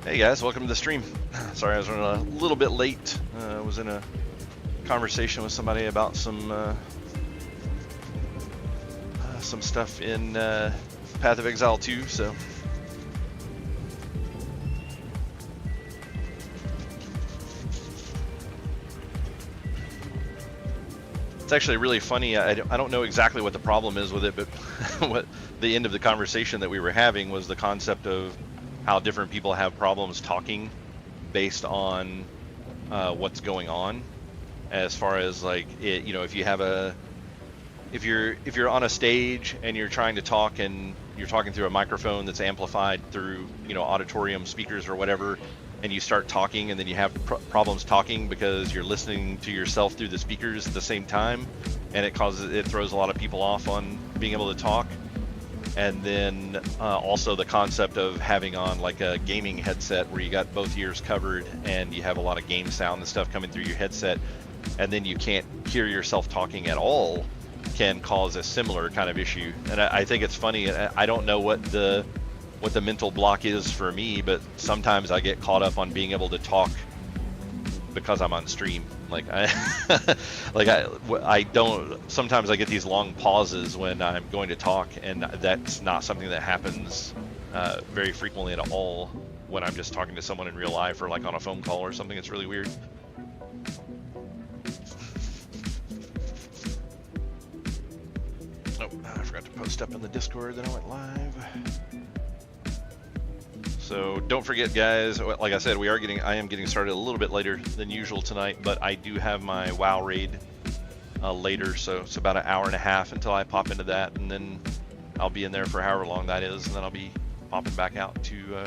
Hey guys, welcome to the stream. Sorry I was running a little bit late. I was in a conversation with somebody about some stuff in Path of Exile 2, so. It's actually really funny. I don't know exactly what the problem is with it, but what the end of the conversation that we were having was the concept of how different people have problems talking based on what's going on, as far as like it, you know, if you're on a stage and you're trying to talk and you're talking through a microphone that's amplified through, you know, auditorium speakers or whatever, and you start talking and then you have problems talking because you're listening to yourself through the speakers at the same time, and it throws a lot of people off on being able to talk. And then also the concept of having on like a gaming headset where you got both ears covered and you have a lot of game sound and stuff coming through your headset, and then you can't hear yourself talking at all, can cause a similar kind of issue. And I think it's funny. I don't know what the mental block is for me, but sometimes I get caught up on being able to talk because I'm on stream. Like I don't. Sometimes I get these long pauses when I'm going to talk, and that's not something that happens very frequently at all when I'm just talking to someone in real life or like on a phone call or something. It's really weird. Oh, I forgot to post up in the Discord that I went live. So don't forget, guys, like I said, I am getting started a little bit later than usual tonight, but I do have my WoW raid later, so it's about an hour and a half until I pop into that, and then I'll be in there for however long that is, and then I'll be popping back out to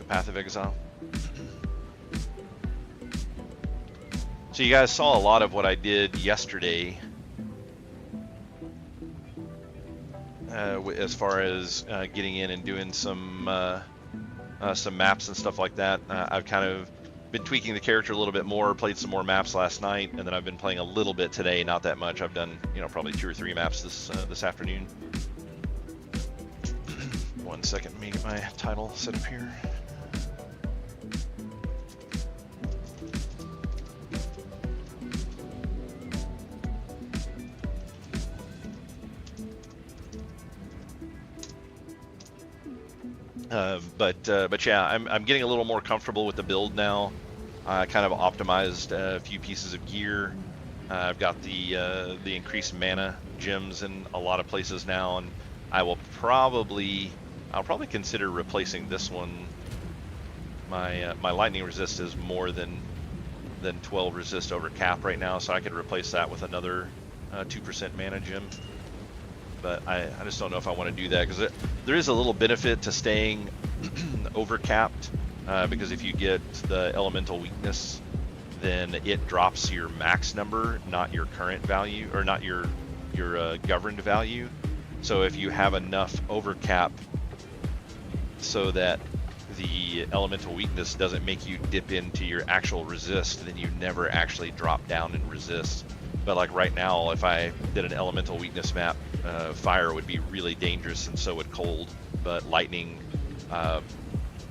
Path of Exile. So you guys saw a lot of what I did yesterday. As far as getting in and doing some maps and stuff like that. I've kind of been tweaking the character a little bit more, played some more maps last night, and then I've been playing a little bit today, not that much. I've done, you know, probably 2 or 3 maps this afternoon. 1 second, let me get my title set up here. But yeah, I'm getting a little more comfortable with the build now. I kind of optimized a few pieces of gear. I've got the increased mana gems in a lot of places now, and I'll probably consider replacing this one. My lightning resist is more than 12 resist over cap right now, so I could replace that with another 2% mana gem. But I just don't know if I want to do that, because there is a little benefit to staying overcapped, because if you get the elemental weakness, then it drops your max number, not your current value, or not your governed value. So if you have enough overcap so that the elemental weakness doesn't make you dip into your actual resist, then you never actually drop down in resist. But like right now, if I did an elemental weakness map, fire would be really dangerous, and so would cold. But lightning,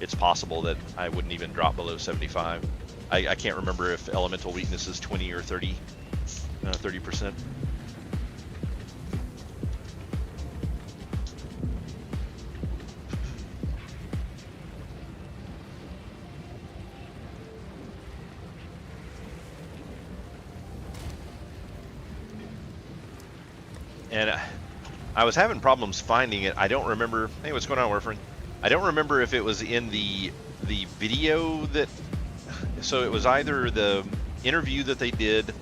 it's possible that I wouldn't even drop below 75. I can't remember if elemental weakness is 20 or 30%. And I was having problems finding it. I don't remember. Hey, what's going on, Warframe? I don't remember if it was in the video that. So it was either the interview that they did,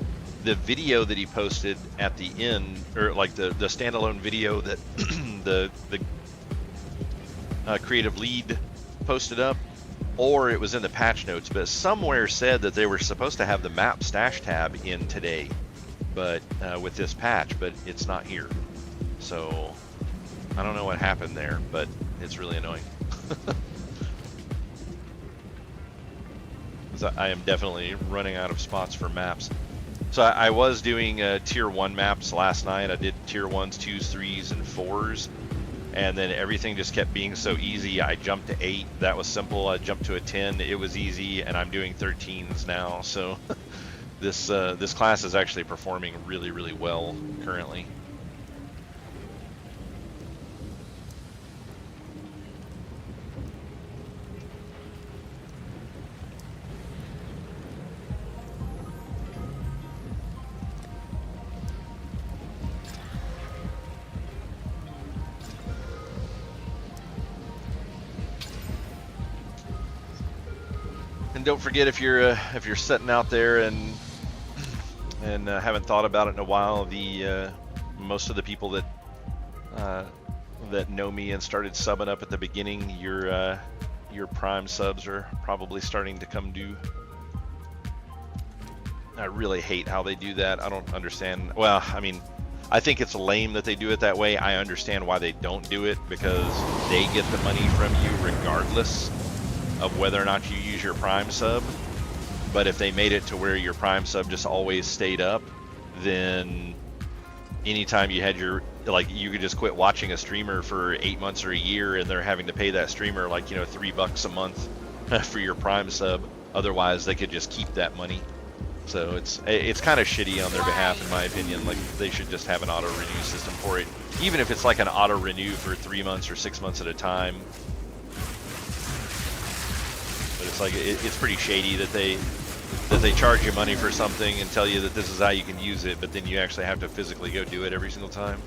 the video that he posted at the end, or like the standalone video that the creative lead posted up, or it was in the patch notes. But somewhere said that they were supposed to have the map stash tab in today, but with this patch, but it's not here. So I don't know what happened there, but it's really annoying. So I am definitely running out of spots for maps. So I was doing tier 1 maps last night. I did tier 1s, 2s, 3s, and 4s, and then everything just kept being so easy. I jumped to 8, that was simple. I jumped to a 10, it was easy, and I'm doing 13s now. So this class is actually performing really, really well currently. And don't forget, if you're sitting out there and haven't thought about it in a while, the most of the people that know me and started subbing up at the beginning, your Prime subs are probably starting to come due. I really hate how they do that. I don't understand. Well, I mean, I think it's lame that they do it that way. I understand why they don't do it, because they get the money from you regardless of whether or not you use your Prime sub. But if they made it to where your Prime sub just always stayed up, then anytime you had your, like, you could just quit watching a streamer for 8 months or a year, and they're having to pay that streamer, like, you know, $3 a month for your Prime sub. Otherwise, they could just keep that money. So it's kind of shitty on their behalf, in my opinion. Like, they should just have an auto renew system for it, even if it's like an auto renew for 3 months or 6 months at a time. But it's like, it's pretty shady that they charge you money for something and tell you that this is how you can use it, but then you actually have to physically go do it every single time.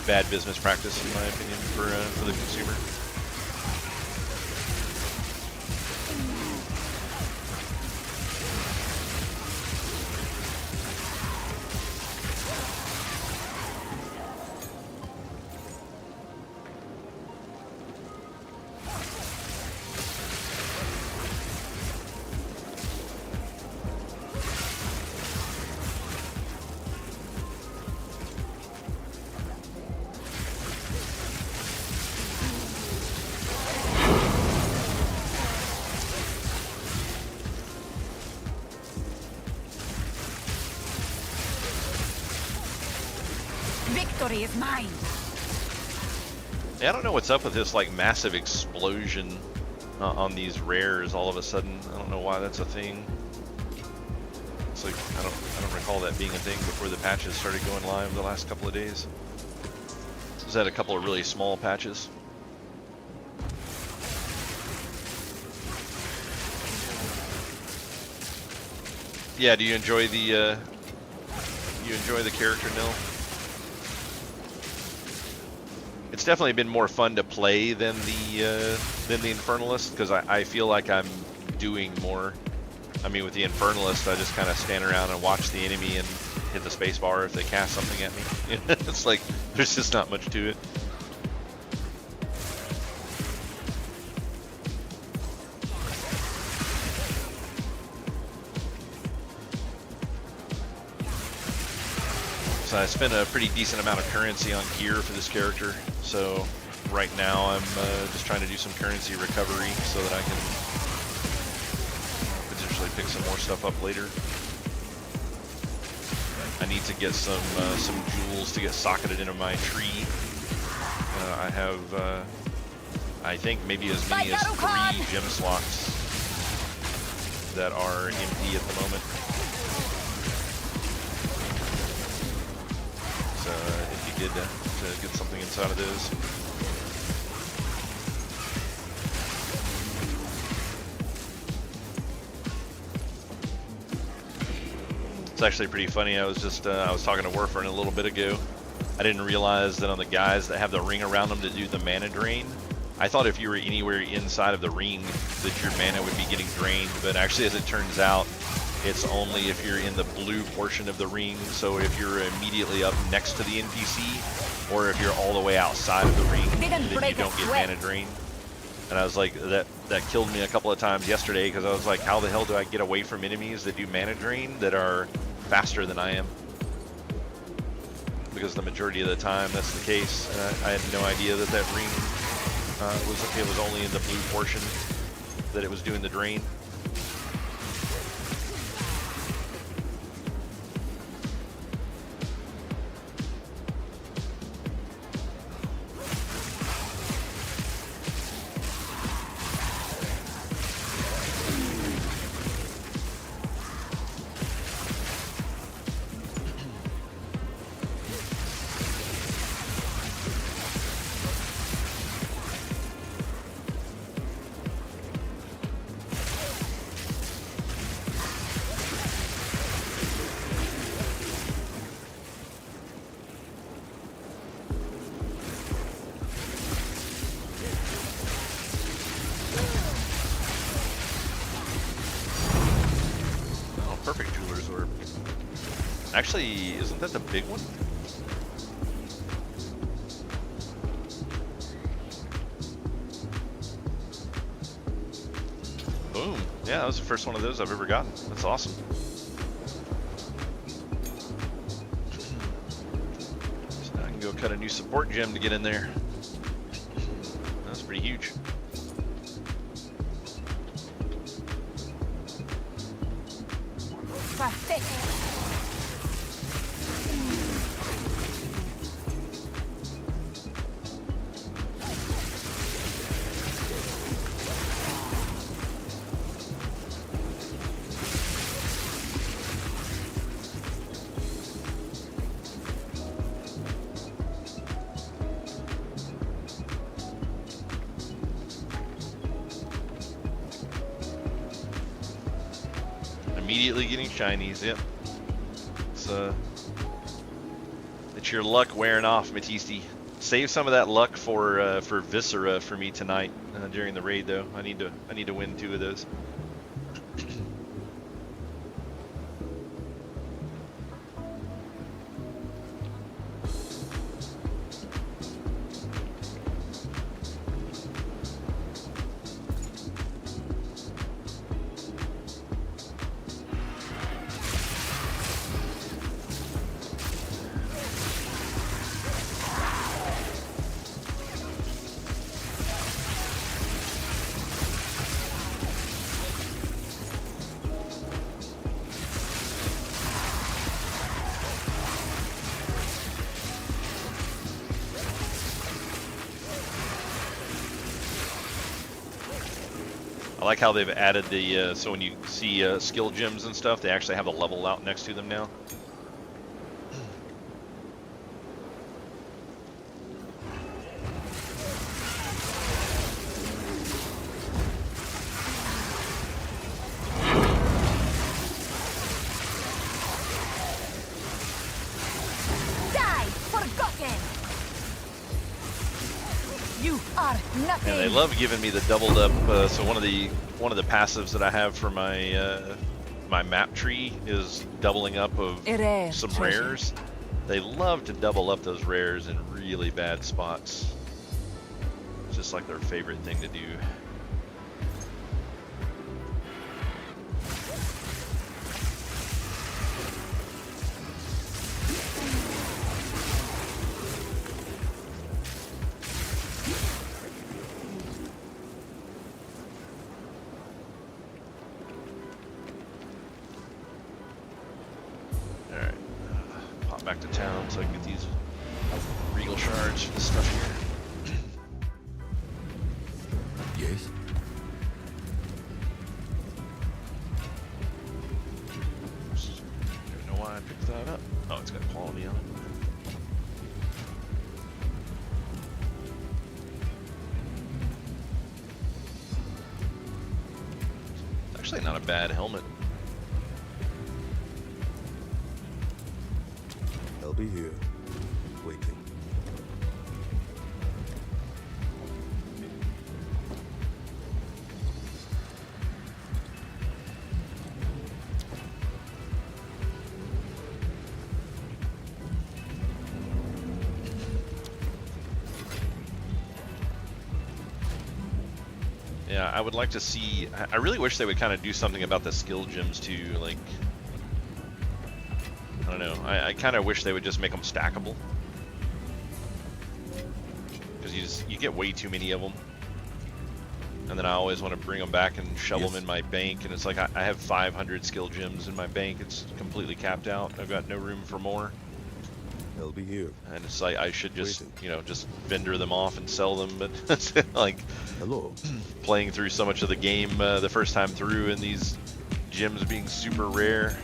Bad business practice, in my opinion, for the consumer. Victory is mine. Yeah, I don't know what's up with this, like, massive explosion on these rares all of a sudden. I don't know why that's a thing. It's like, I don't recall that being a thing before the patches started going live the last couple of days. We've had a couple of really small patches. Yeah, do you enjoy the character, Nil? It's definitely been more fun to play than the Infernalist, because I feel like I'm doing more. I mean, with the Infernalist, I just kind of stand around and watch the enemy and hit the space bar if they cast something at me. It's like, there's just not much to it. So I spent a pretty decent amount of currency on gear for this character. So right now I'm just trying to do some currency recovery so that I can potentially pick some more stuff up later. I need to get some jewels to get socketed into my tree. I have, I think, maybe as many as 3 gem slots that are empty at the moment. So it'd be good to get something inside of those. It's actually pretty funny. I was talking to Warfern a little bit ago. I didn't realize that on the guys that have the ring around them to do the mana drain, I thought if you were anywhere inside of the ring that your mana would be getting drained, but actually, as it turns out, it's only if you're in the blue portion of the ring. So if you're immediately up next to the NPC, or if you're all the way outside of the ring, then you don't get mana drain. And I was like, that killed me a couple of times yesterday, because I was like, how the hell do I get away from enemies that do mana drain that are faster than I am? Because the majority of the time that's the case. I had no idea that ring was only in the blue portion that it was doing the drain. Actually, isn't that the big one? Boom. Yeah, that was the first one of those I've ever gotten. That's awesome. So now I can go cut a new support gem to get in there. That's pretty huge. Perfect. Immediately getting shinies, yep. It's your luck wearing off, Matisse. Save some of that luck for Viscera for me tonight during the raid, though. I need to win 2 of those. I like how they've added the, so when you see skill gems and stuff, they actually have a level out next to them now. Die, forgotten. You are nothing. And they love giving me the doubled up. So one of the passives that I have for my my map tree is doubling up of some rares. They love to double up those rares in really bad spots. It's just like their favorite thing to do. Alright, pop back to town so I can get these regal shards for the stuff here. Yes? Don't know why I picked that up. Oh, it's got quality on it. Actually not a bad helmet. I'll be here, waiting. Yeah, I would like to see. I really wish they would kind of do something about the skill gems too. Like, I don't know. I kind of wish they would just make them stackable, because you get way too many of them, and then I always want to bring them back and shove them in my bank, and it's like I have 500 skill gems in my bank. It's completely capped out. I've got no room for more. I'll be here. And it's like I should just, you know, just vendor them off and sell them, but it's like Hello. playing through so much of the game the first time through, and these gems being super rare.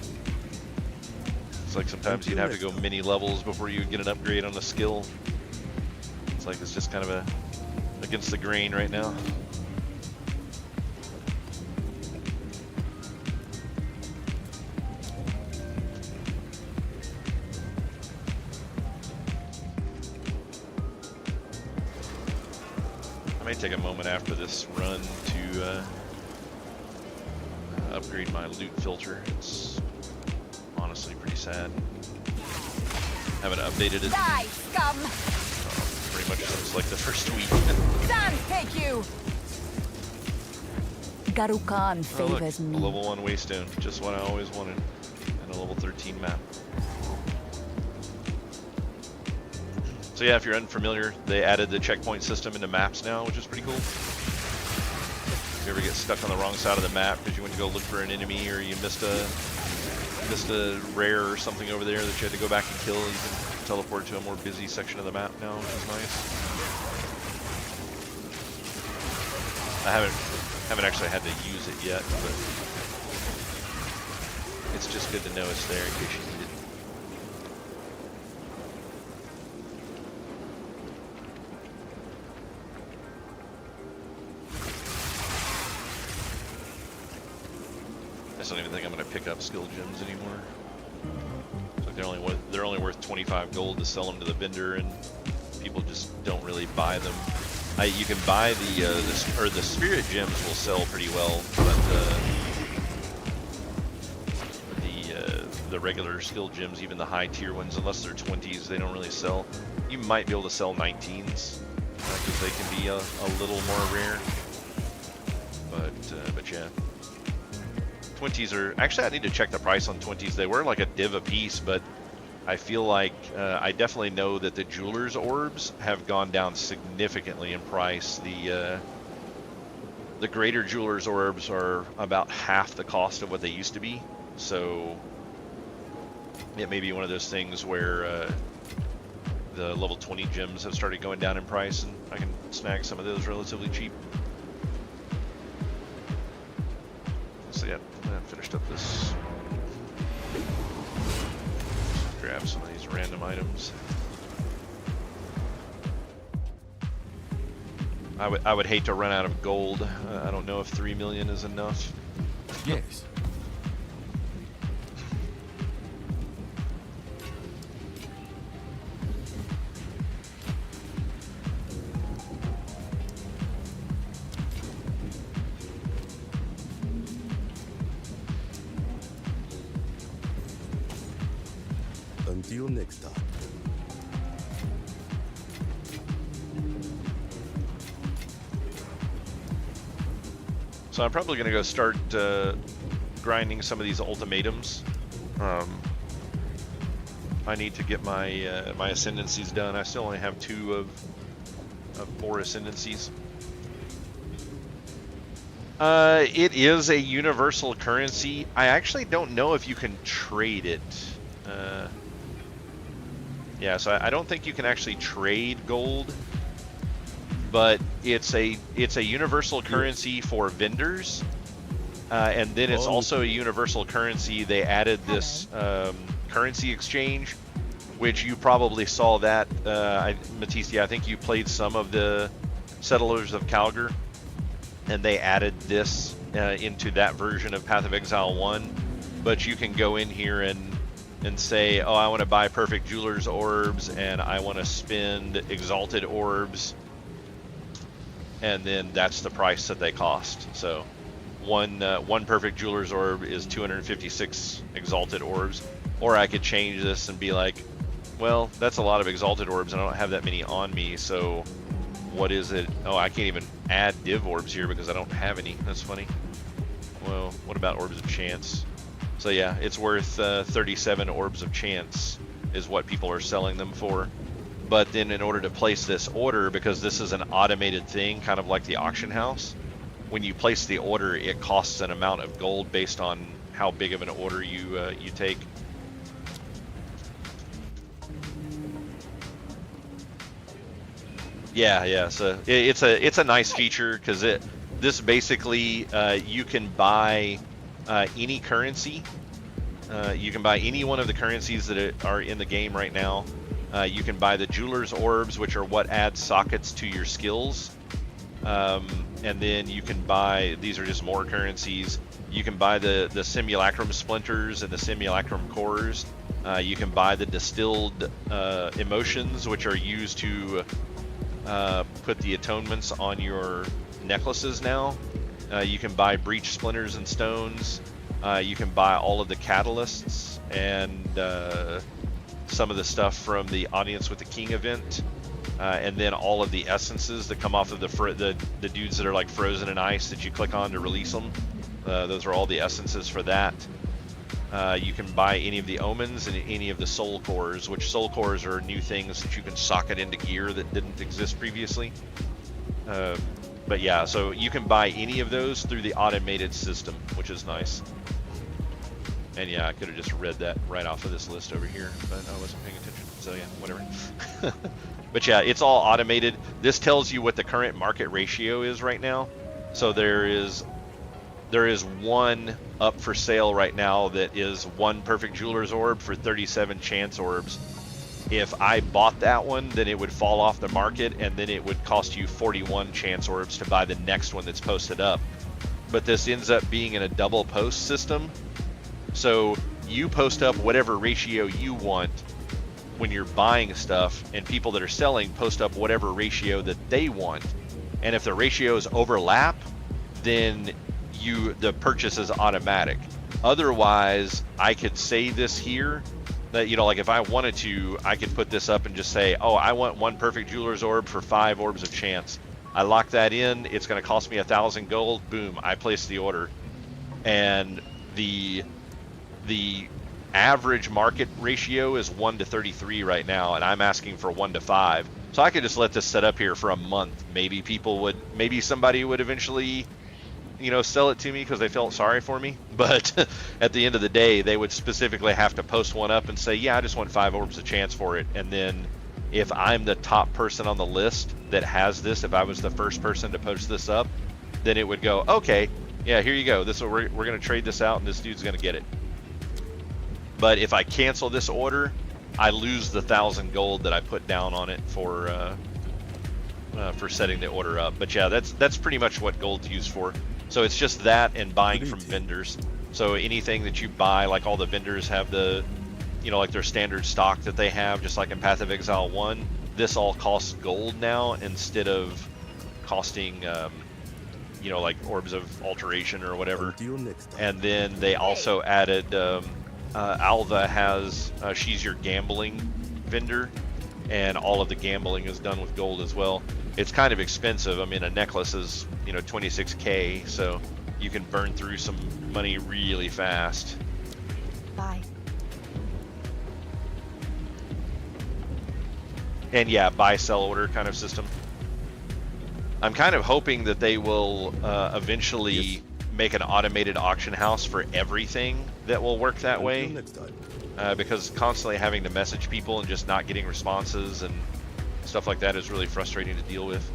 It's like sometimes you'd have to go many levels before you would get an upgrade on a skill. It's like it's just kind of against the grain right now. I may take a moment after this run to upgrade my loot filter. It's honestly sad. Haven't updated it. Die, scum! Pretty much since like the first week. Sun take you! Garukan Oh, look, favors a me. level 1 Waystone, just what I always wanted, and a level 13 map. So yeah, if you're unfamiliar, they added the checkpoint system into maps now, which is pretty cool. If you ever get stuck on the wrong side of the map because you went to go look for an enemy, or you missed a rare or something over there that you had to go back and kill, you can teleport to a more busy section of the map now, which is nice. I haven't actually had to use it yet, but it's just good to know it's there in case you need it. I don't even think I'm going to pick up skill gems anymore. It's like they're only worth 25 gold to sell them to the vendor, and people just don't really buy them. You can buy the spirit gems will sell pretty well, but the regular skill gems, even the high tier ones, unless they're 20s, they don't really sell. You might be able to sell 19s because they can be a little more rare. But yeah. 20s are actually, I need to check the price on 20s. They were like a div a piece, but I feel like I definitely know that the jeweler's orbs have gone down significantly in price. The greater jeweler's orbs are about half the cost of what they used to be, so it may be one of those things where the level 20 gems have started going down in price, and I can snag some of those relatively cheap. So yeah, I finished up this. Grab some of these random items. I would hate to run out of gold. I don't know if 3 million is enough. Yes. Until next time. So I'm probably gonna go start grinding some of these ultimatums. I need to get my my ascendancies done. I still only have 2 of 4 ascendancies. It is a universal currency. I actually don't know if you can trade it. Yeah, so I don't think you can actually trade gold, but it's a universal currency for vendors, and then it's also a universal currency. They added this currency exchange, which you probably saw that, Matisse, I think you played some of the Settlers of Calgar, and they added this into that version of Path of Exile 1, but you can go in here and say, oh, I want to buy perfect jeweler's orbs, and I want to spend exalted orbs, and then that's the price that they cost. So one perfect jeweler's orb is 256 exalted orbs. Or I could change this and be like, well, that's a lot of exalted orbs and I don't have that many on me, so what is it? Oh, I can't even add div orbs here because I don't have any. That's funny. Well, what about orbs of chance? So yeah, it's worth 37 orbs of chance is what people are selling them for. But then in order to place this order, because this is an automated thing, kind of like the auction house, when you place the order, it costs an amount of gold based on how big of an order you take. Yeah. So it's a nice feature because this basically you can buy any currency. You can buy any one of the currencies that are in the game right now. You can buy the jeweler's orbs, which are what adds sockets to your skills. And then you can buy, these are just more currencies. You can buy the simulacrum splinters and the simulacrum cores. You can buy the distilled emotions, which are used to put the atonements on your necklaces now. You can buy breach splinters and stones. You can buy all of the catalysts and some of the stuff from the Audience with the King event, and then all of the essences that come off of the dudes that are like frozen in ice that you click on to release them. Those are all the essences for that. You can buy any of the omens and any of the soul cores, which soul cores are new things that you can socket into gear that didn't exist previously. But yeah, so you can buy any of those through the automated system, which is nice. And yeah, I could have just read that right off of this list over here, but I wasn't paying attention. So yeah, whatever. But yeah, it's all automated. This tells you what the current market ratio is right now. So there is one up for sale right now that is 1 perfect jeweler's orb for 37 chance orbs. If I bought that one, then it would fall off the market, and then it would cost you 41 chance orbs to buy the next one that's posted up. But this ends up being in a double post system. So you post up whatever ratio you want when you're buying stuff, and people that are selling post up whatever ratio that they want. And if the ratios overlap, then the purchase is automatic. Otherwise, I could say this here that, you know, like if I wanted to, I could put this up and just say, oh, I want 1 perfect jeweler's orb for 5 orbs of chance. I lock that in. It's going to cost me 1,000 gold. Boom, I place the order. And the average market ratio is 1 to 33 right now, and I'm asking for 1 to 5. So I could just let this set up here for a month. Maybe somebody would eventually, you know, sell it to me because they felt sorry for me. But at the end of the day, they would specifically have to post one up and say, yeah, I just want 5 orbs of chance for it. And then if I'm the top person on the list that has this, if I was the first person to post this up, then it would go, okay, yeah, here you go. We're going to trade this out, and this dude's going to get it. But if I cancel this order, I lose the 1,000 gold that I put down on it for setting the order up. But yeah, that's pretty much what gold's used for. So it's just that and buying from vendors. So anything that you buy, like all the vendors have the, you know, like their standard stock that they have, just like in Path of Exile 1, this all costs gold now instead of costing, you know, like orbs of alteration or whatever. And then they also added, Alva has, she's your gambling vendor, and all of the gambling is done with gold as well. It's kind of expensive. I mean, a necklace is, you know, 26k, so you can burn through some money really fast. Bye. And yeah, buy, sell, order kind of system. I'm kind of hoping that they will eventually make an automated auction house for everything that will work that way. Because constantly having to message people and just not getting responses and stuff like that is really frustrating to deal with.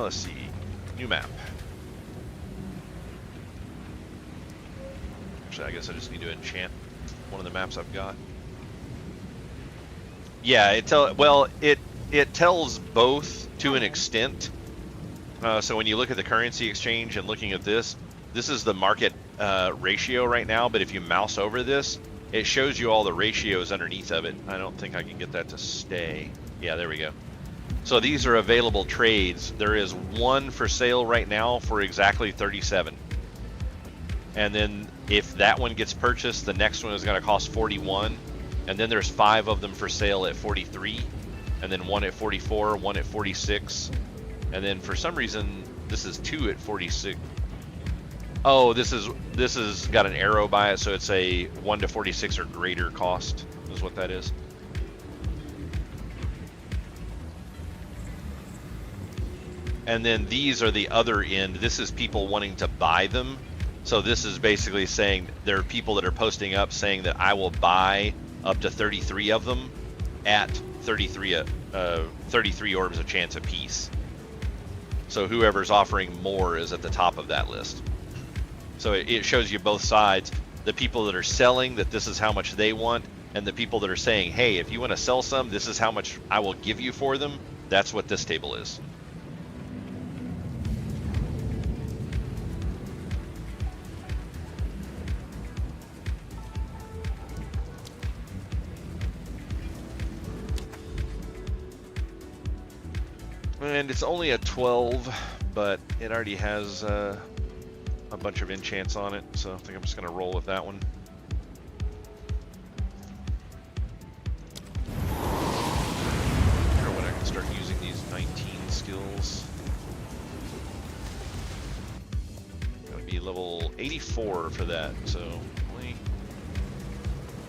Let's see. New map. Actually, I guess I just need to enchant one of the maps I've got. Yeah, it tells both to an extent. So when you look at the currency exchange and looking at this is the market ratio right now, but if you mouse over this, it shows you all the ratios underneath of it. I don't think I can get that to stay. Yeah, there we go. So these are available trades. There is one for sale right now for exactly 37. And then if that one gets purchased, the next one is going to cost 41. And then there's 5 of them for sale at 43. And then 1 at 44, 1 at 46. And then for some reason, this is 2 at 46. Oh, this is got an arrow by it, so it's a 1 to 46 or greater cost is what that is. And then these are the other end. This is people wanting to buy them. So this is basically saying there are people that are posting up saying that I will buy up to 33 of them, at 33 orbs a chance apiece. So whoever's offering more is at the top of that list. So it shows you both sides. The people that are selling that this is how much they want, and the people that are saying, hey, if you want to sell some, this is how much I will give you for them. That's what this table is. And it's only a 12, but it already has a bunch of enchants on it, so I think I'm just going to roll with that one. I wonder when I can start using these 19 skills. Gotta be level 84 for that, so only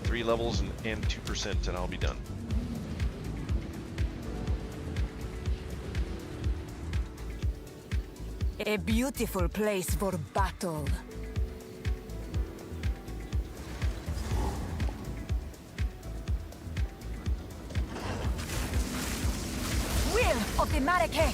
3 levels and 2%, and I'll be done. A beautiful place for battle. Will of the Mareke.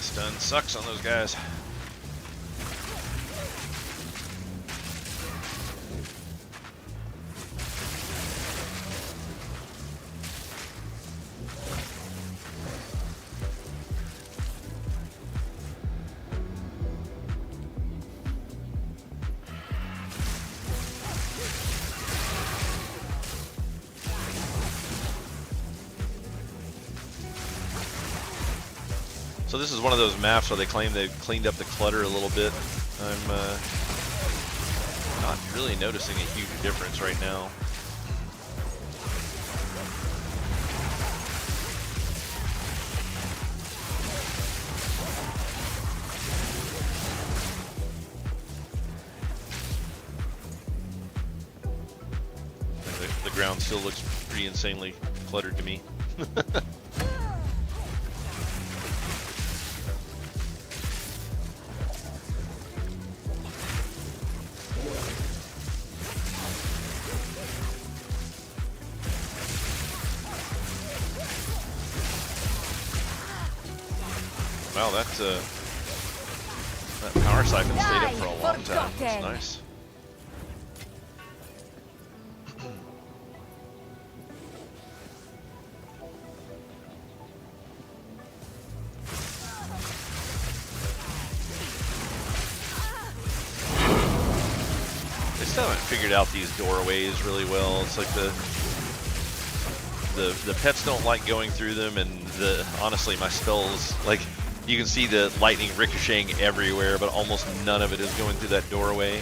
Stun sucks on those guys. So this is one of those maps where they claim they've cleaned up the clutter a little bit. I'm not really noticing a huge difference right now. The ground still looks pretty insanely cluttered to me. Wow, that power siphon stayed up for a long time. That's nice. They still haven't figured out these doorways really well. It's like the pets don't like going through them, and honestly, my spells, like, you can see the lightning ricocheting everywhere, but almost none of it is going through that doorway.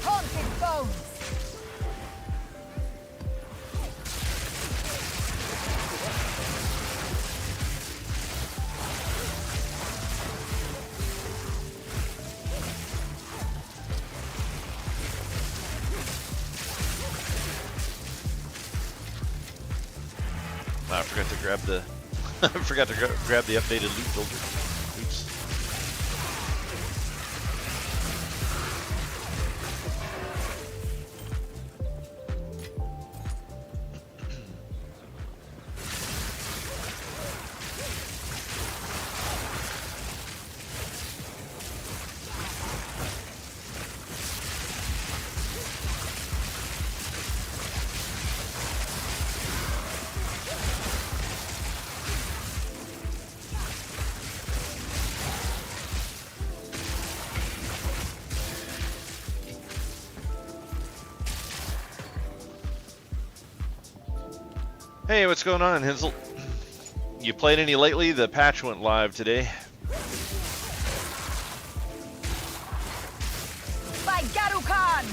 Haunted bones. I forgot to grab the grab the updated loot filter. Oops. Hey, what's going on, Hinsel? You played any lately? The patch went live today. By Garukan.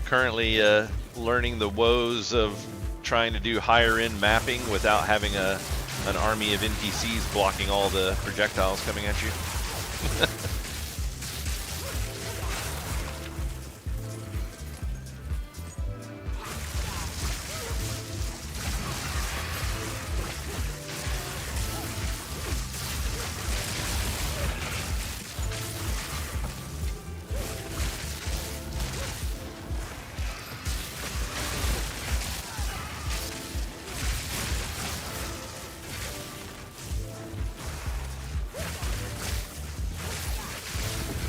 currently learning the woes of trying to do higher end mapping without having an army of NPCs blocking all the projectiles coming at you.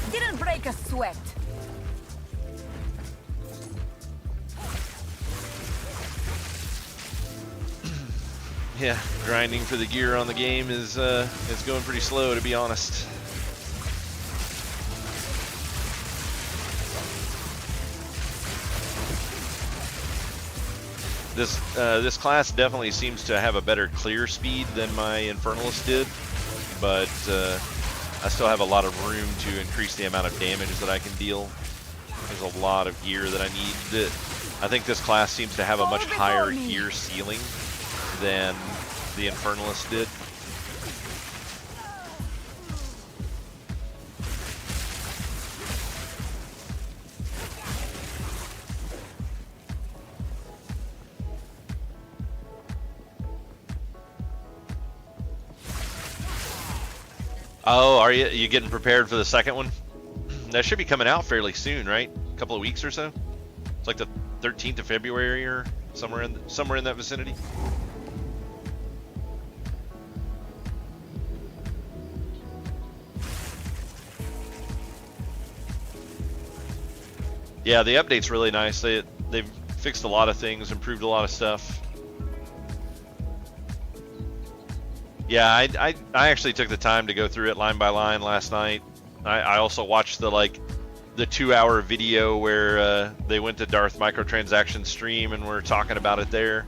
Didn't break a sweat. Yeah, grinding for the gear on the game is going pretty slow, to be honest. This class definitely seems to have a better clear speed than my Infernalist did, but I still have a lot of room to increase the amount of damage that I can deal. There's a lot of gear that I need. I think this class seems to have a much higher gear ceiling than the Infernalist did. Oh, are you? You getting prepared for the second one? That should be coming out fairly soon, right? A couple of weeks or so. It's like the 13th of February or somewhere in that vicinity. Yeah, the update's really nice. They've fixed a lot of things, improved a lot of stuff. Yeah, I actually took the time to go through it line by line last night. I also watched the 2-hour video where they went to Darth Microtransaction stream and were talking about it there.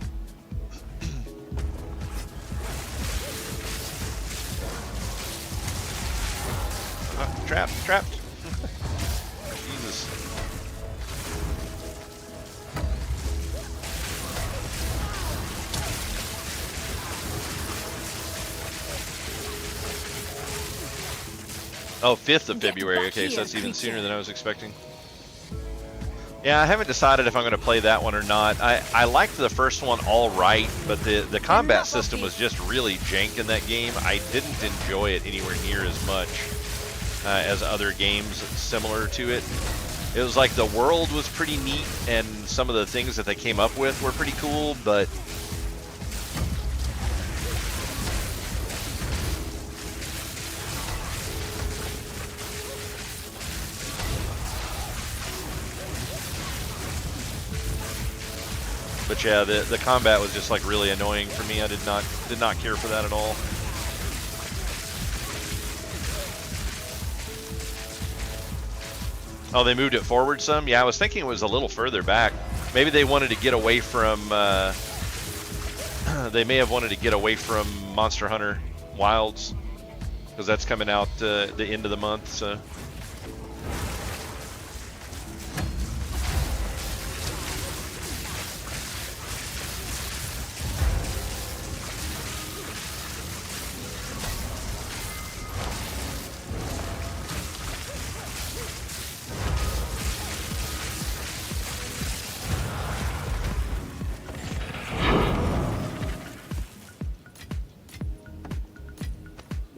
Trapped. Jesus. Oh, 5th of February. Okay, so that's even sooner than I was expecting. Yeah, I haven't decided if I'm going to play that one or not. I liked the first one all right, but the combat system was just really jank in that game. I didn't enjoy it anywhere near as much as other games similar to it. It was like the world was pretty neat, and some of the things that they came up with were pretty cool, but yeah, the combat was just like really annoying for me. I did not care for that at all. Oh, they moved it forward some? Yeah, I was thinking it was a little further back. Maybe they wanted to get away from they may have wanted to get away from Monster Hunter Wilds, because that's coming out the end of the month, so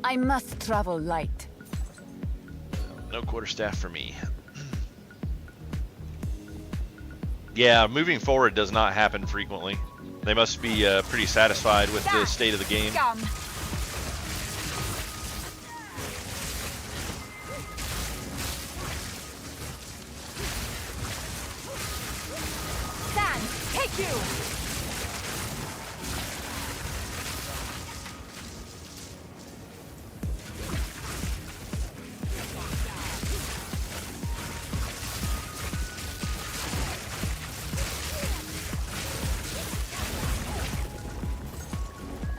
I must travel light. no quarterstaff for me. Yeah, moving forward does not happen frequently. They must be pretty satisfied with the state of the game. Scum. Stand, take you.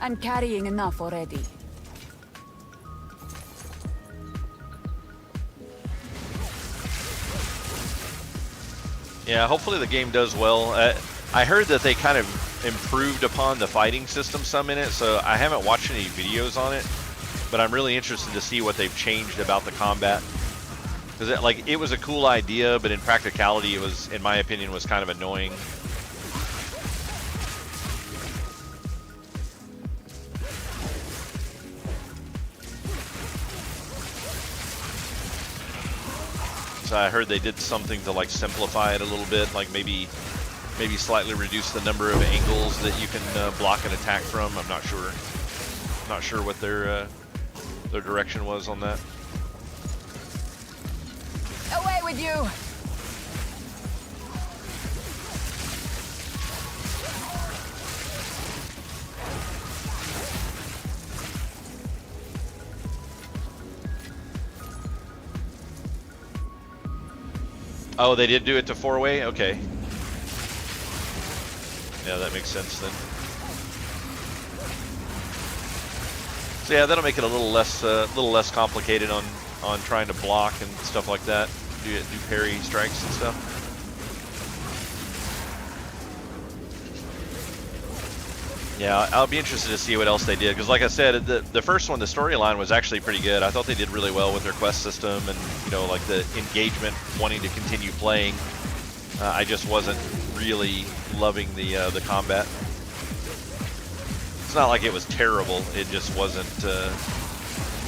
I'm carrying enough already. Yeah, hopefully the game does well. I heard that they kind of improved upon the fighting system some in it, so I haven't watched any videos on it, but I'm really interested to see what they've changed about the combat. Because it was a cool idea, but in practicality, it was, in my opinion, was kind of annoying. So I heard they did something to like simplify it a little bit, like maybe slightly reduce the number of angles that you can block an attack from. I'm not sure. Not sure what their direction was on that. Away with you! Oh, they did do it to 4-way? Okay. Yeah, that makes sense then. So yeah, that'll make it a little less complicated on trying to block and stuff like that. Do parry strikes and stuff. Yeah, I'll be interested to see what else they did, because like I said, the first one, the storyline was actually pretty good. I thought they did really well with their quest system and, you know, like the engagement, wanting to continue playing. I just wasn't really loving the combat. It's not like it was terrible. It just wasn't,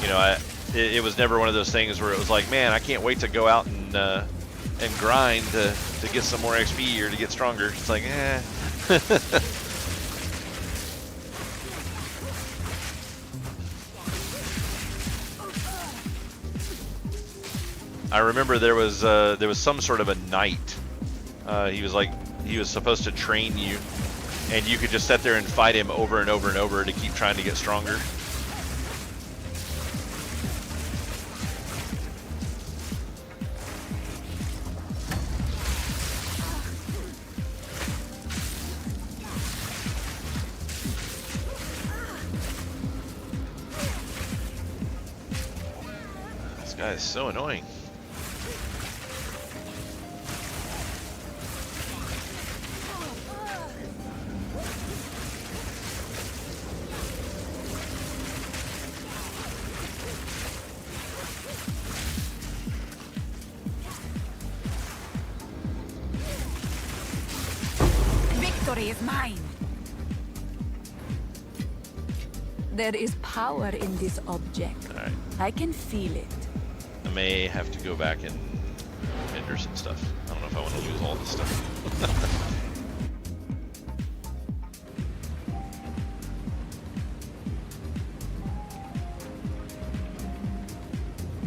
you know, it was never one of those things where it was like, man, I can't wait to go out and grind to get some more XP or to get stronger. It's like, eh. I remember there was some sort of a knight. He was supposed to train you, and you could just sit there and fight him over and over and over to keep trying to get stronger. This guy is so annoying. Victory is mine! There is power in this object. All right. I can feel it. I may have to go back and enter some stuff. I don't know if I want to lose all this stuff.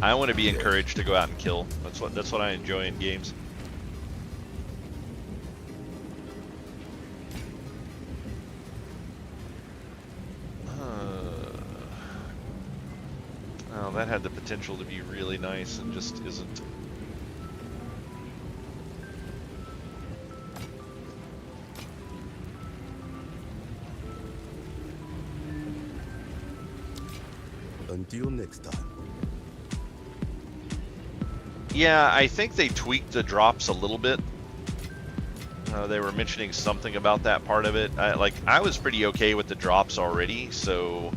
I want to be encouraged to go out and kill. That's what I enjoy in games. Oh, that had the potential to be really nice and just isn't. Until next time. Yeah, I think they tweaked the drops a little bit. They were mentioning something about that part of it. I was pretty okay with the drops already, so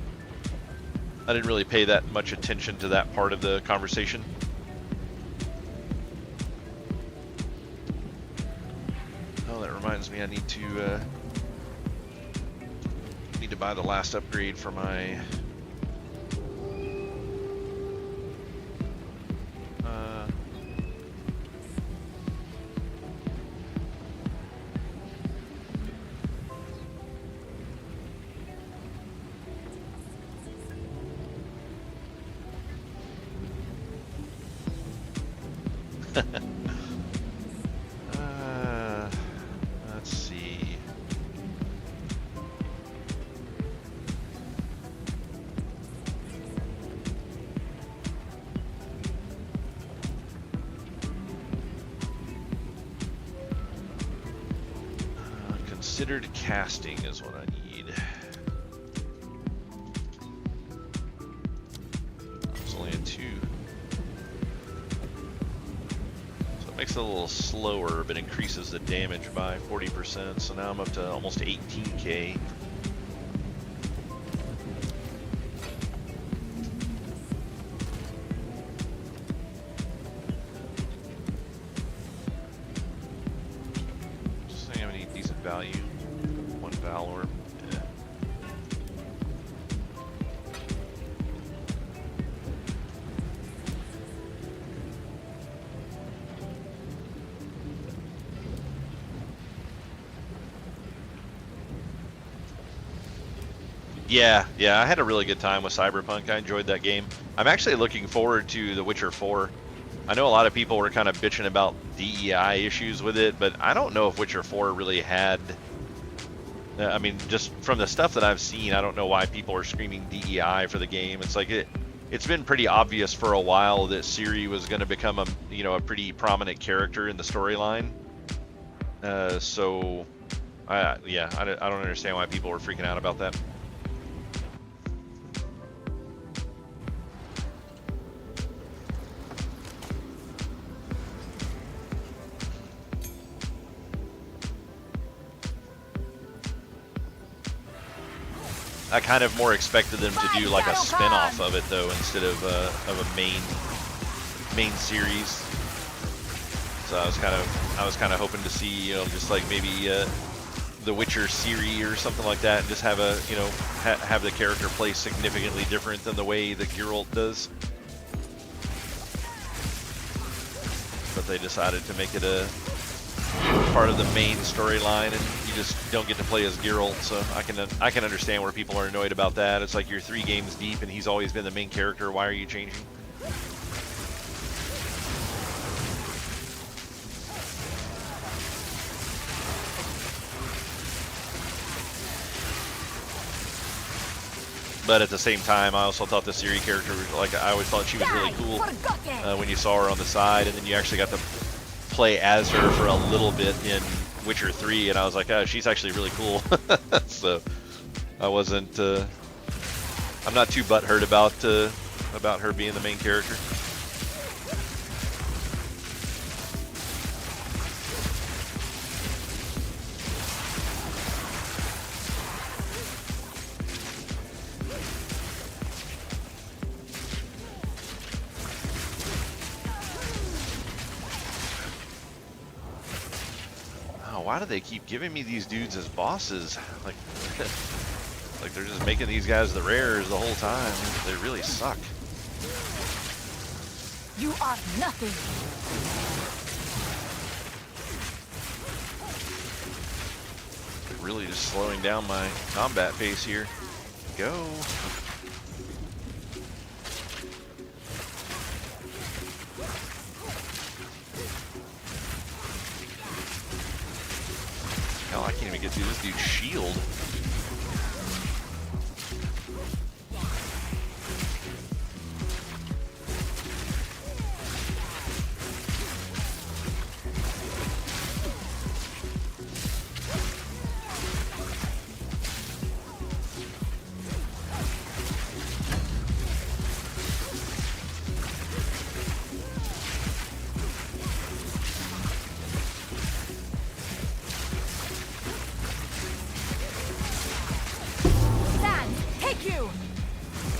I didn't really pay that much attention to that part of the conversation. Oh, that reminds me, I need to buy the last upgrade for my let's see. Considered casting is what I need. It's only a 2. Makes it a little slower, but increases the damage by 40%. So now I'm up to almost 18k. Just think I have any decent value. One Valor. Yeah. Yeah, I had a really good time with Cyberpunk. I enjoyed that game. I'm actually looking forward to The Witcher 4. I know a lot of people were kind of bitching about DEI issues with it, but I don't know if Witcher 4 really had... I mean, just from the stuff that I've seen, I don't know why people are screaming DEI for the game. It's like it's been pretty obvious for a while that Ciri was going to become a pretty prominent character in the storyline. So, I don't understand why people were freaking out about that. I kind of more expected them to do like a spin-off of it though, instead of a main series. So I was kind of hoping to see, just like maybe The Witcher Ciri or something like that, and just have have the character play significantly different than the way that Geralt does. But they decided to make it a part of the main storyline, and you just don't get to play as Geralt. So I can understand where people are annoyed about that. It's like you're 3 games deep and he's always been the main character. Why are you changing? But at the same time, I also thought the Ciri character, like, I always thought she was really cool when you saw her on the side, and then you actually got to play as her for a little bit in Witcher 3, and I was like, oh, she's actually really cool. So I wasn't, I'm not too butthurt about her being the main character. Why do they keep giving me these dudes as bosses? Like, like they're just making these guys the rares the whole time. They really suck. You are nothing. They're really just slowing down my combat pace here. Go. Hell, I can't even get through this dude's shield.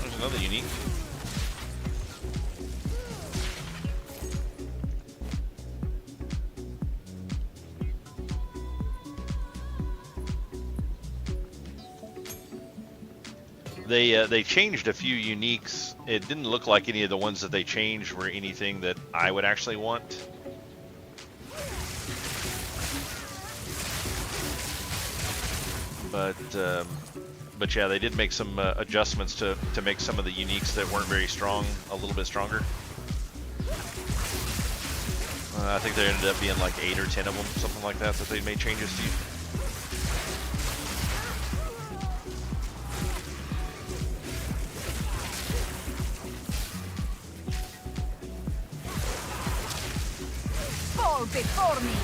There's another unique. They changed a few uniques. It didn't look like any of the ones that they changed were anything that I would actually want. But yeah, they did make some adjustments to make some of the uniques that weren't very strong a little bit stronger. I think there ended up being like 8 or 10 of them, something like that, that they made changes to. Fall before me.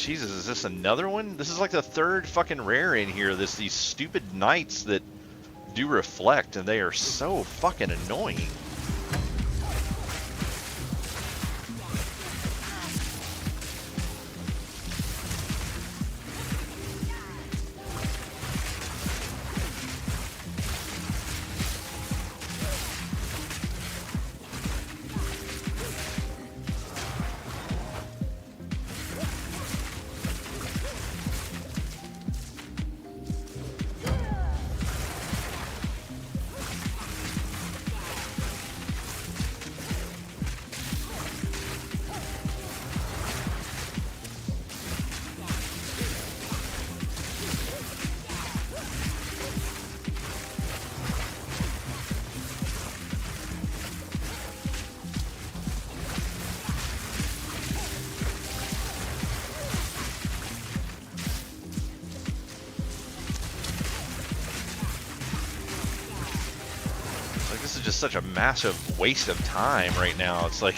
Jesus, is this another one? This is like the third fucking rare in here. These stupid knights that do reflect, and they are so fucking annoying. This is just such a massive waste of time right now. It's like,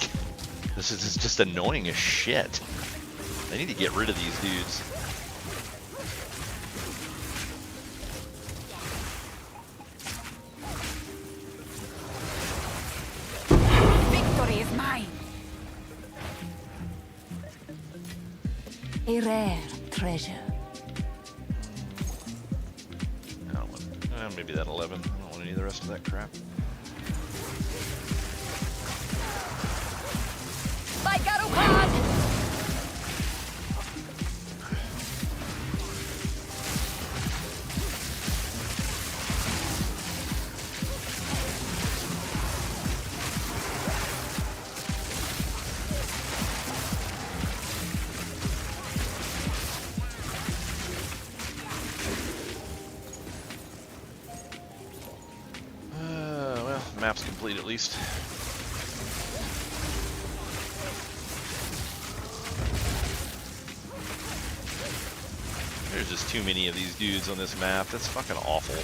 this is just annoying as shit. I need to get rid of these dudes. Victory is mine. A rare treasure. I don't want, maybe that 11. I don't want any of the rest of that crap. By Garupan! Well, map's complete at least. There's just too many of these dudes on this map. That's fucking awful.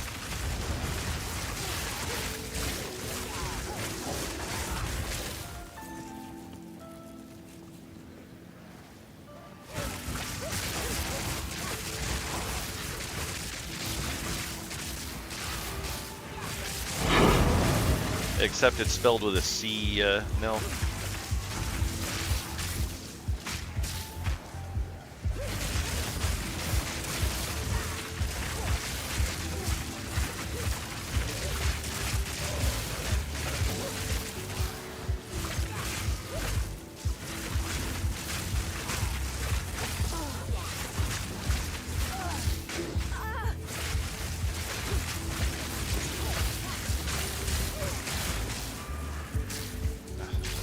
Except it's spelled with a C, no.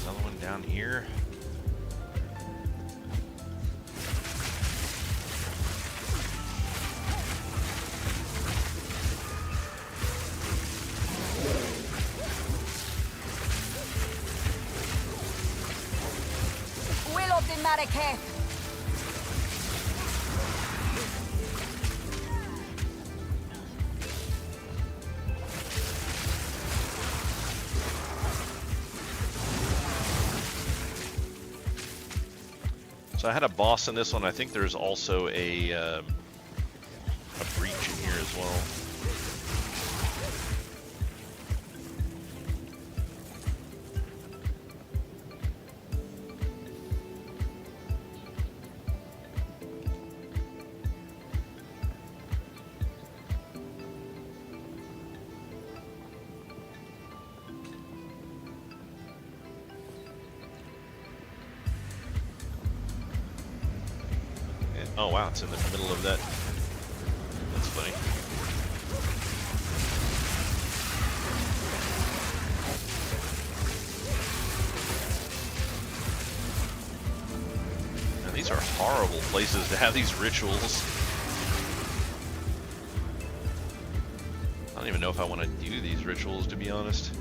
Another one down here. Will of the Marrakech. So I had a boss in this one. I think there's also a breach in here as well. Oh wow, it's in the middle of that. That's funny. Now, these are horrible places to have these rituals. I don't even know if I want to do these rituals, to be honest.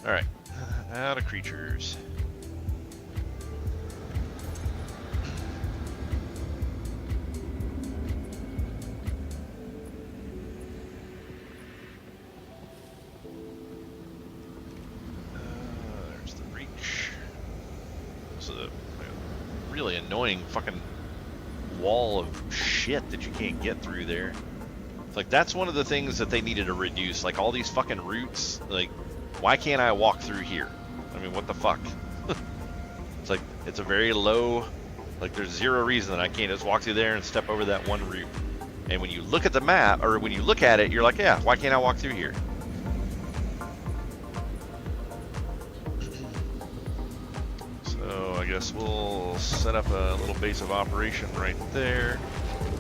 All right, out of creatures. There's the breach. This is a really annoying fucking wall of shit that you can't get through there. It's like that's one of the things that they needed to reduce. Like all these fucking routes. Like, why can't I walk through here? I mean, what the fuck? It's like it's a very low. Like there's zero reason that I can't just walk through there and step over that one route. And when you look at the map, or when you look at it, you're like, yeah, why can't I walk through here? So I guess we'll set up a little base of operation right there.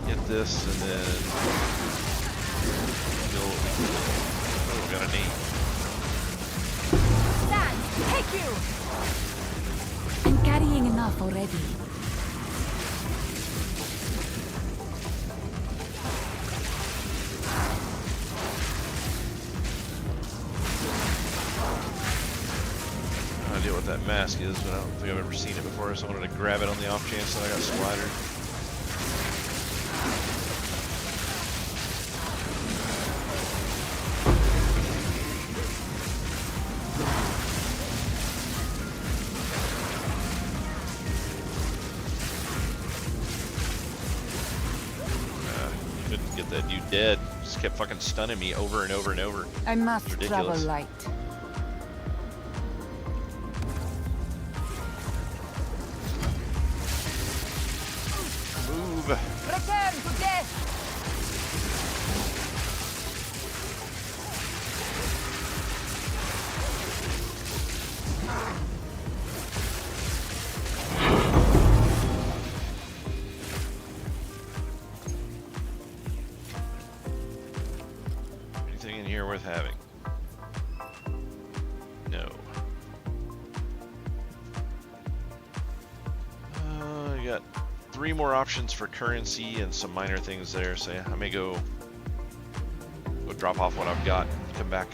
Get this, and then oh, we got a name. Stand! Take you! I'm carrying enough already. I don't know what that mask is, but I don't think I've ever seen it before, so I wanted to grab it on the off chance that I got splattered. Couldn't get that dude dead. Just kept fucking stunning me over and over and over. I must It's travel ridiculous. light. Move. Return to death! Anything in here worth having? No. I got 3 more options for currency and some minor things there, so yeah, I may go drop off what I've got and come back.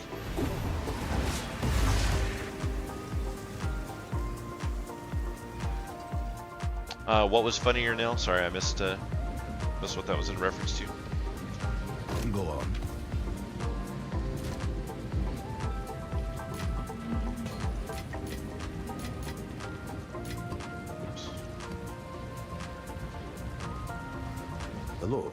What was funnier, Nil? Sorry, I missed what that was in reference to. Go on. Oops. Hello.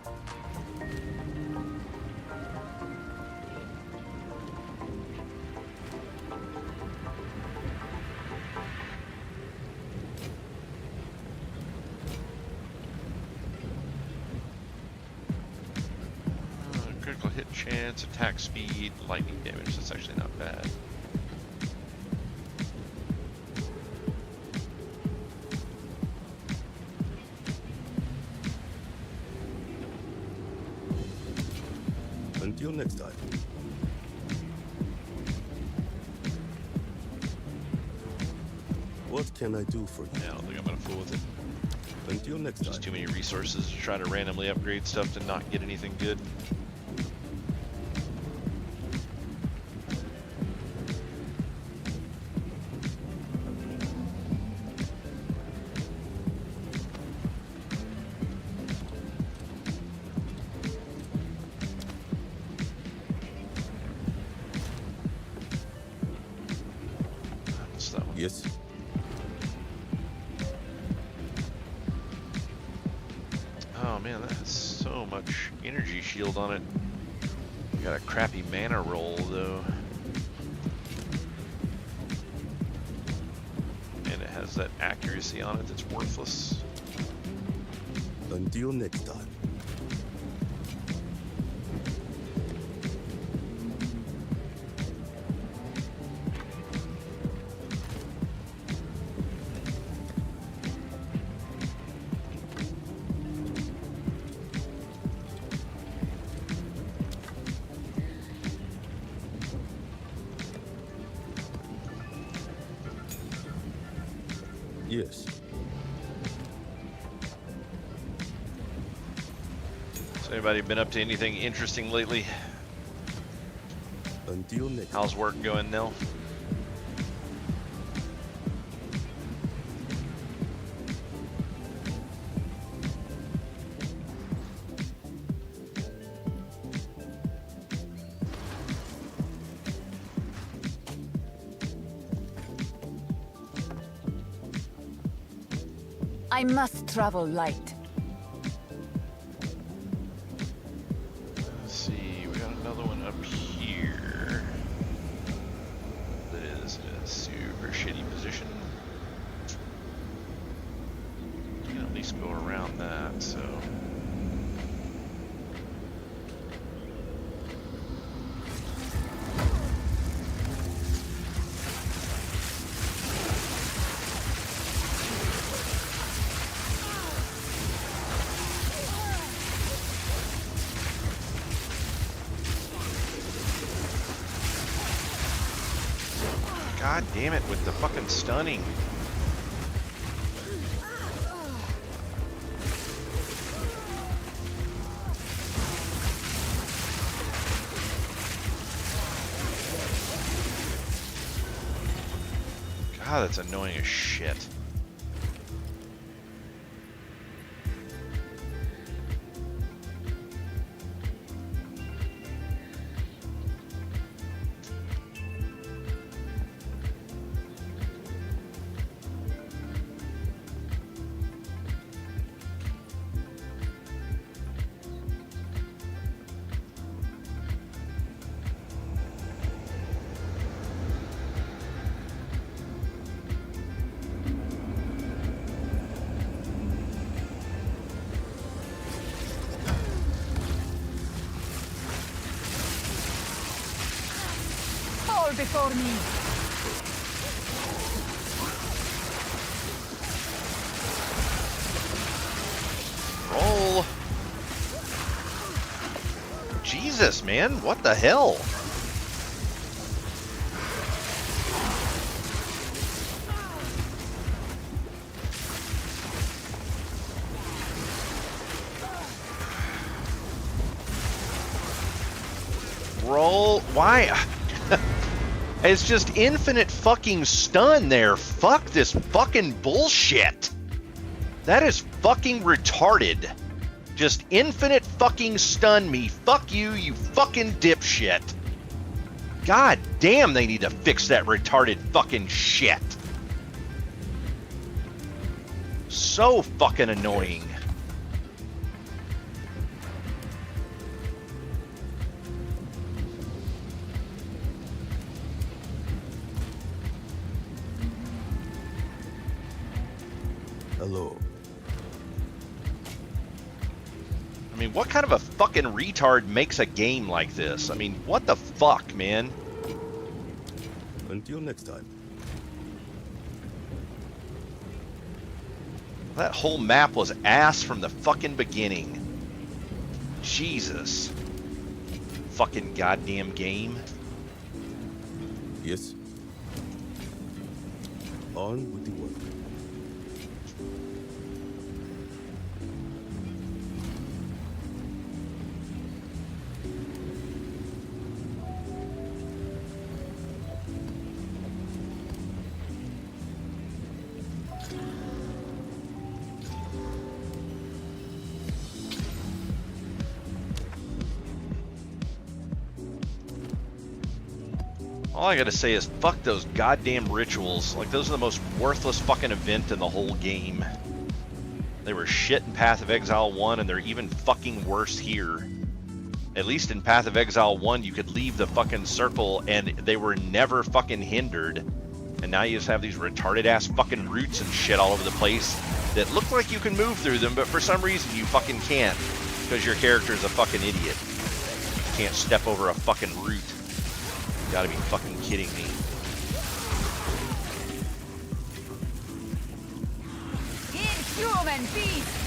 Critical hit chance, attack speed, lightning damage. That's actually not bad. Until next time. What can I do for you? Yeah, I don't think I'm gonna fool with it. Until next Just too time. many resources to try to randomly upgrade stuff to not get anything good. What's that one? Yes. Oh man, that has so much energy shield on it. Got a crappy mana roll though. And it has that accuracy on it that's worthless. Until next time. Yes. So anybody been up to anything interesting lately? Until next How's work going, Nell? I must travel light. Let's see, we got another one up here. That is in a super shitty position. You can at least go around that, so. God damn it with the fucking stunning. God, that's annoying as shit. Fall before me. Roll. Jesus, man, what the hell? Roll. Why? It's just infinite fucking stun there. Fuck this fucking bullshit. That is fucking retarded. Just infinite fucking stun me. Fuck you, you fucking dipshit. God damn, they need to fix that retarded fucking shit. So fucking annoying. Hello. I mean, what kind of a fucking retard makes a game like this? I mean, what the fuck, man? Until next time. That whole map was ass from the fucking beginning. Jesus. Fucking goddamn game. Yes. On with the work. All I gotta say is fuck those goddamn rituals. Like, those are the most worthless fucking event in the whole game. They were shit in Path of Exile 1, and they're even fucking worse here. At least in Path of Exile 1, you could leave the fucking circle, and they were never fucking hindered. And now you just have these retarded-ass fucking roots and shit all over the place that look like you can move through them, but for some reason you fucking can't, because your character is a fucking idiot. You can't step over a fucking root. You gotta be fucking kidding me. Inhuman beast!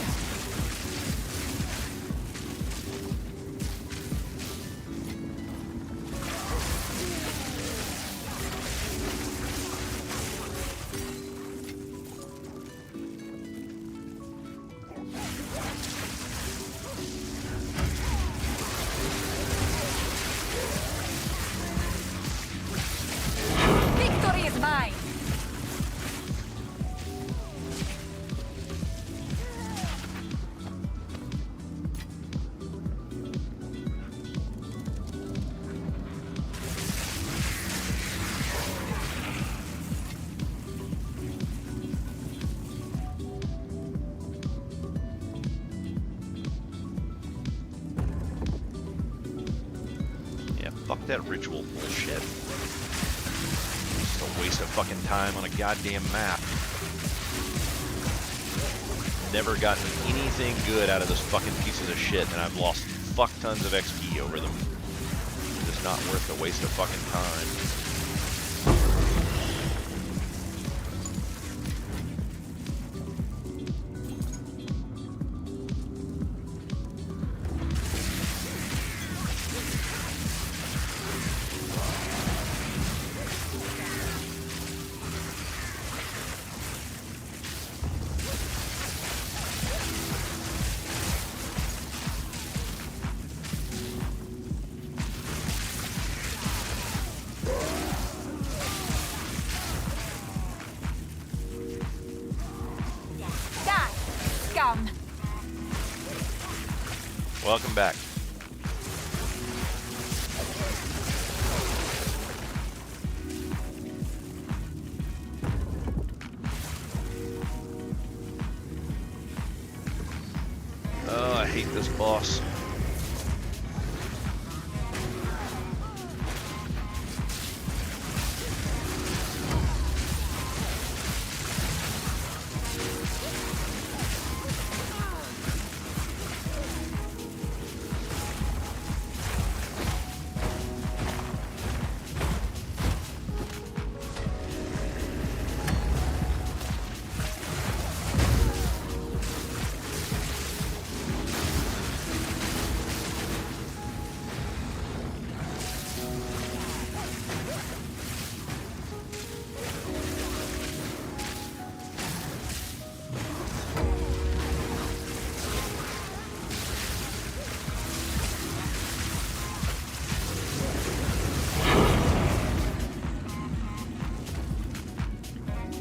Victory is mine! Fuck that ritual bullshit. Just a waste of fucking time on a goddamn map. Never gotten anything good out of those fucking pieces of shit, and I've lost fuck tons of XP over them. It's not worth the waste of fucking time. Welcome back. Oh, I hate this boss.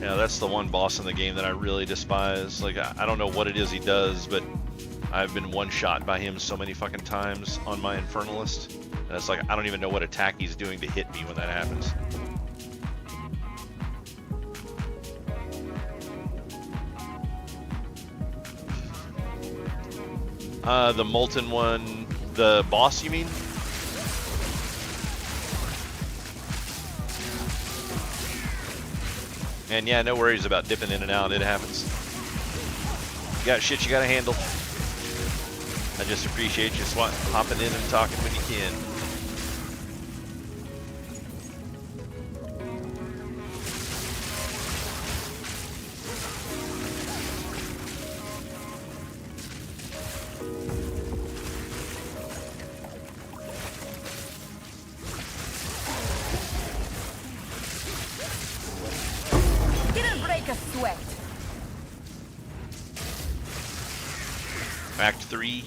Yeah, that's the one boss in the game that I really despise. Like, I don't know what it is he does, but I've been one-shot by him so many fucking times on my Infernalist. And it's like, I don't even know what attack he's doing to hit me when that happens. The Molten one, the boss, you mean? And yeah, no worries about dipping in and out, it happens. You got shit you gotta handle. I just appreciate you hopping in and talking when you can. Act 3.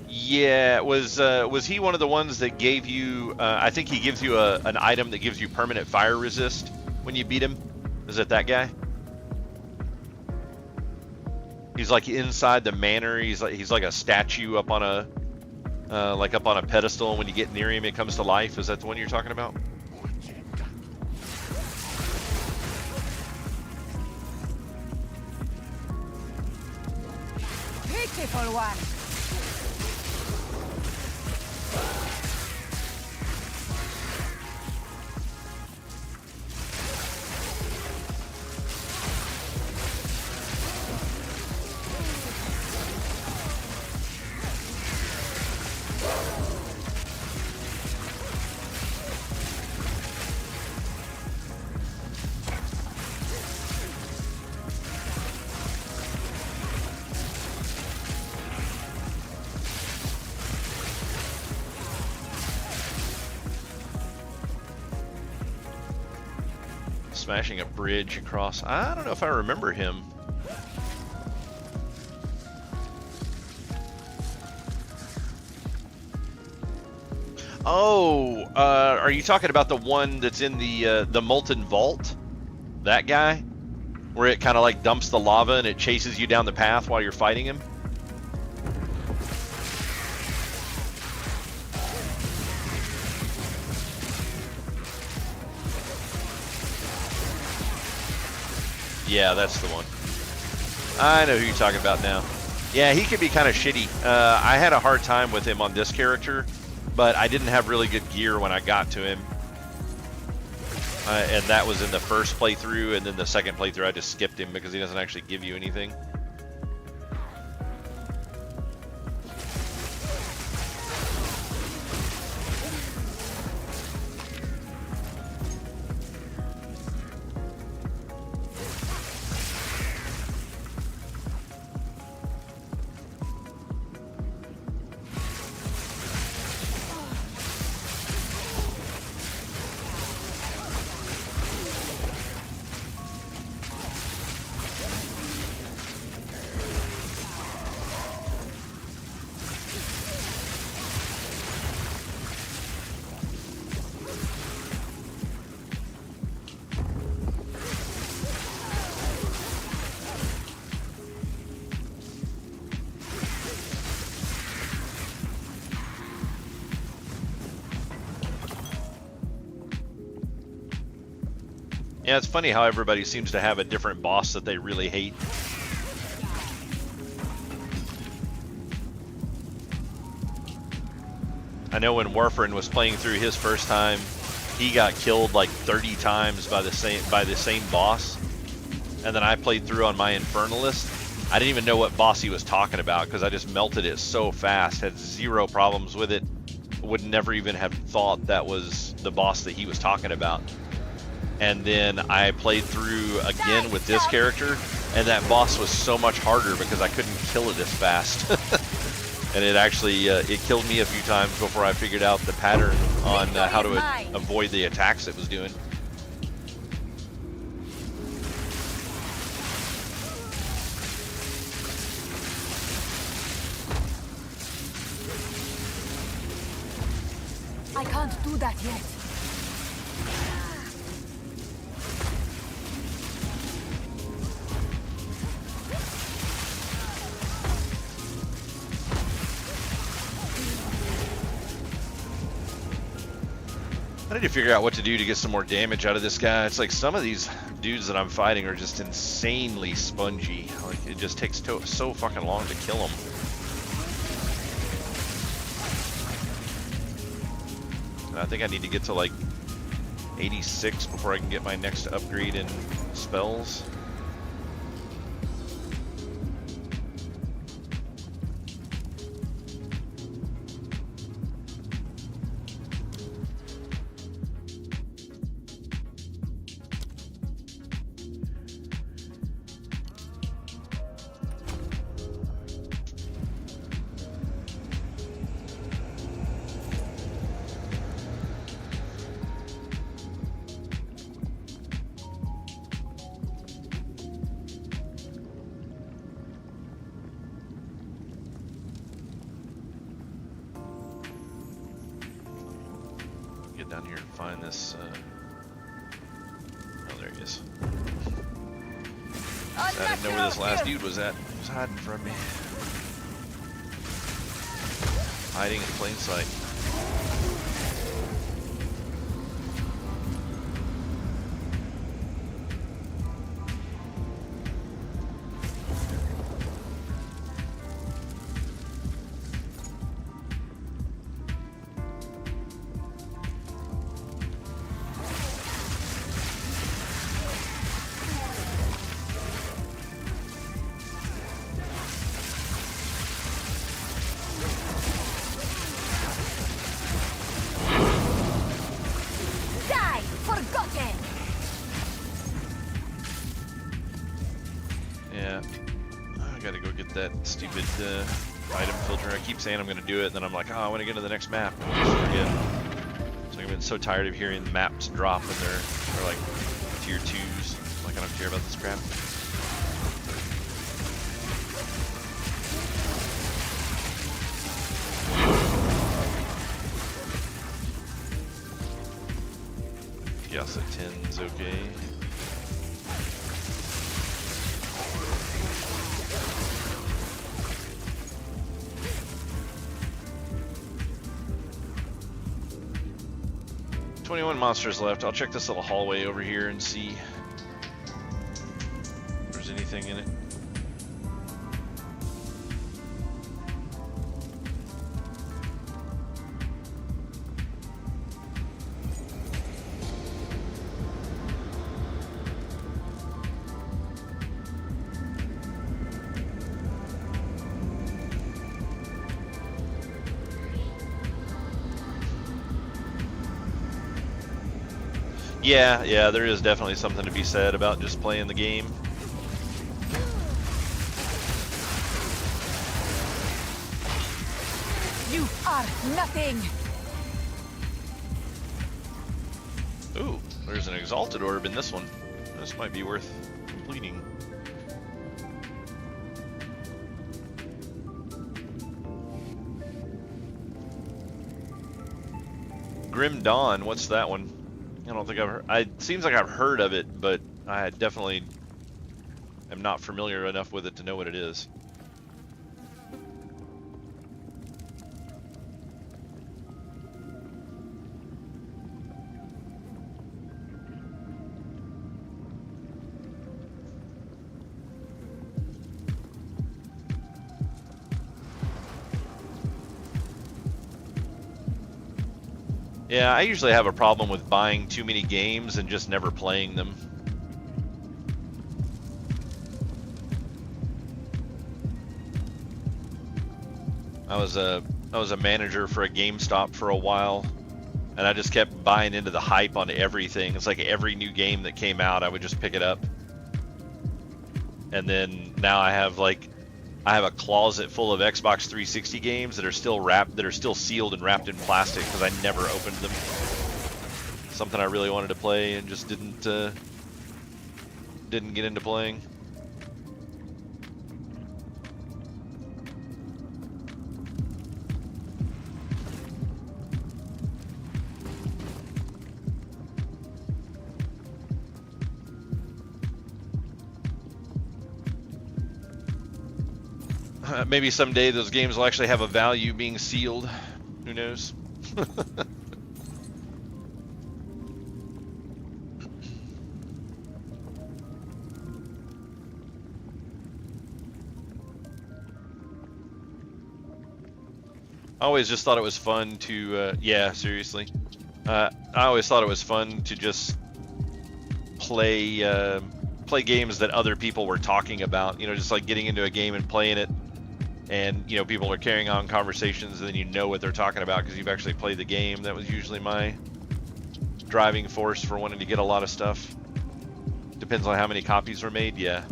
Yeah, was he one of the ones that gave you, I think he gives you an item that gives you permanent fire resist when you beat him? Is it that guy? He's like inside the manor, he's like a statue up on a, up on a pedestal, and when you get near him it comes to life. Is that the one you're talking about? Beautiful one. Smashing a bridge across. I don't know if I remember him. Oh, are you talking about the one that's in the Molten Vault? That guy? Where it kind of like dumps the lava and it chases you down the path while you're fighting him? Yeah, that's the one. I know who you're talking about now. Yeah, he can be kind of shitty. I had a hard time with him on this character, but I didn't have really good gear when I got to him. And that was in the first playthrough, and then the second playthrough I just skipped him because he doesn't actually give you anything. Yeah, it's funny how everybody seems to have a different boss that they really hate. I know when Warfarin was playing through his first time, he got killed like 30 times by the same boss. And then I played through on my Infernalist. I didn't even know what boss he was talking about because I just melted it so fast, had zero problems with it. Would never even have thought that was the boss that he was talking about. And then I played through again with this character, and that boss was so much harder because I couldn't kill it as fast. And it actually, it killed me a few times before I figured out the pattern on how to avoid the attacks it was doing. I can't do that yet. I need to figure out what to do to get some more damage out of this guy. It's like some of these dudes that I'm fighting are just insanely spongy. Like it just takes so fucking long to kill them. I think I need to get to like 86 before I can get my next upgrade in spells. Down here and find this. Oh, there he is. I didn't know where this last dude was at. He was hiding from me. Hiding in plain sight. Yeah, I gotta go get that stupid item filter. I keep saying I'm gonna do it, and then I'm like, oh, I want to get to the next map, and I just forget. So I've been so tired of hearing the maps drop, and they're like tier 2s. Like I don't care about this crap. Yes, a 10's okay. $21 monsters left. I'll check this little hallway over here and see if there's anything in it. Yeah, yeah, there is definitely something to be said about just playing the game. You are nothing. Ooh, there's an exalted orb in this one. This might be worth completing. Grim Dawn, what's that one? I don't think I've heard. It seems like I've heard of it, but I definitely am not familiar enough with it to know what it is. Yeah, I usually have a problem with buying too many games and just never playing them. I was a manager for a GameStop for a while, and I just kept buying into the hype on everything. It's like every new game that came out, I would just pick it up. And then now I have a closet full of Xbox 360 games that are still sealed and wrapped in plastic because I never opened them. Something I really wanted to play and just didn't get into playing. Maybe someday those games will actually have a value being sealed. Who knows? I always just thought it was fun to, yeah, seriously. I always thought it was fun to just play games that other people were talking about. You know, just like getting into a game and playing it, and you know, people are carrying on conversations, and then you know what they're talking about because you've actually played the game. That was usually my driving force for wanting to get a lot of stuff. Depends on how many copies were made, yeah.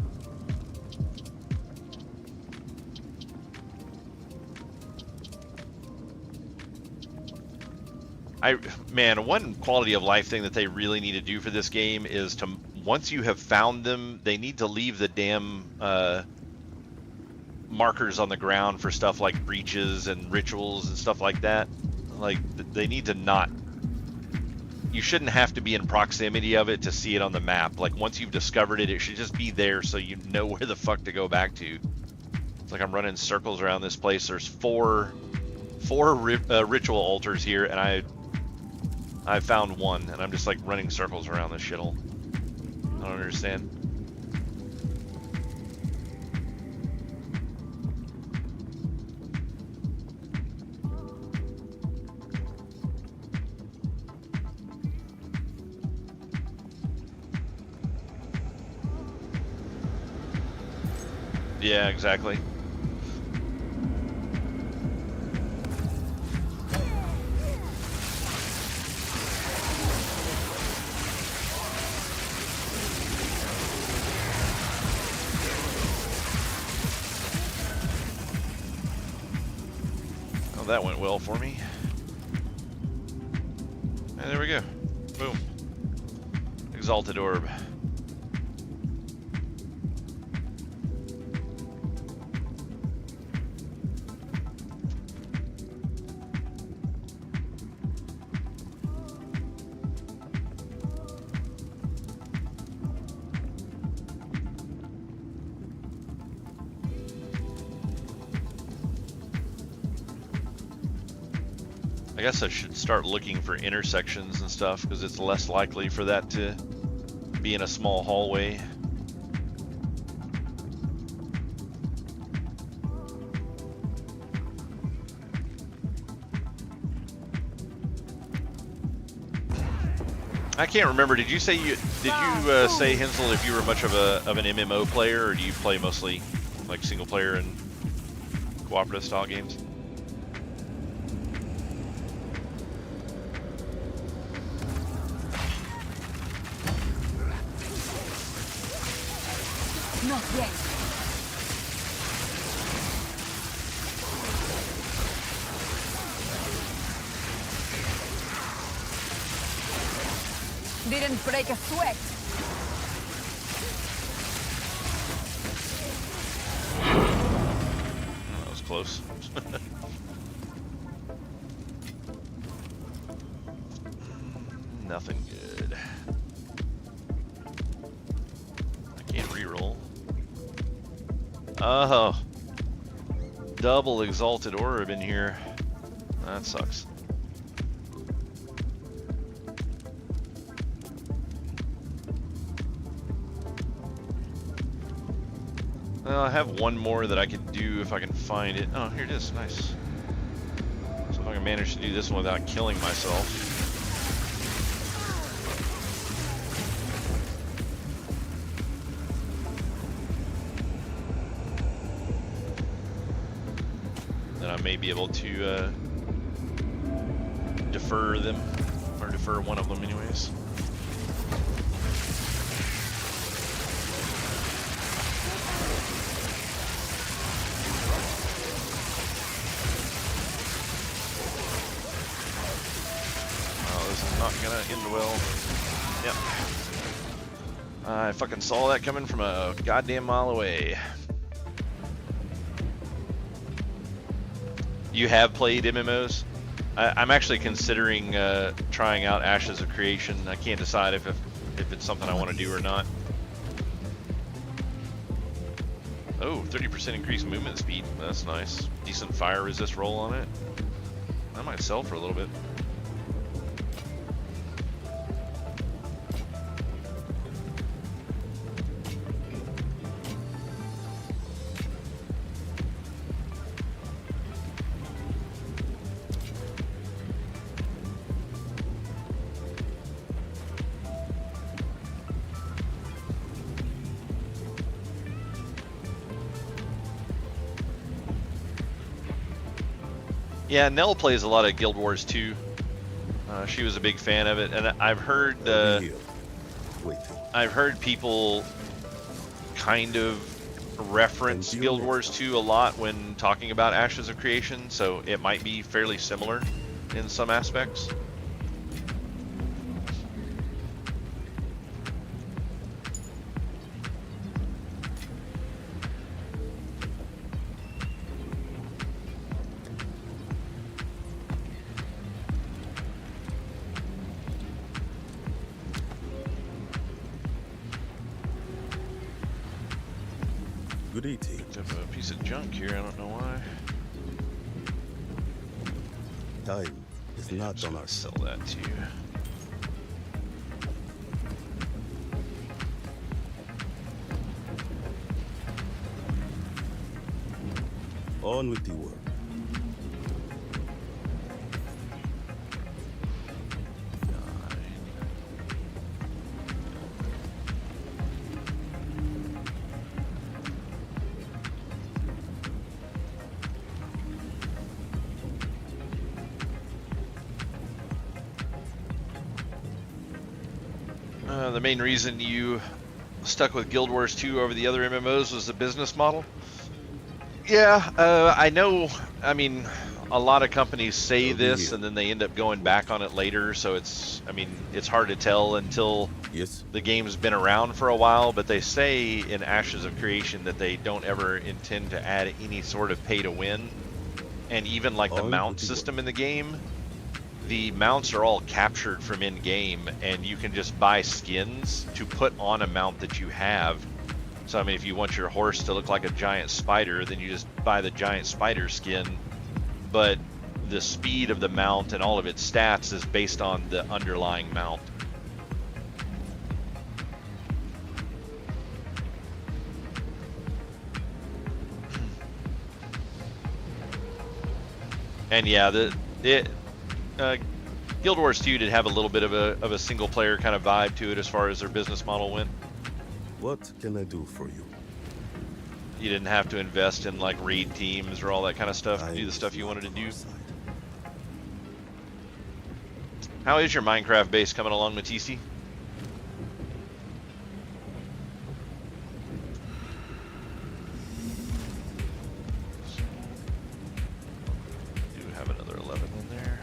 Man, one quality of life thing that they really need to do for this game is to, once you have found them, they need to leave the damn markers on the ground for stuff like breaches and rituals and stuff like that. Like, they need to not, you shouldn't have to be in proximity of it to see it on the map. Like, once you've discovered it, it should just be there so you know where the fuck to go back to. It's like I'm running circles around this place. There's four ritual altars here, and I found one, and I'm just like running circles around this shithole. I don't understand. Yeah, exactly. Oh, that went well for me. And there we go. Boom. Exalted orb. I guess I should start looking for intersections and stuff because it's less likely for that to be in a small hallway. I can't remember. Did you say say, Hensel, if you were much of an MMO player, or do you play mostly like single player and cooperative style games? Not yet. Didn't break a sweat. That was close. Nothing good. I can't reroll. Oh, double exalted orb in here. That sucks. Well, I have one more that I could do if I can find it. Oh, here it is. Nice. So if I can manage to do this one without killing myself. Then I may be able to defer them, or defer one of them anyways. Not gonna end well. Yep. I fucking saw that coming from a goddamn mile away. You have played MMOs? I'm actually considering trying out Ashes of Creation. I can't decide if it's something I want to do or not. Oh, 30% increased movement speed. That's nice. Decent fire resist roll on it. I might sell for a little bit. Yeah, Nell plays a lot of Guild Wars 2. She was a big fan of it, and I've heard people kind of reference Guild Wars 2 a lot when talking about Ashes of Creation, so it might be fairly similar in some aspects. Good eating. Picked up a piece of junk here, I don't know why. Time is Yeah, I'm not just on gonna our sell side. that to you. On with the work. The main reason you stuck with Guild Wars 2 over the other MMOs was the business model? Yeah, I know. I mean, a lot of companies say this and then they end up going back on it later, so it's hard to tell until Yes. the game's been around for a while, but they say in Ashes of Creation that they don't ever intend to add any sort of pay to win. And even like the mount system in the game, the mounts are all captured from in-game, and you can just buy skins to put on a mount that you have. So I mean, if you want your horse to look like a giant spider, then you just buy the giant spider skin. But the speed of the mount and all of its stats is based on the underlying mount. And yeah, Guild Wars 2 did have a little bit of a single player kind of vibe to it as far as their business model went. What can I do for you? You didn't have to invest in like raid teams or all that kind of stuff to do the stuff you wanted to do. How is your Minecraft base coming along, Matisse? another 11 in there.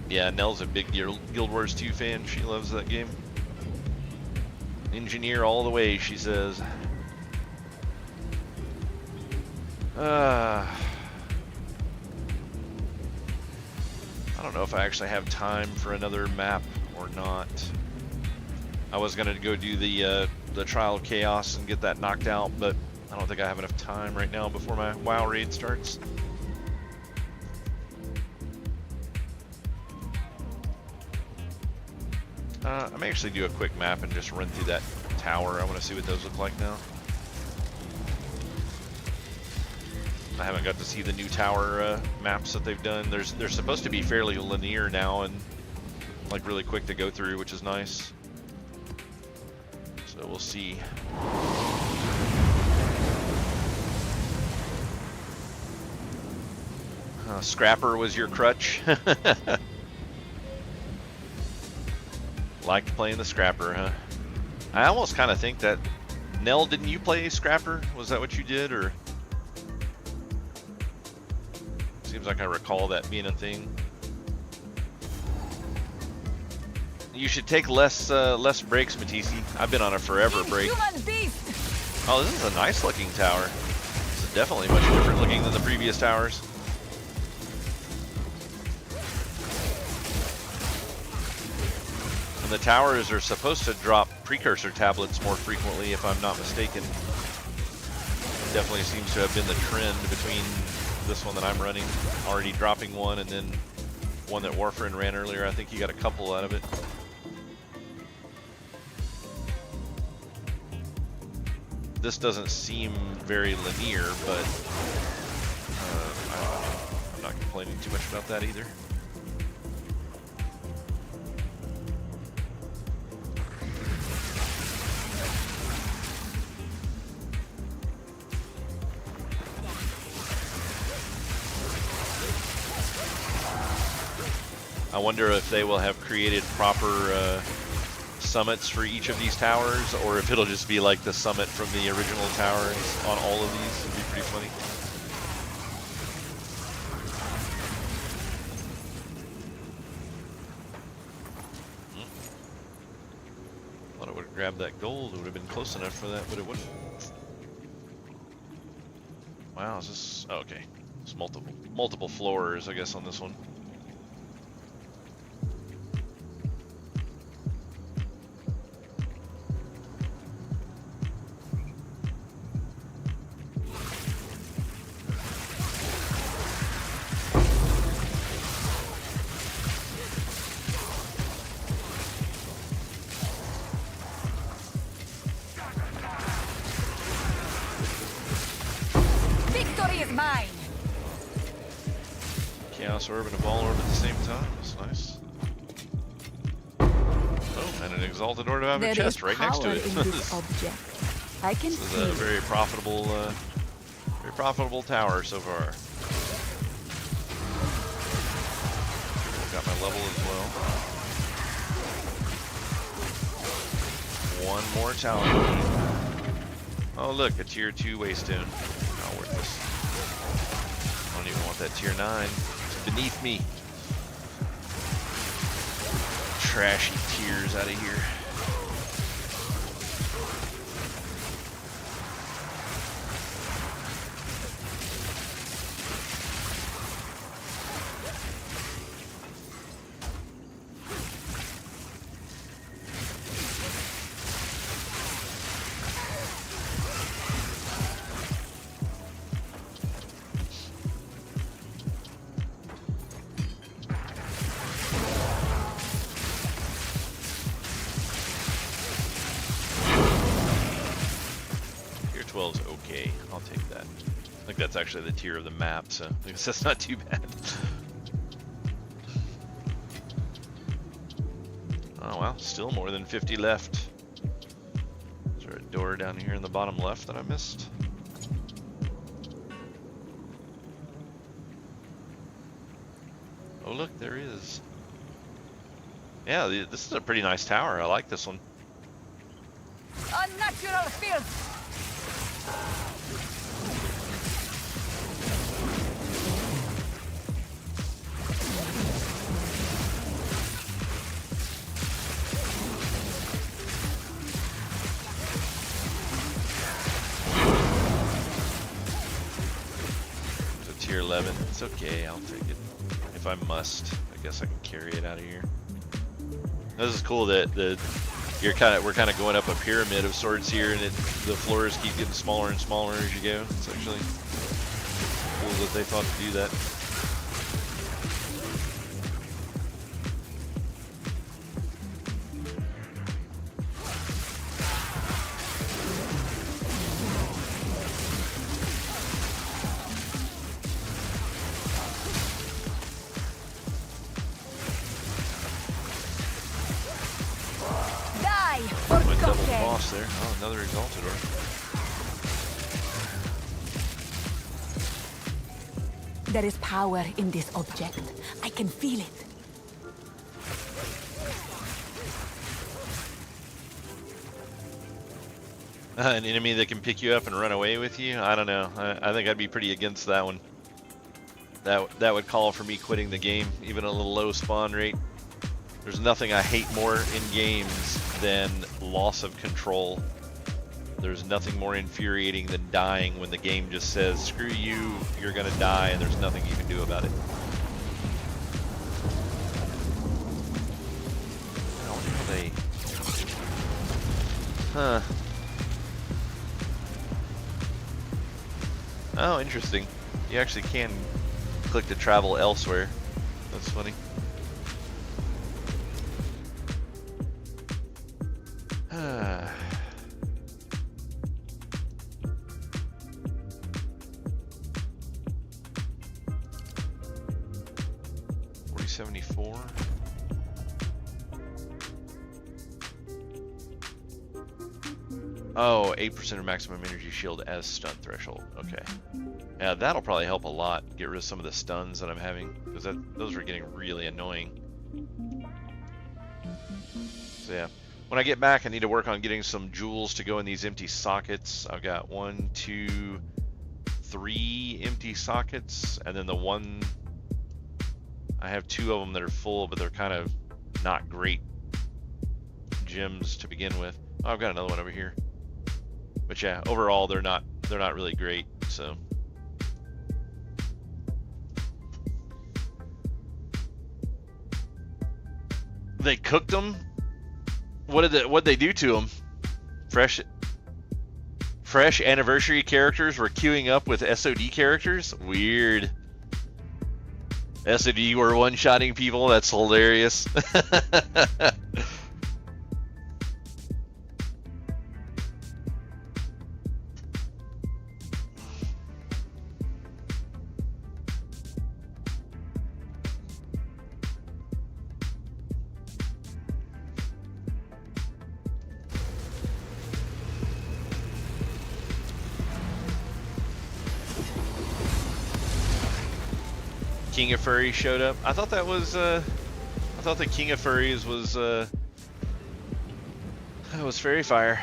Yeah, Nell's a big Guild Wars 2 fan. She loves that game. Engineer all the way, she says. I don't know if I actually have time for another map or not. I was gonna go do the Trial of Chaos and get that knocked out, but I don't think I have enough time right now before my WoW raid starts. I may actually do a quick map and just run through that tower. I want to see what those look like now. I haven't got to see the new tower maps that they've done. They're supposed to be fairly linear now and like really quick to go through, which is nice. So we'll see. Scrapper was your crutch. Liked playing the Scrapper, huh? I almost kind of think that... Nell, didn't you play Scrapper? Was that what you did, or... Seems like I recall that being a thing. You should take less breaks, Matisse. I've been on a forever break. Oh, this is a nice looking tower. This is definitely much different looking than the previous towers. And the towers are supposed to drop precursor tablets more frequently, if I'm not mistaken. It definitely seems to have been the trend between this one that I'm running, already dropping one, and then one that Warfarin ran earlier. I think he got a couple out of it. This doesn't seem very linear, but I'm not complaining too much about that either. I wonder if they will have created proper summits for each of these towers, or if it'll just be like the summit from the original towers on all of these. It'd be pretty funny. Thought I would have grabbed that gold. It would have been close enough for that, but it wouldn't. Wow, is this... Oh, okay. It's multiple floors, I guess, on this one. Mine. Chaos Orb and a Ball Orb at the same time. That's nice. Oh, and an Exalted Orb of a chest right next to it. This object. I can this is a very profitable tower so far. Got my level as well. One more tower. Oh look, a tier 2 waystone. Not worthless. I don't even want that tier 9. It's beneath me. Trashy tiers out of here. Okay, I'll take that. I think that's actually the tier of the map, so I guess that's not too bad. Oh well, still more than 50 left. Is there a door down here in the bottom left that I missed? Oh look, there is. Yeah, this is a pretty nice tower. I like this one. Unnatural filth! It's a tier 11. It's okay. I'll take it. If I must, I guess I can carry it out of here. This is cool that we're kind of going up a pyramid of swords here, and the floors keep getting smaller and smaller as you go. It's actually cool that they thought to do that. Die! Went double Forgotten! boss there. Oh, another exalted orb. There is power in this object. I can feel it. An enemy that can pick you up and run away with you? I don't know. I think I'd be pretty against that one. That would call for me quitting the game, even a little low spawn rate. There's nothing I hate more in games than loss of control. There's nothing more infuriating than dying when the game just says, screw you, you're gonna die, and there's nothing you can do about it. I wonder how they... Huh. Oh, interesting. You actually can click to travel elsewhere. That's funny. Ah. 4074. Oh, 8% of maximum energy shield as stun threshold. Okay. Yeah, that'll probably help a lot. Get rid of some of the stuns that I'm having, because those are getting really annoying. So yeah. When I get back, I need to work on getting some jewels to go in these empty sockets. I've got 1, 2, 3 empty sockets, and then the one, I have 2 of them that are full, but they're kind of not great gems to begin with. Oh, I've got another one over here. But yeah, overall they're not really great. So they cooked them. What'd they do to them? Fresh anniversary characters were queuing up with SOD characters? Weird. SOD were one-shotting people? That's hilarious. King of Furries showed up. I thought that was I thought the King of Furries was Fairy Fire.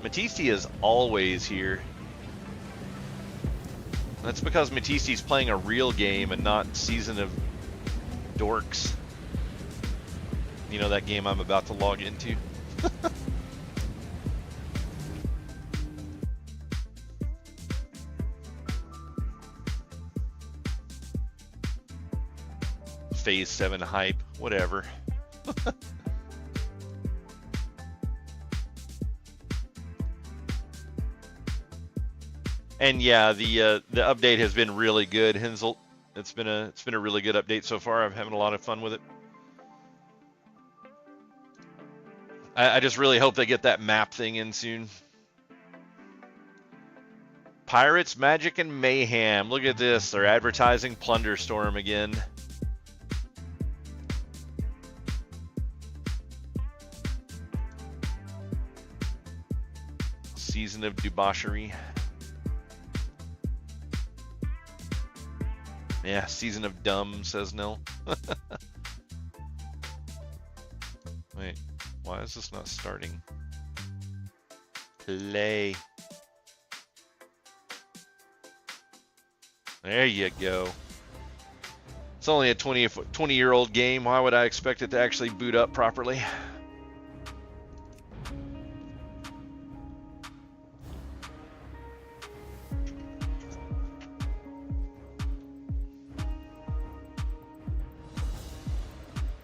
Matisse is always here. That's because Matisse's playing a real game and not Season of Dorks. You know, that game I'm about to log into. Phase 7 hype, whatever. And yeah, the update has been really good, Hensel. It's been a really good update so far. I'm having a lot of fun with it. I just really hope they get that map thing in soon. Pirates, Magic, and Mayhem. Look at this. They're advertising Plunderstorm again. Season of Debauchery. Yeah, season of dumb, says Nil. Wait, why is this not starting? Play. There you go. It's only a 20-year-old game. Why would I expect it to actually boot up properly?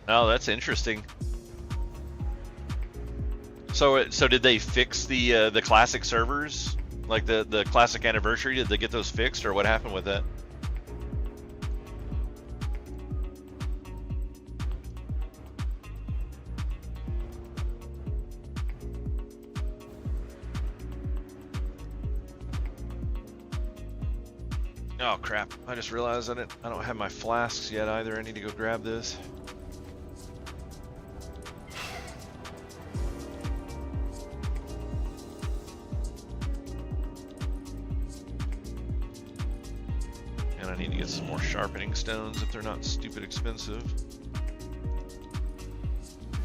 Oh, that's interesting. So did they fix the classic servers, like the classic anniversary? Did they get those fixed, or what happened with that? Oh crap! I just realized I don't have my flasks yet either. I need to go grab this. And I need to get some more sharpening stones if they're not stupid expensive.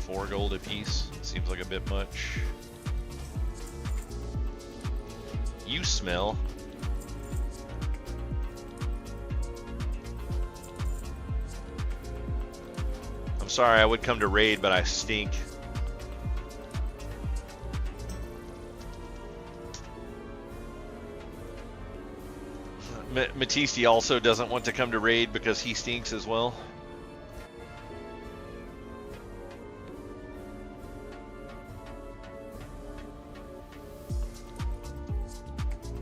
4 gold a piece. Seems like a bit much. You smell. I'm sorry, I would come to raid, but I stink. Matisse also doesn't want to come to raid because he stinks as well.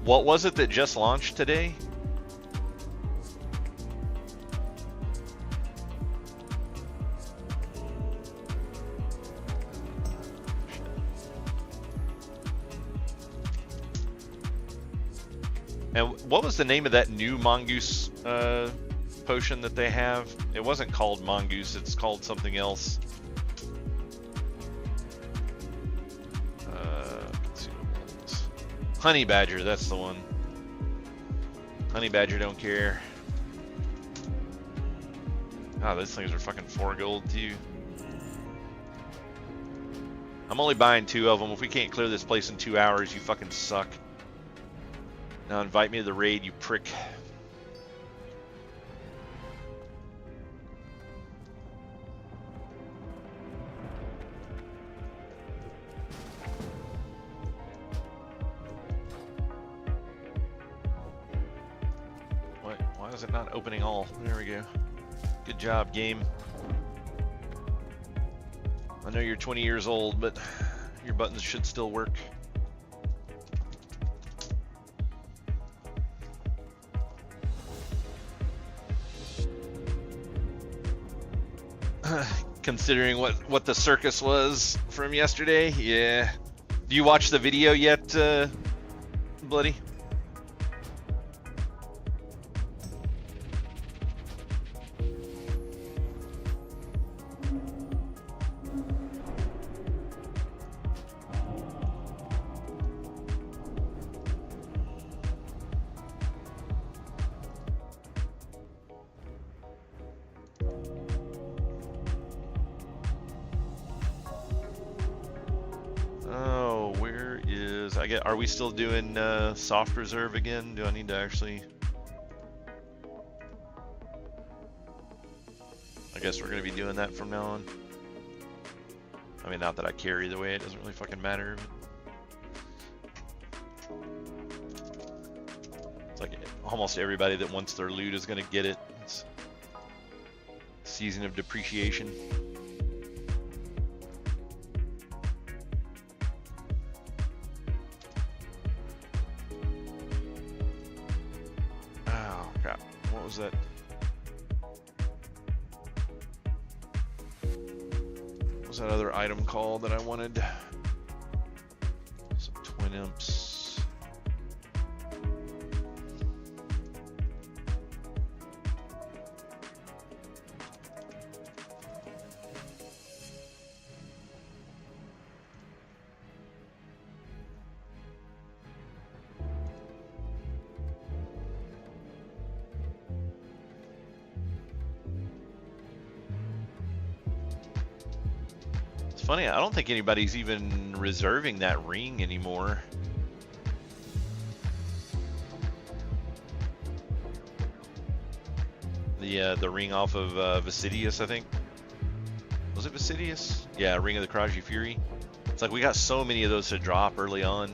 What was it that just launched today? And what was the name of that new mongoose potion that they have? It wasn't called mongoose, it's called something else. Honey badger, that's the one. Honey badger don't care. Oh, those things are fucking 4 gold too. I'm only buying 2 of them. If we can't clear this place in 2 hours, you fucking suck. Now invite me to the raid, you prick. What? Why is it not opening all? There we go. Good job, game. I know you're 20 years old, but your buttons should still work. Considering what the circus was from yesterday, yeah. Do you watch the video yet, Bloody? Oh, where is... Are we still doing soft reserve again? Do I need to actually... I guess we're going to be doing that from now on. I mean, not that I care either way, it doesn't really fucking matter. It's like almost everybody that wants their loot is going to get it. It's season of depreciation. Oh, crap. What was that? What was that other item called that I wanted? Some twin imps. funny, I don't think anybody's even reserving that ring anymore. The ring off of Vasidius, I think. Was it Vasidius? Yeah, Ring of the Karaji Fury. It's like we got so many of those to drop early on.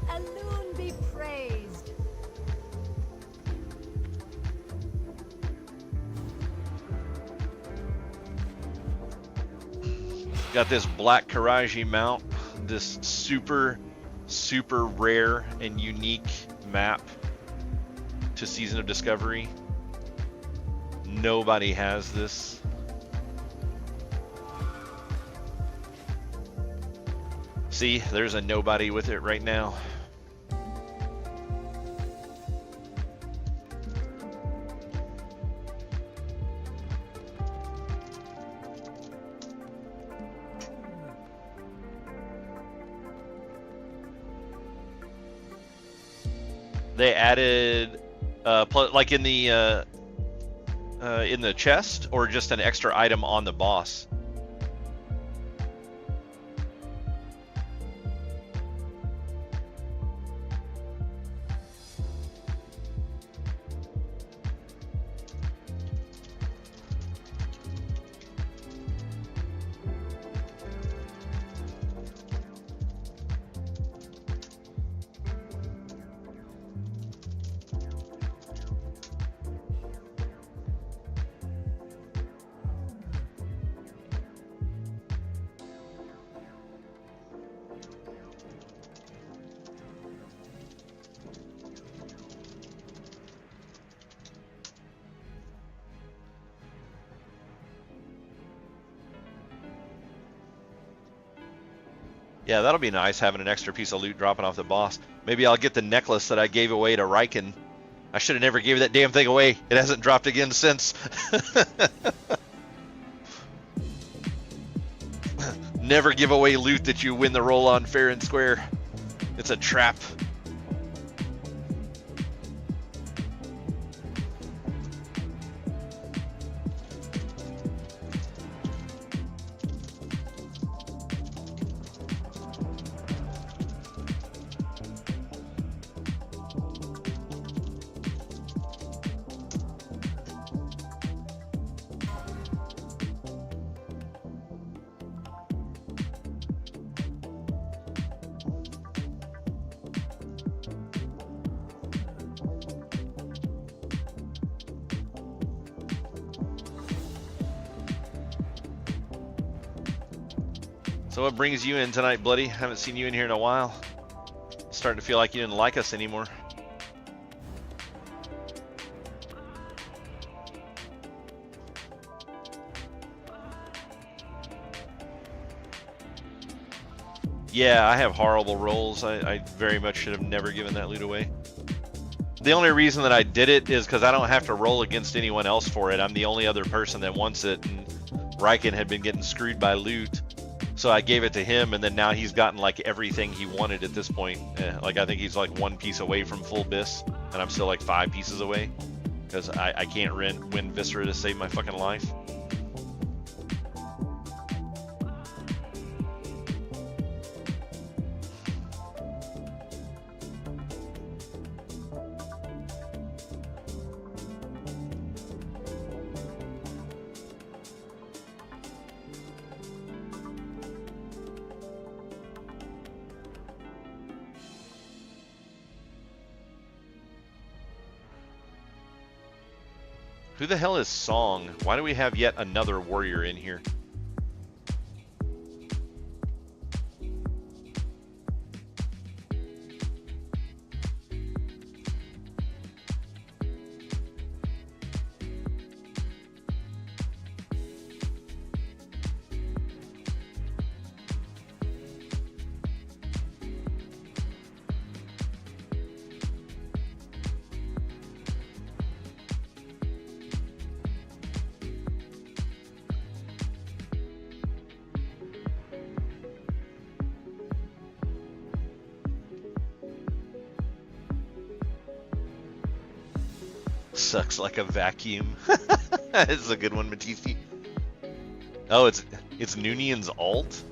Alone be praised. Got this black Karaji mount, this super rare and unique map to Season of Discovery. Nobody has this. See, there's a nobody with it right now. They added, like in the chest, or just an extra item on the boss. Yeah, that'll be nice, having an extra piece of loot dropping off the boss. Maybe I'll get the necklace that I gave away to Riken. I should have never gave that damn thing away. It hasn't dropped again since. Never give away loot that you win the roll on fair and square. It's a trap. So what brings you in tonight, Bloody? Haven't seen you in here in a while. Starting to feel like you didn't like us anymore. Yeah, I have horrible rolls. I very much should have never given that loot away. The only reason that I did it is because I don't have to roll against anyone else for it. I'm the only other person that wants it, and Riken had been getting screwed by loot. So I gave it to him, and then now he's gotten like everything he wanted at this point. Like I think he's like 1 piece away from full bis, and I'm still like 5 pieces away because I can't win Viscera to save my fucking life. Who the hell is Song? Why do we have yet another warrior in here? Sucks like a vacuum. It's a good one, Matifi. Oh, it's Noonian's alt?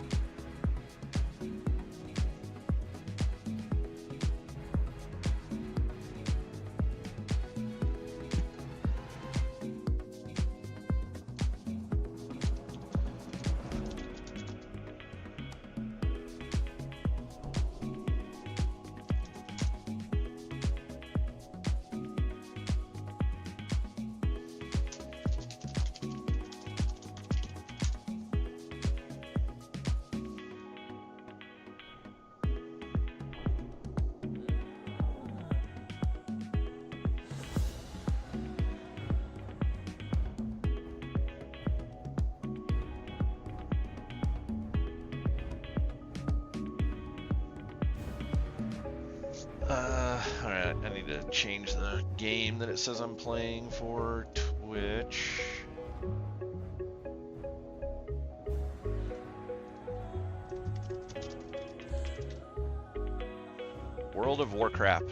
Alright, I need to change the game that it says I'm playing for Twitch. World of Warcraft.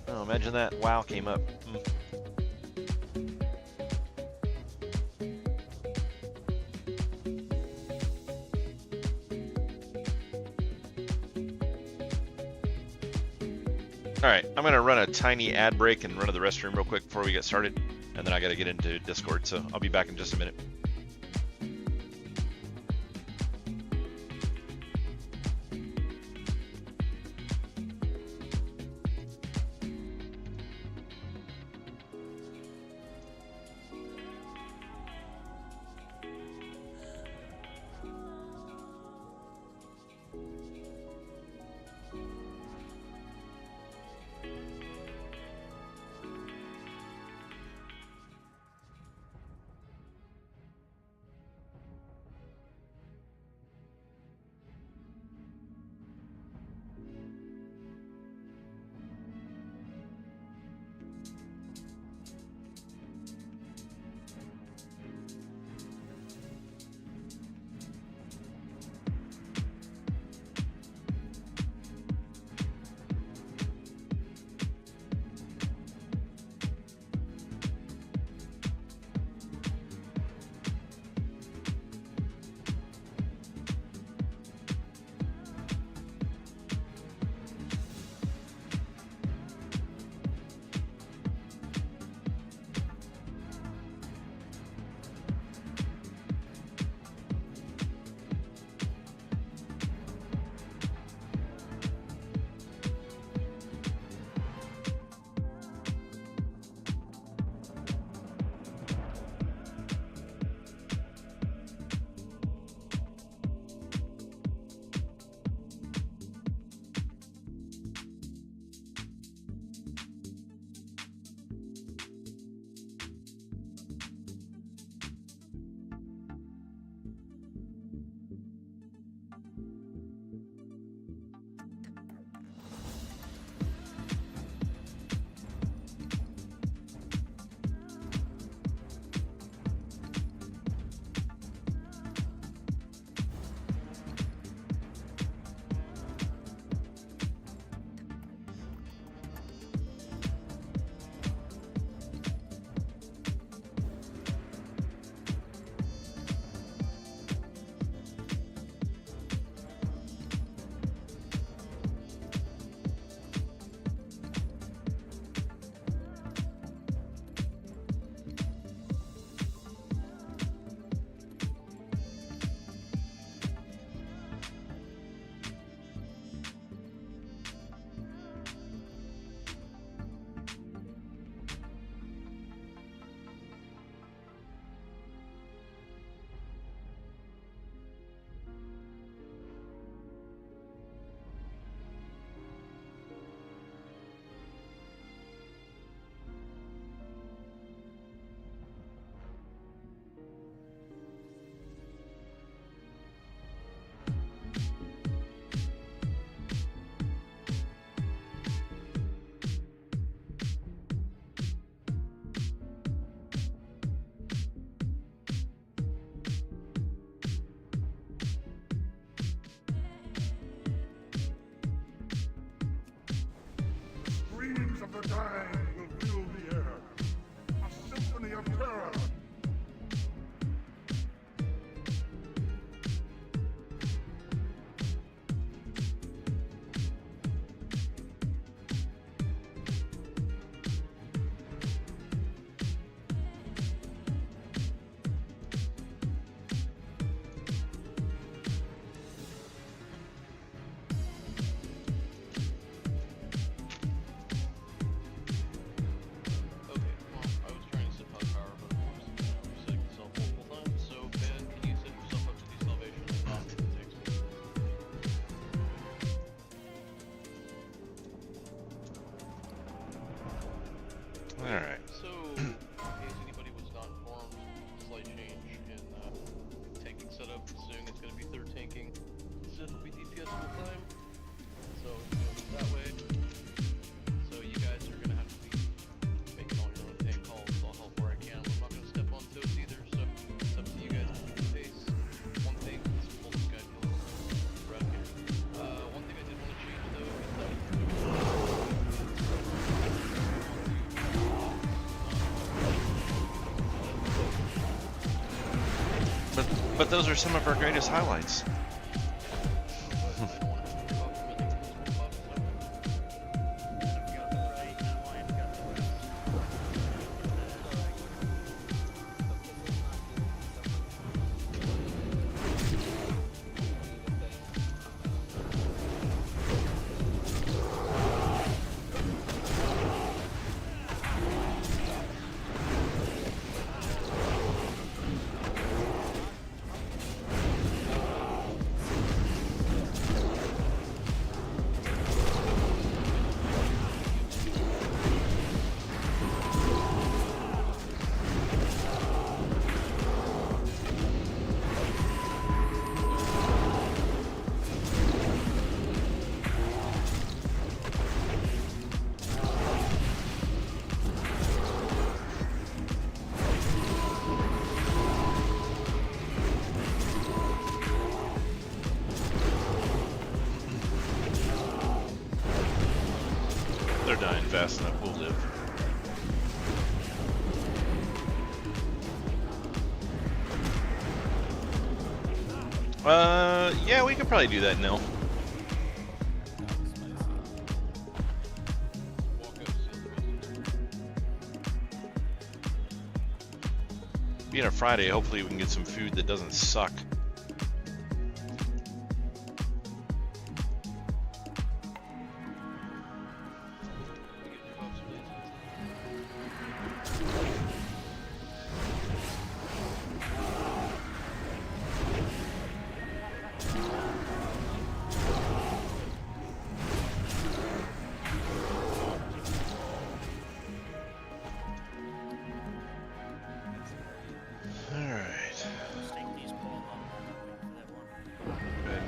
Oh, imagine that. WoW came up. Alright, I'm going to run a tiny ad break and run to the restroom real quick before we get started. And then I got to get into Discord, so I'll be back in just a minute. Dreams of the dying will fill the air. Alright. So, in case anybody was not informed, slight change in tanking setup. Soon it's going to be third tanking. Instead it'll be DPS full time. So it's going to be that way. So you guys are going to have to be making all your own tank calls. I'll help where I can. I'm not going to step on toes either, so it's up to you guys to keep the pace. One thing is full sky kills around here. One thing I did want to change though is that But those are some of our greatest highlights. They're dying fast enough, we'll live. Yeah, we could probably do that now. Being a Friday, hopefully we can get some food that doesn't suck.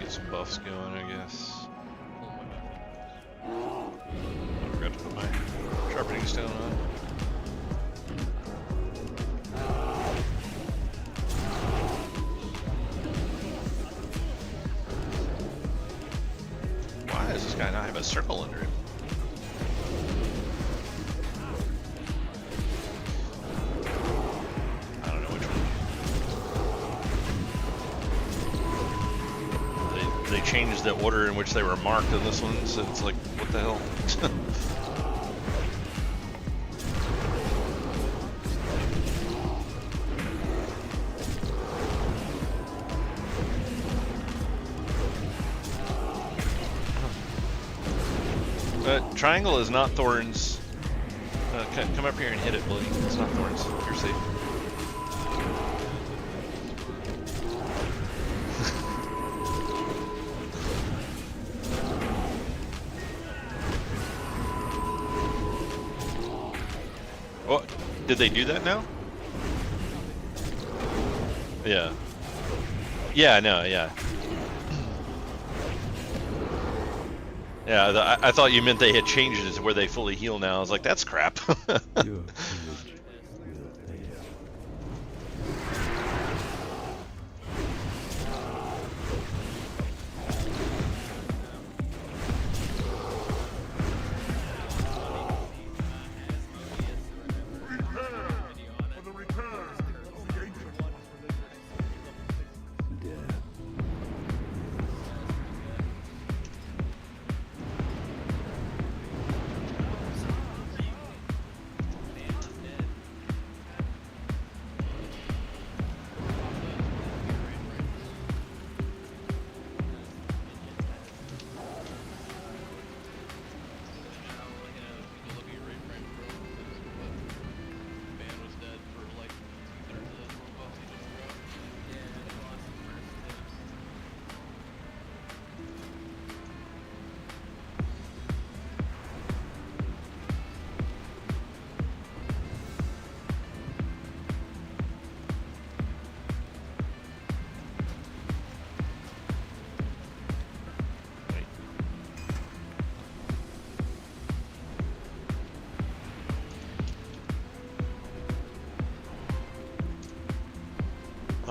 Some buffs going, I guess. I forgot to put my sharpening stone on. Why does this guy not have a circle under him? I don't know which one. They changed the order in which they were marked on this one, so it's like, what the hell? Triangle is not thorns. Come up here and hit it, Bloody. It's not thorns. You're safe. What? Did they do that now? Yeah. Yeah, no, yeah. Yeah, I thought you meant they had changed it to where they fully heal now. I was like, that's crap.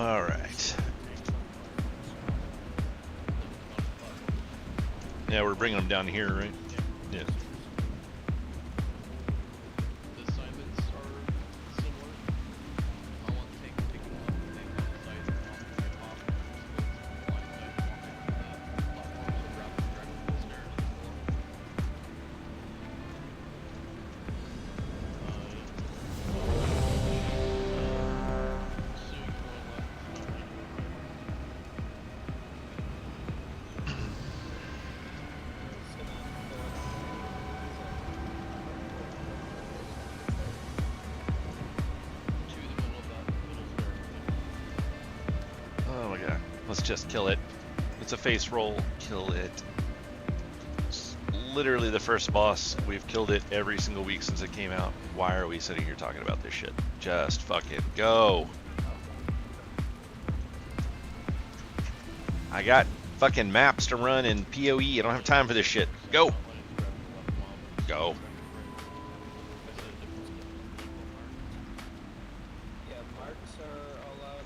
All right. Yeah, we're bringing them down here, right? Yeah. The assignments are similar. I want to take picking up things on the site and off the top. So it's line of sight walking the platform, so grab them directly from the stairs and pull them. Pursuing going left is not really doing right. To the middle of that middle stair. Oh my god. Let's just kill it. It's a face roll. Kill it. It's literally the first boss. We've killed it every single week since it came out. Why are we sitting here talking about this shit? Just fucking go. I got fucking maps to run in PoE. I don't have time for this shit. Go. Go. Yeah, marks are allowed.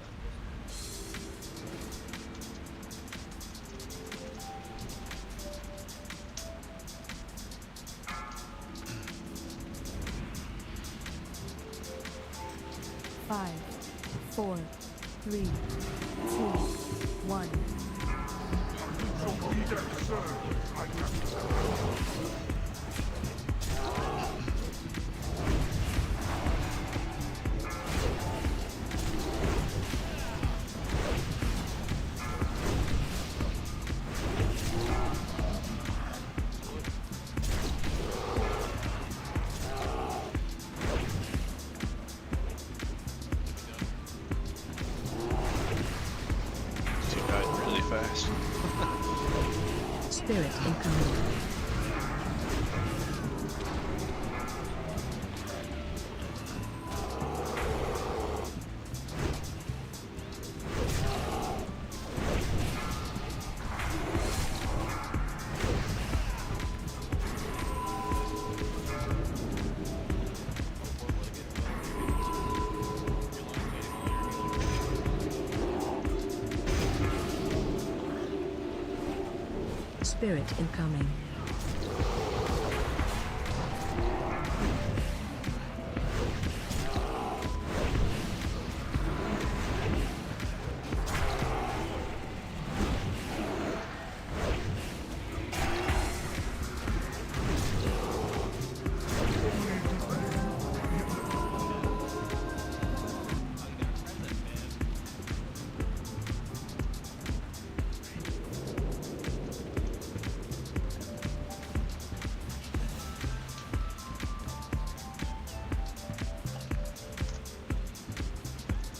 Five, four, three, two, one. She died really fast. Spirit incoming. Spirit incoming.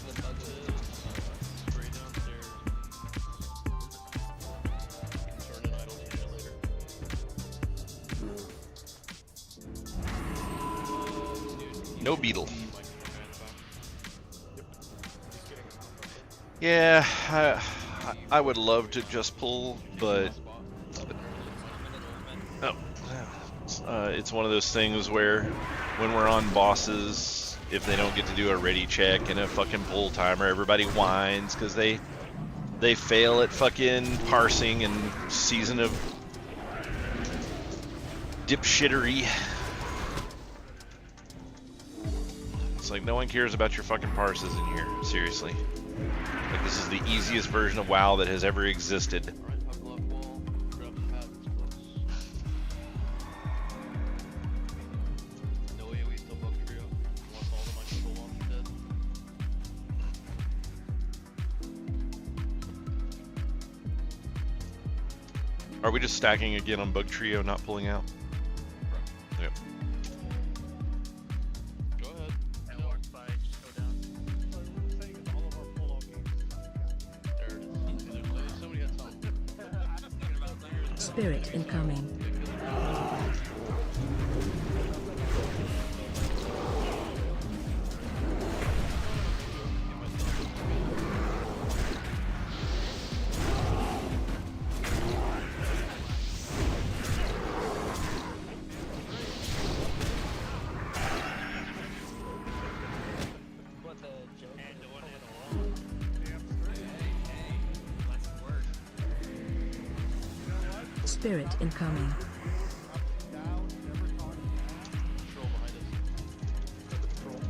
The bug is straight downstairs. You can turn and idle the engine later. No beetle. Mike, your hands back. Yeah, I would love to just pull, but it's one of those things where when we're on bosses, if they don't get to do a ready check and a fucking pull timer, everybody whines because they fail at fucking parsing and season of dipshittery. It's like no one cares about your fucking parses in here, seriously. Like this is the easiest version of WoW that has ever existed. Alright, hug left wall. Grab the pad that's close. No AoE still bug trio. Once all the micro launch are dead. Are we just stacking again on Bug Trio, not pulling out? Yep. Go ahead. I walked by, just go down. There it is. Somebody had something. Spirit incoming. What the joke? And the one in a wall. Spirit incoming. Patrol behind us. Got the patrol.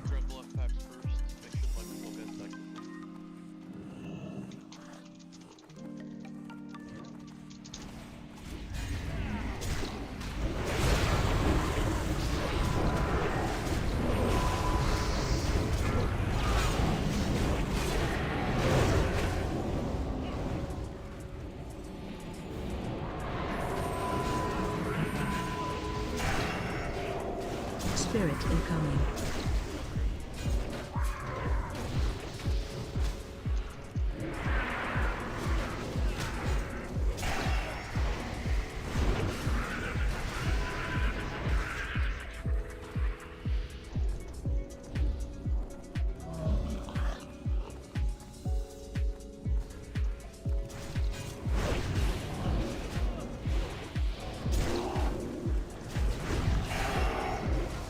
Grab the left packs first. Make sure my people get second. Spirit incoming.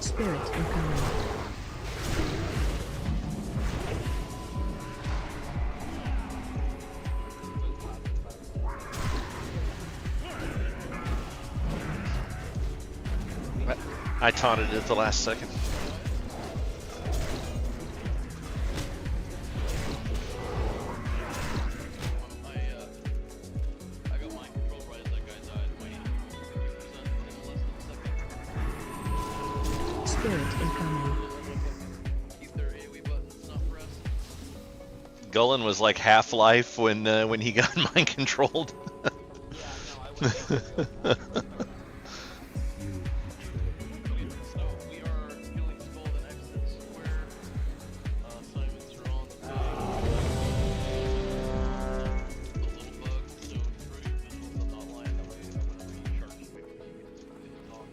Spirit incoming. I taunted it at the last second. I got mind control right as that guy died. Waiting 50% in less than a second. Spirit incoming. Keep their AoE buttons not pressed. Gullen was like Half-Life when he got mind controlled. So we are killing Skull and exit square. Simon's are on the little bug, so throw your visuals on not lying that way. I'm gonna be charging my computer to talk.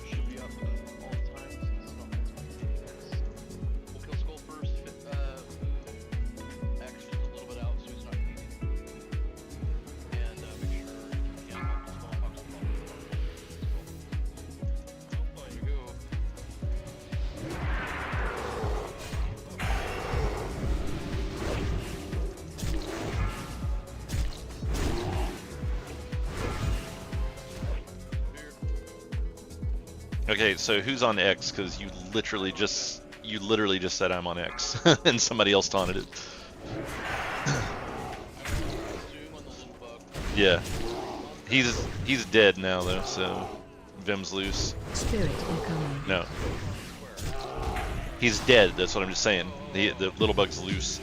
Should be up all the time since it's not meant to be taking X. We'll kill Skull first, move X just a little bit out so he's not bleeding. And make sure you can help the smallpox problem. There you go. Okay, so who's on X? Because you literally just said I'm on X, and somebody else taunted it. Zoom on the little bug. Yeah, he's dead now though, so Vim's loose. Spirit incoming. No, he's dead. That's what I'm just saying. The little bug's loose.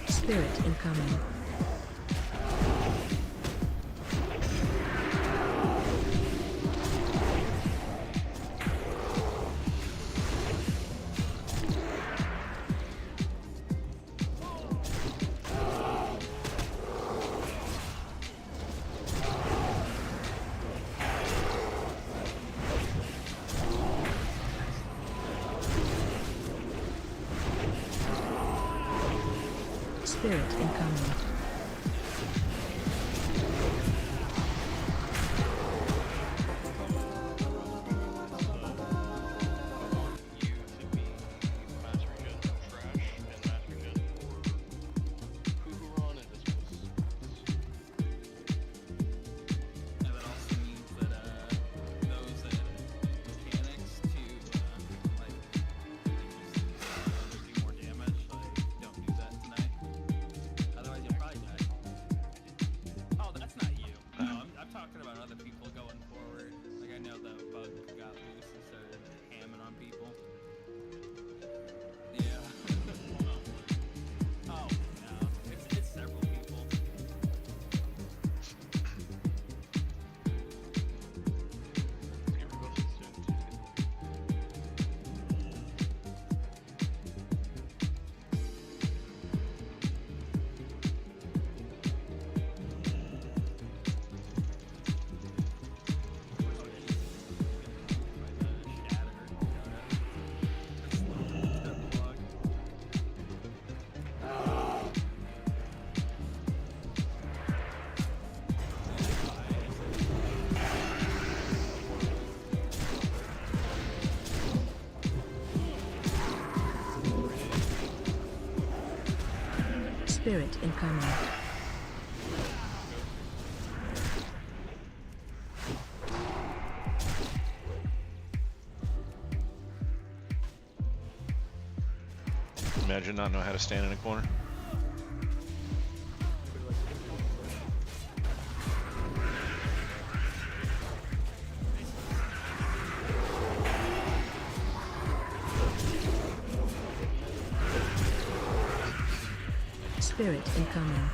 Spirit incoming. Spirit incoming. You to be master regen for trash and master regen for Kuhuron and Discus. And that also means that those mechanics to like do more damage. I don't do that tonight. Otherwise, you'll Spirit incoming. Imagine not know how to stand in a corner. Spirit incoming.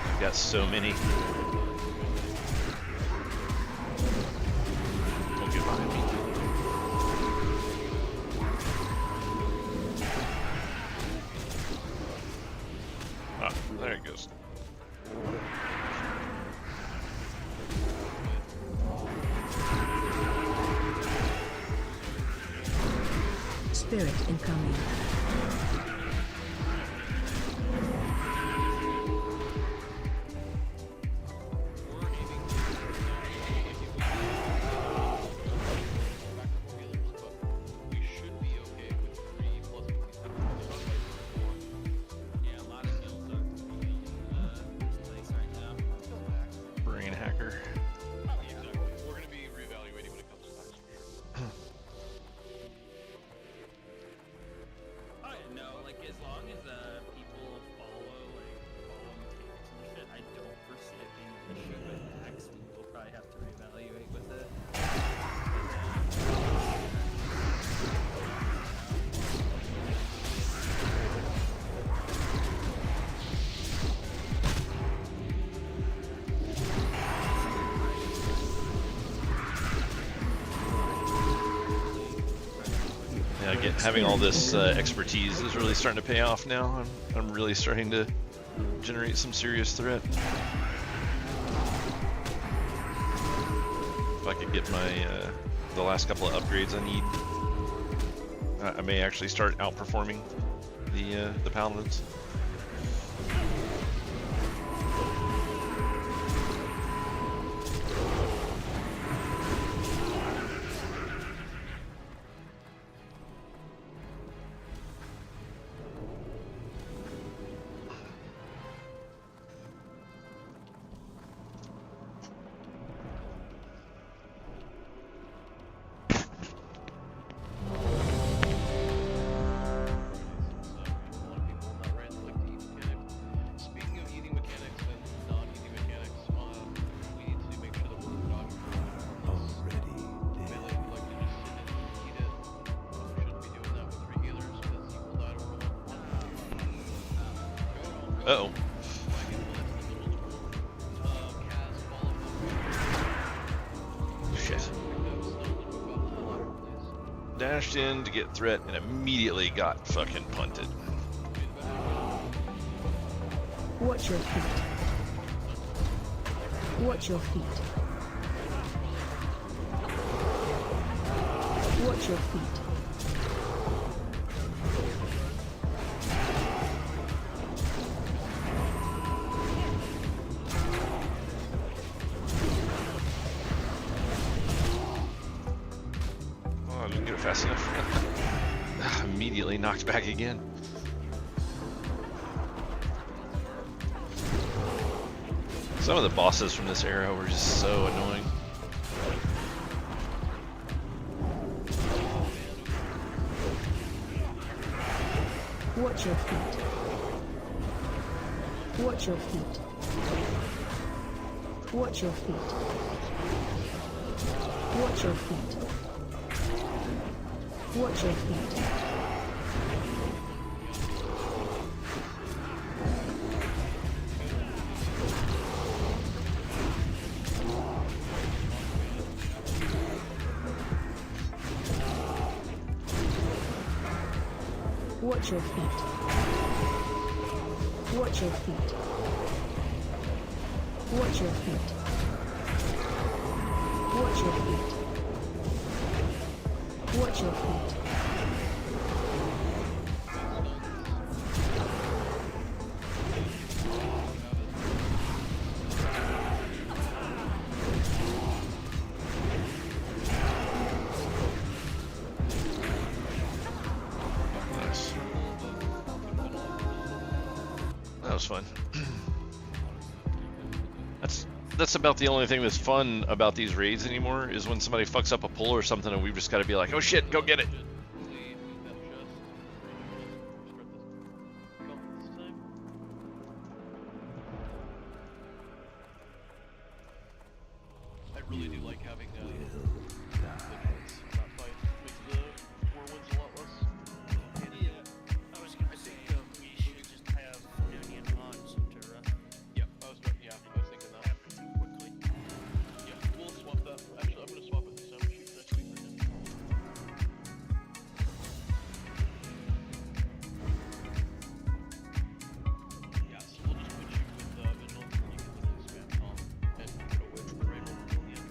I've got so many. Don't get behind me. Ah, there it goes. Spirit incoming. We're aiming but we should be okay with 3 plus Yeah, a lot of heals are healing this place right now. Brain hacker. exactly. We're going to be reevaluating when it comes to packs for sure. Oh yeah, no, like as long as people follow mechanics and shit, I don't foresee it being an issue with hacks. We'll probably have to reevaluate with it. Yeah, having all this expertise is really starting to pay off now. I'm really starting to generate some serious threat. If I could get my the last couple of upgrades I need, I may actually start outperforming the paladins. Speaking of eating mechanics and not eating mechanics, we need to make sure that we're dodging Already dead. melee would like to just sit in and eat it. We shouldn't be doing that with 3 healers because he will die to roll. Uh-oh. Shit. Dashed in to get threat and immediately got fucking punted. Watch your feet. Watch your feet. Watch your feet. Oh, I didn't get it fast enough. Immediately knocked back again. Some of the bosses from this era were just so annoying. Watch your feet. Watch your feet. Watch your feet. Watch your feet. Watch your feet. Watch your feet. Watch your feet. Watch your feet. Watch your feet. Watch your feet. was fun. That's about the only thing that's fun about these raids anymore, is when somebody fucks up a pull or something and we've just got to be like, oh shit, go get it. I really do like having the not fight. Makes the war wins a lot less. I think we should just have Union on Centura Yeah, I was thinking that. quickly. Yeah, we'll swap that. Actually, I'm gonna swap it to Sam Shoot next week for him. Yeah, so we'll just put you with Vigil, and you can put the spam Tom, and get away from the raid over till the end.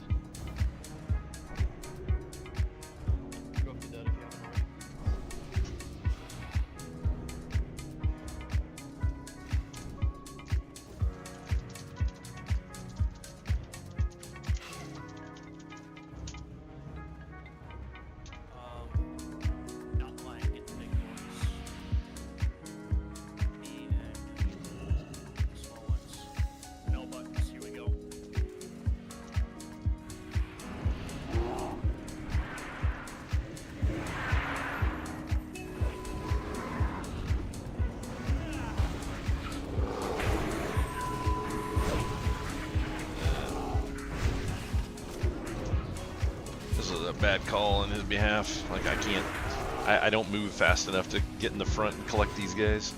Go for that if you haven't already. Not lying, get the big ones. And the small ones. Bell buttons, here we go. This is a bad call on his behalf. Like, I can't, I don't move fast enough to get in the front and collect these guys.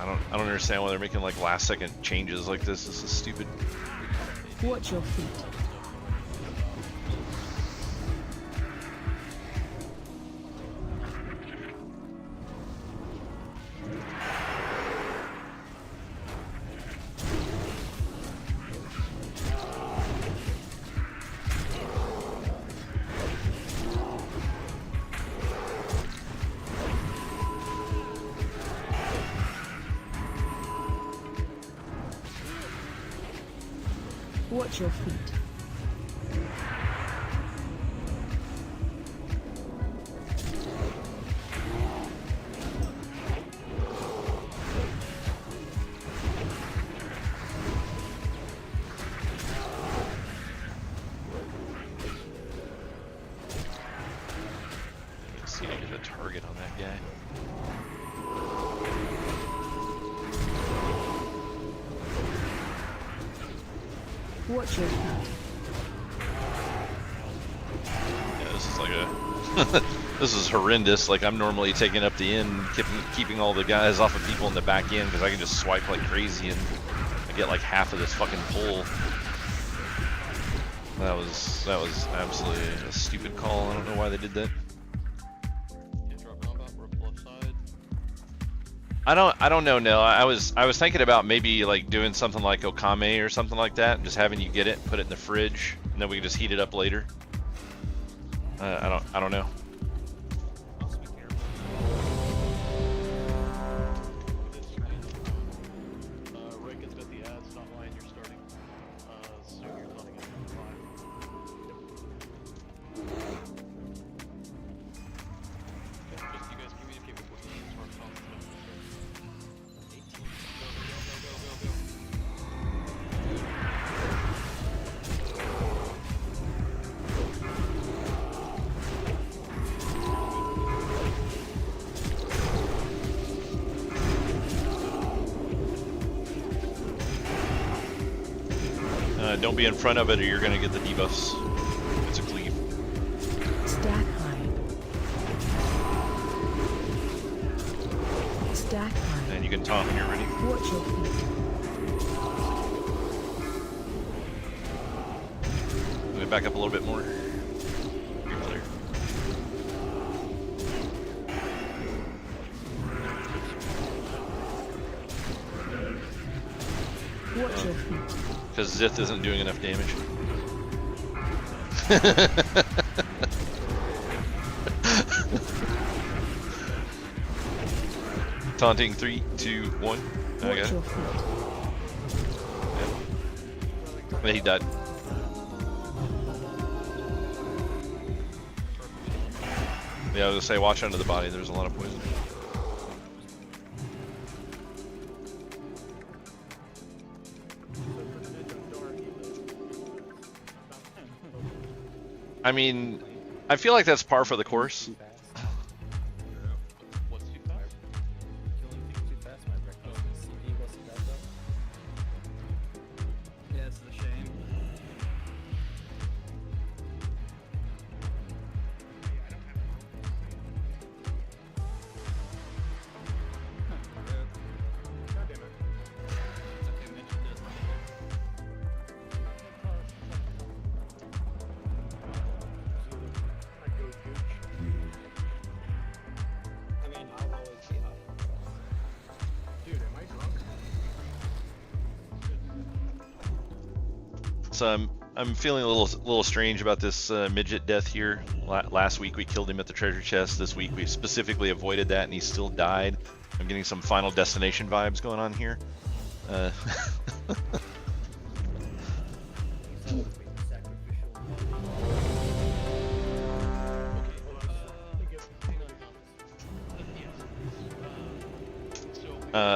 I don't understand why they're making like last second changes like this. This is stupid. Watch your feet. Watch your feet. Let's see if I get a target on that guy. Watch your feet. Yeah, this is like a this is horrendous. Like, I'm normally taking up the end, keeping all the guys off of people in the back end because I can just swipe like crazy and I get like half of this fucking pull. That was absolutely a stupid call. I don't know why they did that. Can't drop combat, we're up the left side. I don't know. No, I was thinking about maybe like doing something like Okame or something like that, and just having you get it, put it in the fridge, and then we can just heat it up later. I don't know. Also be careful. Reagan's got the ads, not lying, you're starting. Soon you're running at 5. Okay, just you guys communicate with what you need to start calling stuff. 18. Go, go, go, go, go. Don't be in front of it or you're gonna get the debuffs. It's a cleave. Stack high. Stack high. And you can taunt when you're ready. Watch your feet. Let me back up a little bit more. You're clear. Watch your feet. Because Zith isn't doing enough damage. Taunting 3, 2, 1. I Watch got it. your feet. Yeah, he died. Yeah, I was gonna say, watch under the body. There's a lot of poison. I mean, I feel like that's par for the course. What's too fast? Killing things too fast, my breakfast. CPU goes too fast though. Yeah, it's a shame. God damn it. It's okay, Mitch does not. I mean, I'll always be hot. Dude, am I drunk? So I'm feeling a little strange about this midget death here. Last week we killed him at the treasure chest. This week we specifically avoided that, and he still died. I'm getting some Final Destination vibes going on here.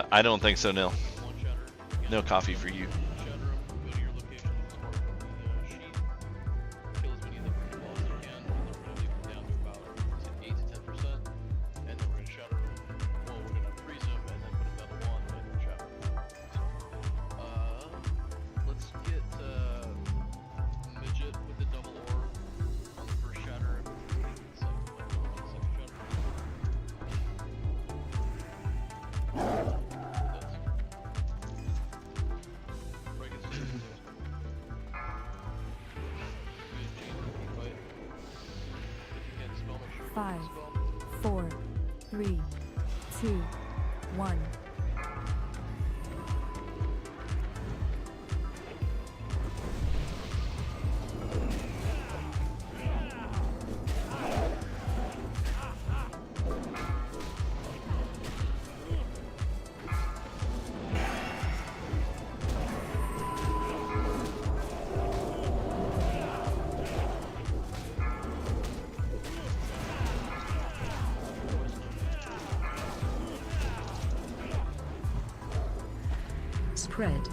I don't think so, Nil. No coffee for you. Go to your location, score from the sheet, kill as many of them as you can, and then we're gonna leave them down to about 8 to 10%, and then we're gonna shatter them. Well, we're gonna freeze them and then put a metal on and then shatter them. Let's get midget with the double orb on the first shatter. Second shatter. Five, 4, 3, 2, 1. Spread.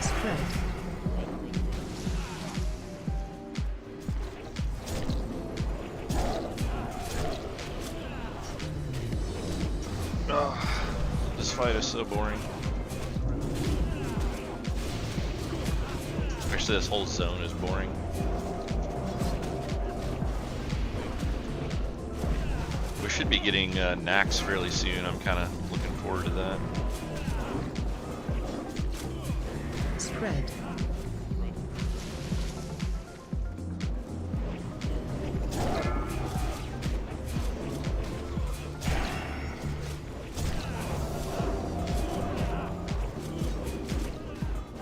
Spread. This fight is so boring. Actually, this whole zone is boring. We should be getting Nax fairly soon. I'm kind of looking forward to that. Spread.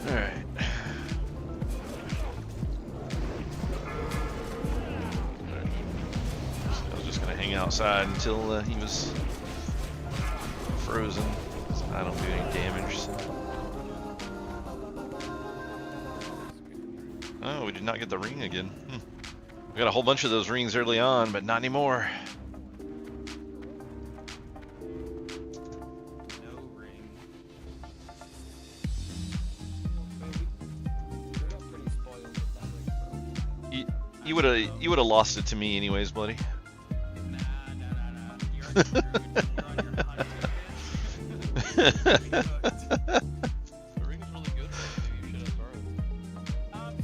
Alright. I was just gonna hang outside until he was frozen, so I don't do any damage. Oh, we did not get the ring again. We got a whole bunch of those rings early on, but not anymore. No ring. You would have lost it to me anyways, buddy. Nah. You're on your honeymoon. The ring is really good, but maybe you should have started.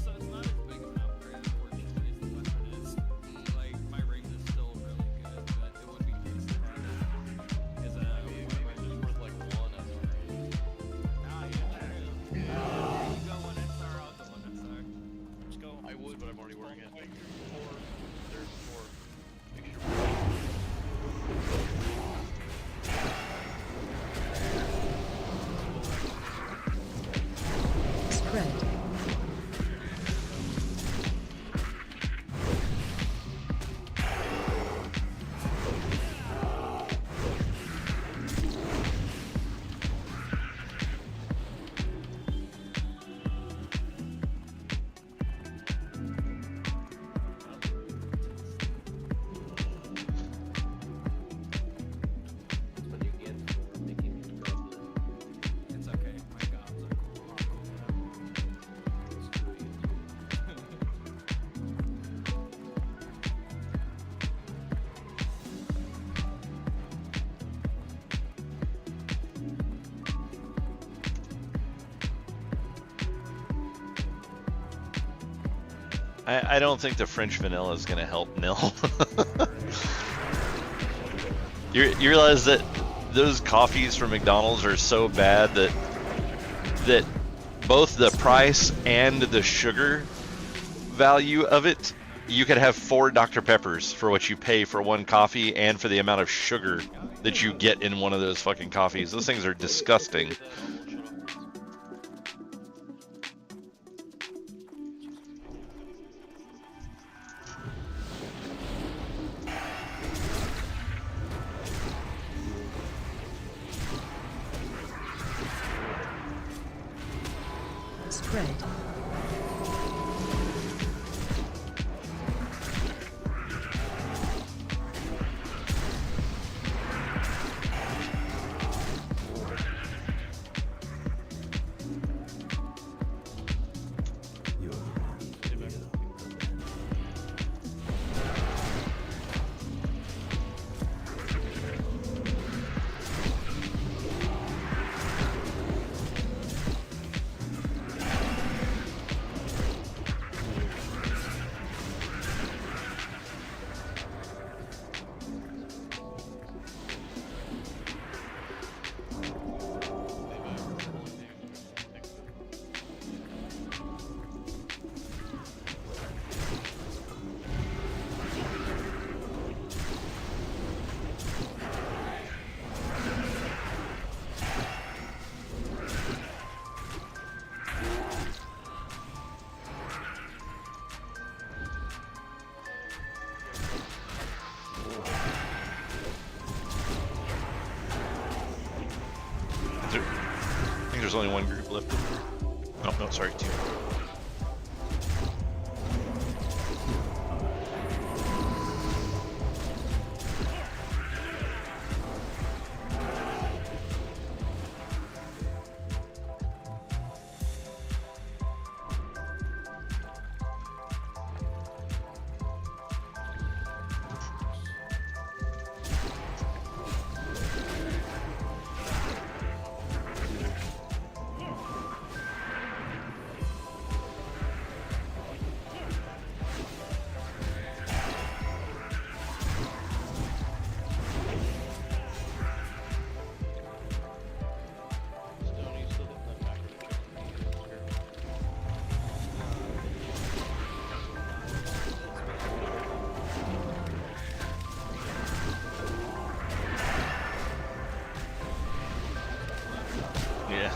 So it's not as big of an upgrade, unfortunately, as the weapon is. Like, my rings are still really good, but it would be nice to have it. Because, Maybe it's just worth like 1 SR. You go 1 SR, I'll go 1 SR. Let's go. I would, but I'm already wearing it. There's 4. Make sure. Spread. I don't think the French vanilla is going to help Nil. You realize that those coffees from McDonald's are so bad that both the price and the sugar value of it, you could have 4 Dr. Peppers for what you pay for one coffee and for the amount of sugar that you get in one of those fucking coffees. Those things are disgusting. That will shut up. Spread. You're ready. I think there's only one group left. Oh, no, sorry, 2. Stone, you still get that back to check the Yeah.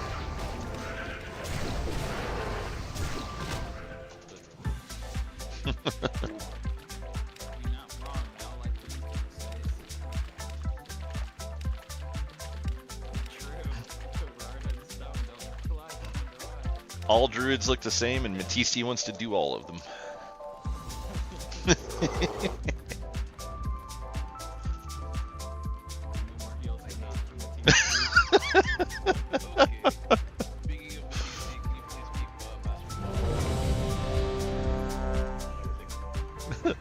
You're not wrong. Y'all like the True. Ronan and Stone don't collide. They're right. All druids look the same, and Matisse wants to do all of them. No more deals than that. Okay. Speaking of PC, can you please keep Master Let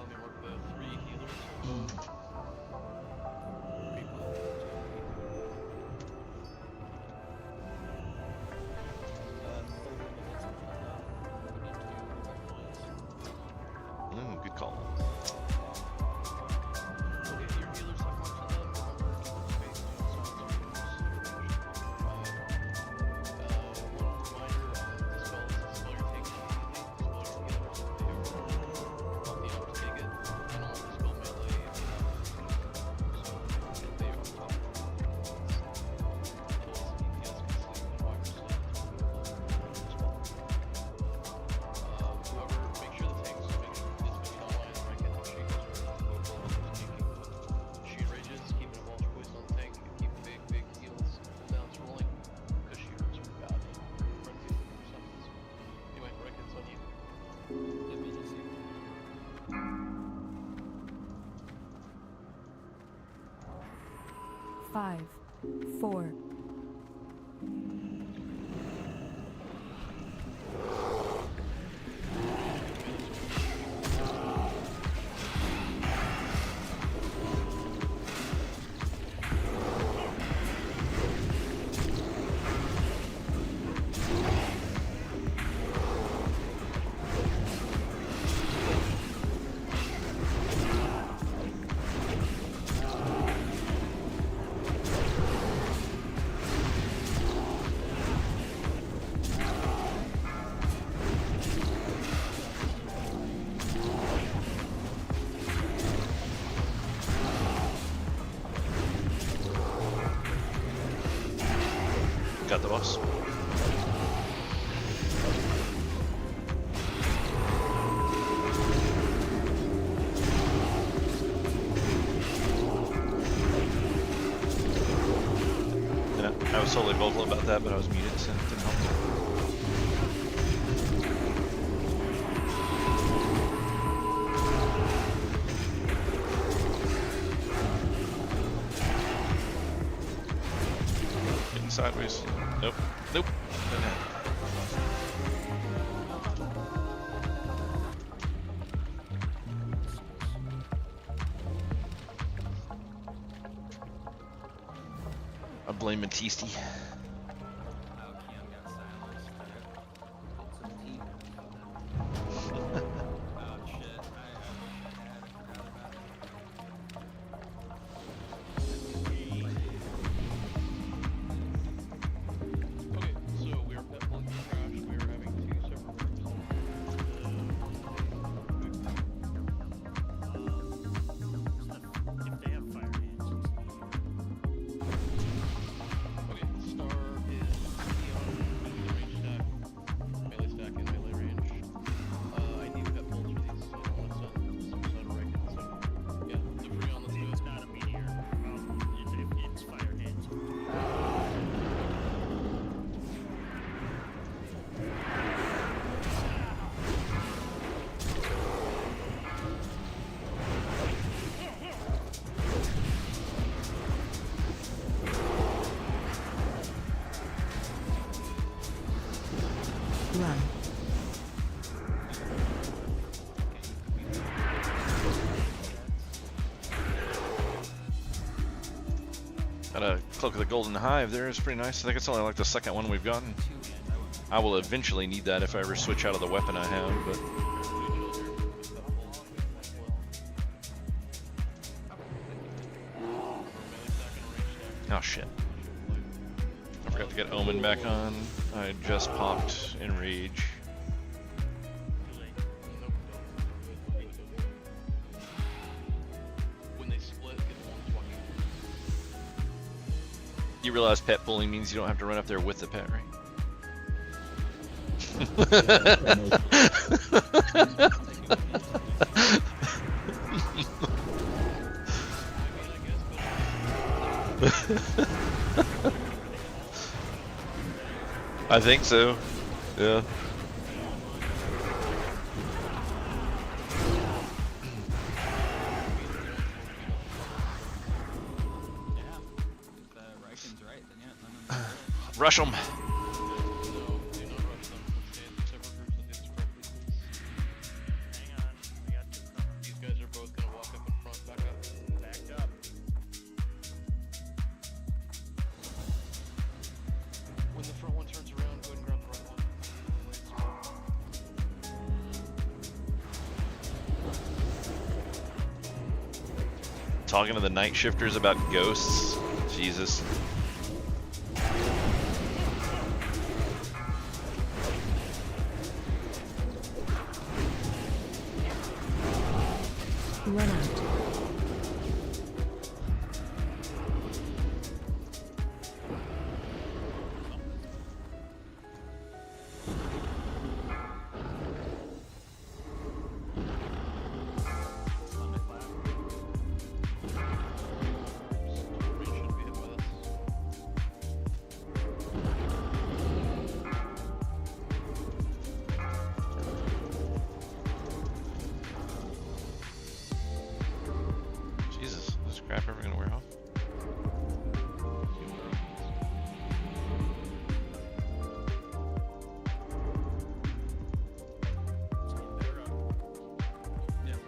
me work the 3 healers. Good call. Okay, your healers have much of them. Remember, keep the space to sound one reminder on the spells, the spell you're taking immediately, the spell you're taking versus the not the up to take it, and all the spell melee if you have it. So, get the on top of it. Otherwise, the DPS can sleep and whack your sleep. Whoever, make sure the tanks, make sure it's been online, right? Get the shake shoot rages, keep an vulture poison on the tank, keep big heals, cooldowns rolling, because shooters are bad. Frenzy summons. Anyway, Rick, it's on you. Five, 4, Got the boss. And I was totally vocal about that, but I was muted, so it didn't help. Getting sideways. Nope. Nope. I blame Matiste. Oh, Keon got silenced. It's some tea. Oh shit, I forgot about it. Okay, so we are pet pulling the trash. We are having two separate groups. If they have fire hands, Okay, Star is Keon, the range stack, melee stack, and melee range. I need pet pulls for these, so I don't want to send suicide right in. So, yeah, the Freon, let's do it's it. not a meteor. If it's fire hands. Run. Got a Cloak of the Golden Hive there. It's pretty nice. I think it's only like the second one we've gotten. I will eventually need that if I ever switch out of the weapon I have, but oh shit. I forgot to get Omen back on. I just popped Enrage. When they split, get 120. You realize pet pulling means you don't have to run up there with the pet, right? I think so. Yeah. Yeah. If Riken's right, then yeah, let him Rush them. No, do not rush them. Let's stay in separate groups and do this correctly, please. Hang on, we got two coming. These guys are both gonna walk up in front, back up. Backed up. When the front one turns around, go ahead and grab the right one. Talking to the night shifters about ghosts. Jesus. Run out. Range should be hit by this. Jesus. Is this crap ever gonna wear off? They're up. Yep.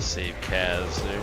Save Kaz there.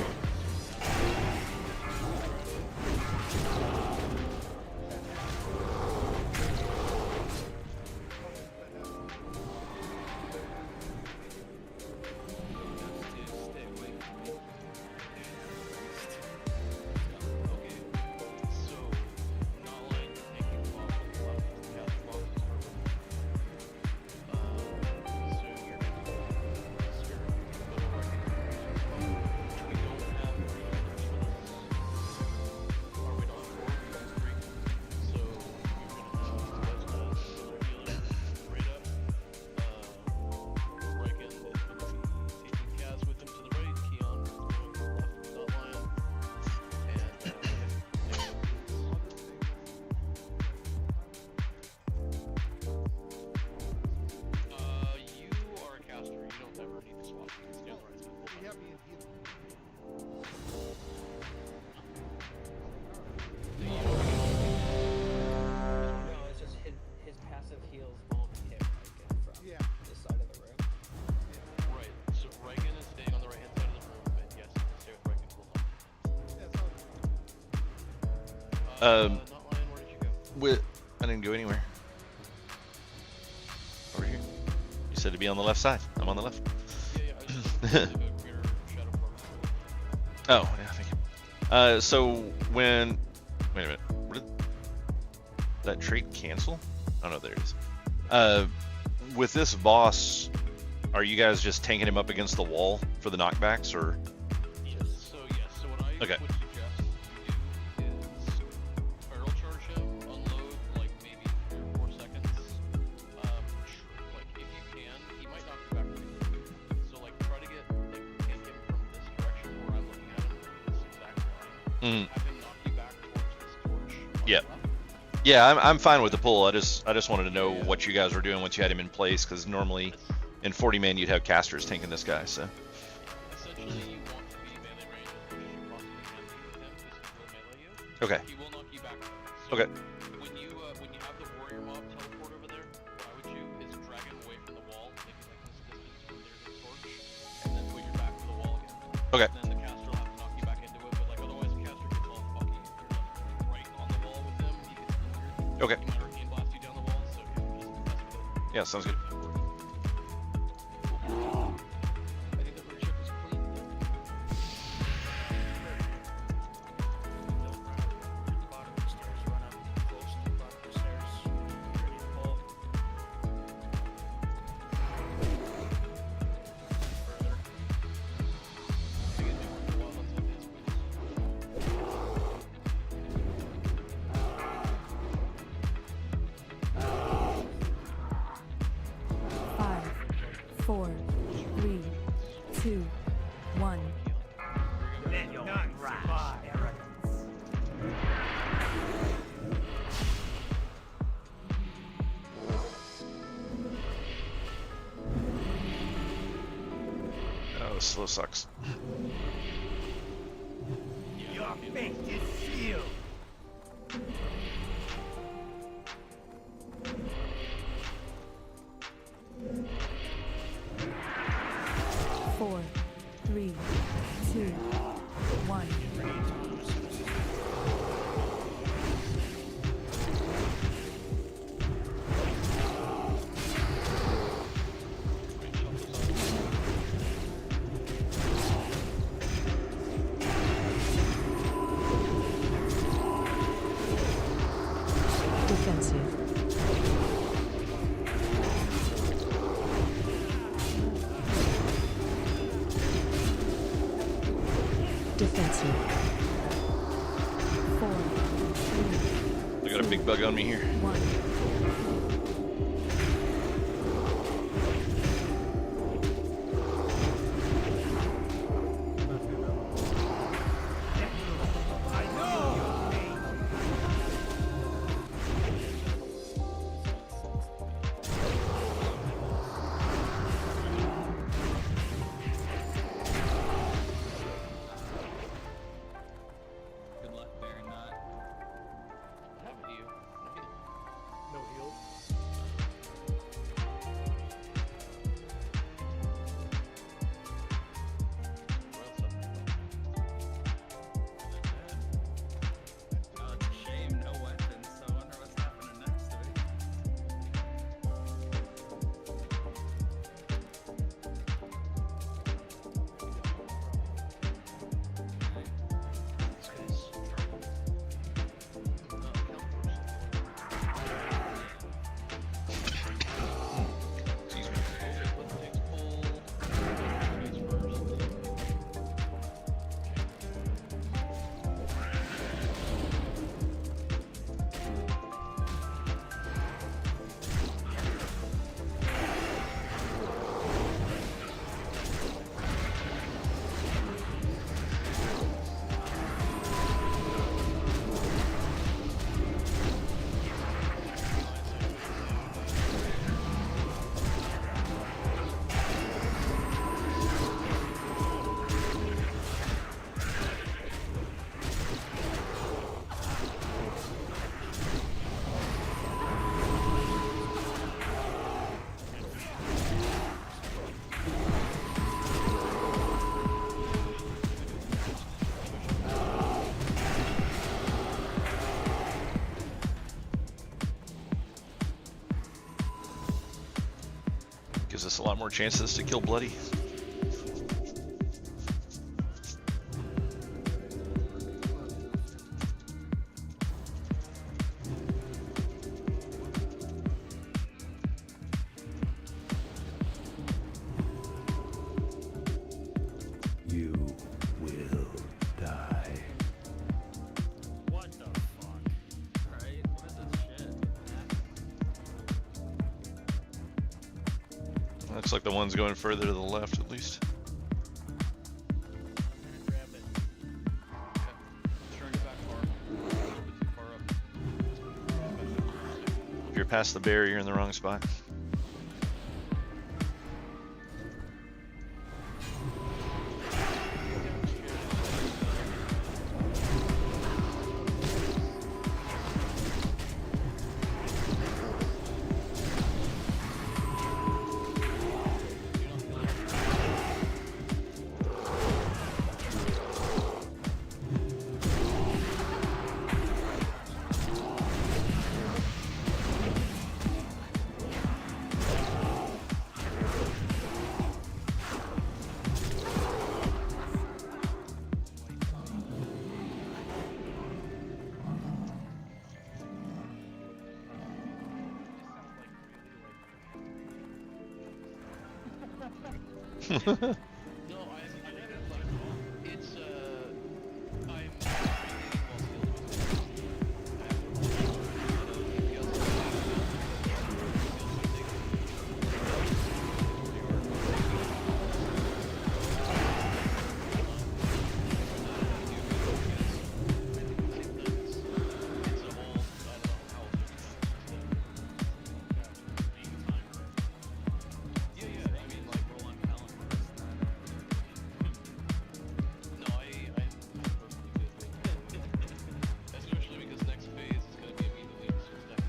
Not lying, where did you go? I didn't go anywhere. Over here. You said to be on the left side. I'm on the left. Yeah, I just the greater shadow form. Oh, yeah, thank you. So when, wait a minute, what did that trait cancel? Oh no, there it is. With this boss, are you guys just tanking him up against the wall for the knockbacks, or? So what I Okay. would suggest you do is barrel charge him, unload like maybe 3 or 4 seconds. Like if you can, he might knock you back pretty quick. So like try to get take him from this direction where I'm looking at him, this exact line. Mm, Have him knock you back towards this torch. On Yeah. the left. yeah, I'm fine with the pull. I just wanted to know what you guys were doing once you had him in place, because normally in 40 man you'd have casters tanking this guy. So Essentially, you want to be melee range as much as you possibly can be with him, because he will melee you. okay, He will knock you back. So okay, when you have the warrior mob teleport over there, what I would do is drag him away from the wall, maybe like this distance from there to the torch, and then put your back to the wall again. okay, And then the caster will have to knock you back into it, but like otherwise the caster gets all fucky. You're like right on the wall with him, he gets weird. okay. He might arcane blast you down the wall, so yeah, just mess with it. Yeah, sounds good. I think the first shift is clean. Don't run up to the bottom of the stairs, run up close to the bottom of the stairs, ready to pull. Further. Can you get me one for wild ones like this, please? 5, 4, 3, 2, 1. Oh, slow sucks. Four, three, two, one. Defensive. Defensive. 4, 3, I got a big bug on me here. 1. Good luck, Baron. Not. What happened to you? gives us a lot more chances to kill Bloody. You will die. What the fuck? Right? What is this shit? Looks like the one's going further to the left, at least. Grab it. Okay. Turn it back far. A little bit too far up. If you're past the barrier, you're in the wrong spot. No, I like it's I'm especially because next phase is going to be immediately switched back.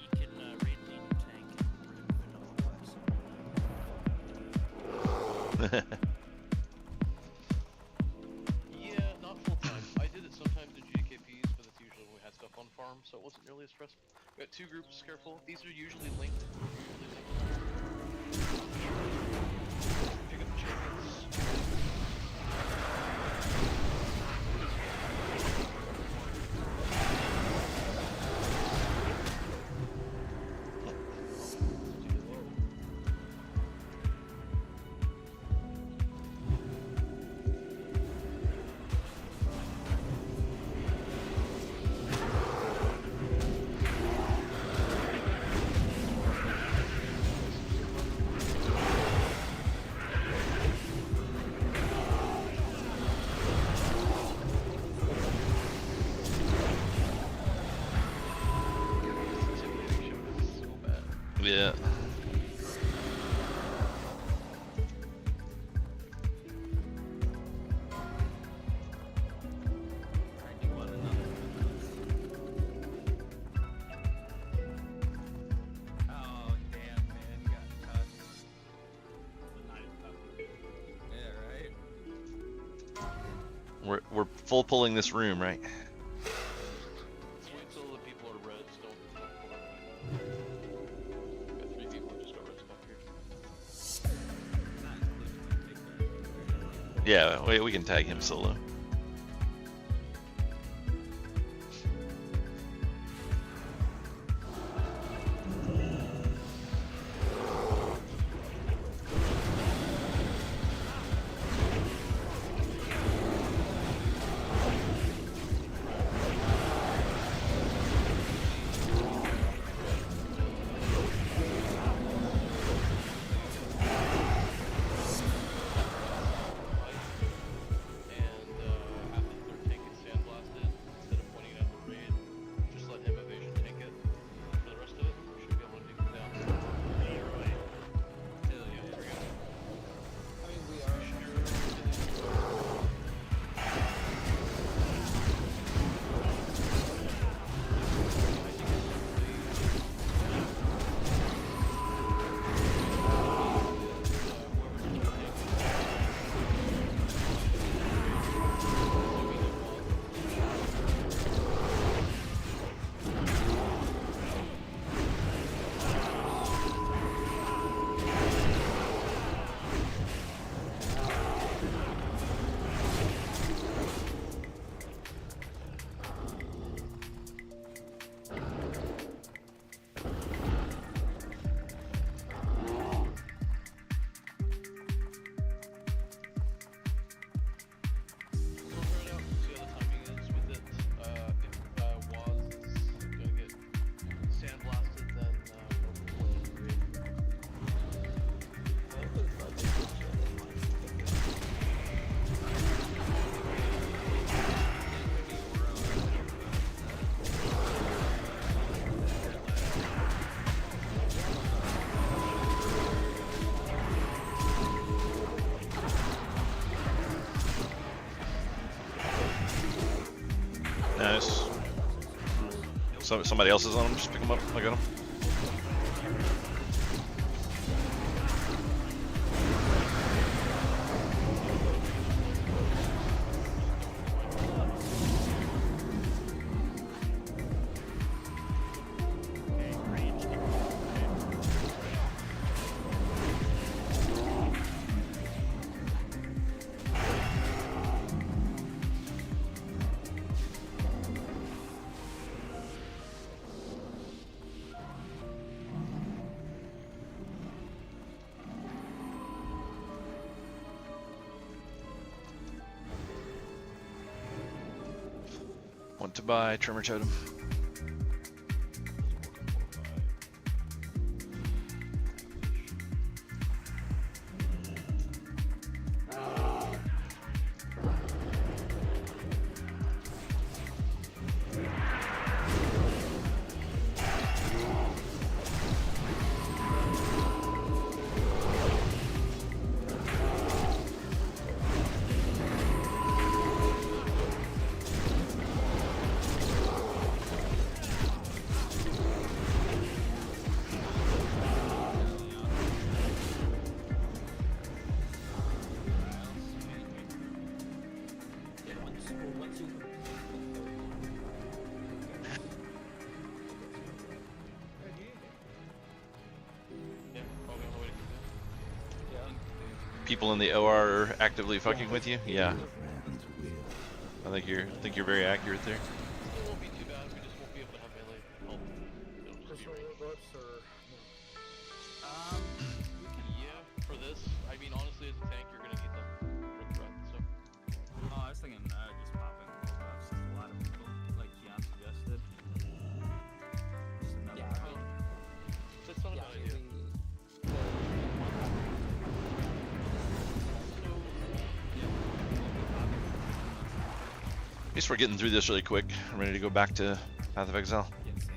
You can raid lead tank and vanilla parts. Yeah, not full time. I did it sometimes in GKPs, but that's usually when we had stuff on farm, so it wasn't nearly as stressful. We got two groups, careful. These are usually linked. Pick up the champions. Yeah. I do want another one of those. Oh, damn, man. Got cut. Yeah, right? We're full pulling this room, right? Just wait till the people are reds, don't pull it. Got 3 people who just got reds back here. Not including my big guy. Yeah, we can tag him solo. And Somebody else is on them. Just pick them up. I got them. Okay, range. Want to buy Tremor Totem. Yeah, probably on the way to get People in the OR are actively fucking with you. Yeah, Friends will. I think you're very accurate there. it won't be too bad. We just won't be able to have melee help. It'll just be range. Yeah, for this, I mean, honestly, as a tank, you're gonna need them for the threat. So Oh, I was thinking just popping buffs. There's a lot of people, like Gian suggested. Just another round. that's not a bad idea. At least we're getting through this really quick. I'm ready to go back to Path of Exile. Yeah, same.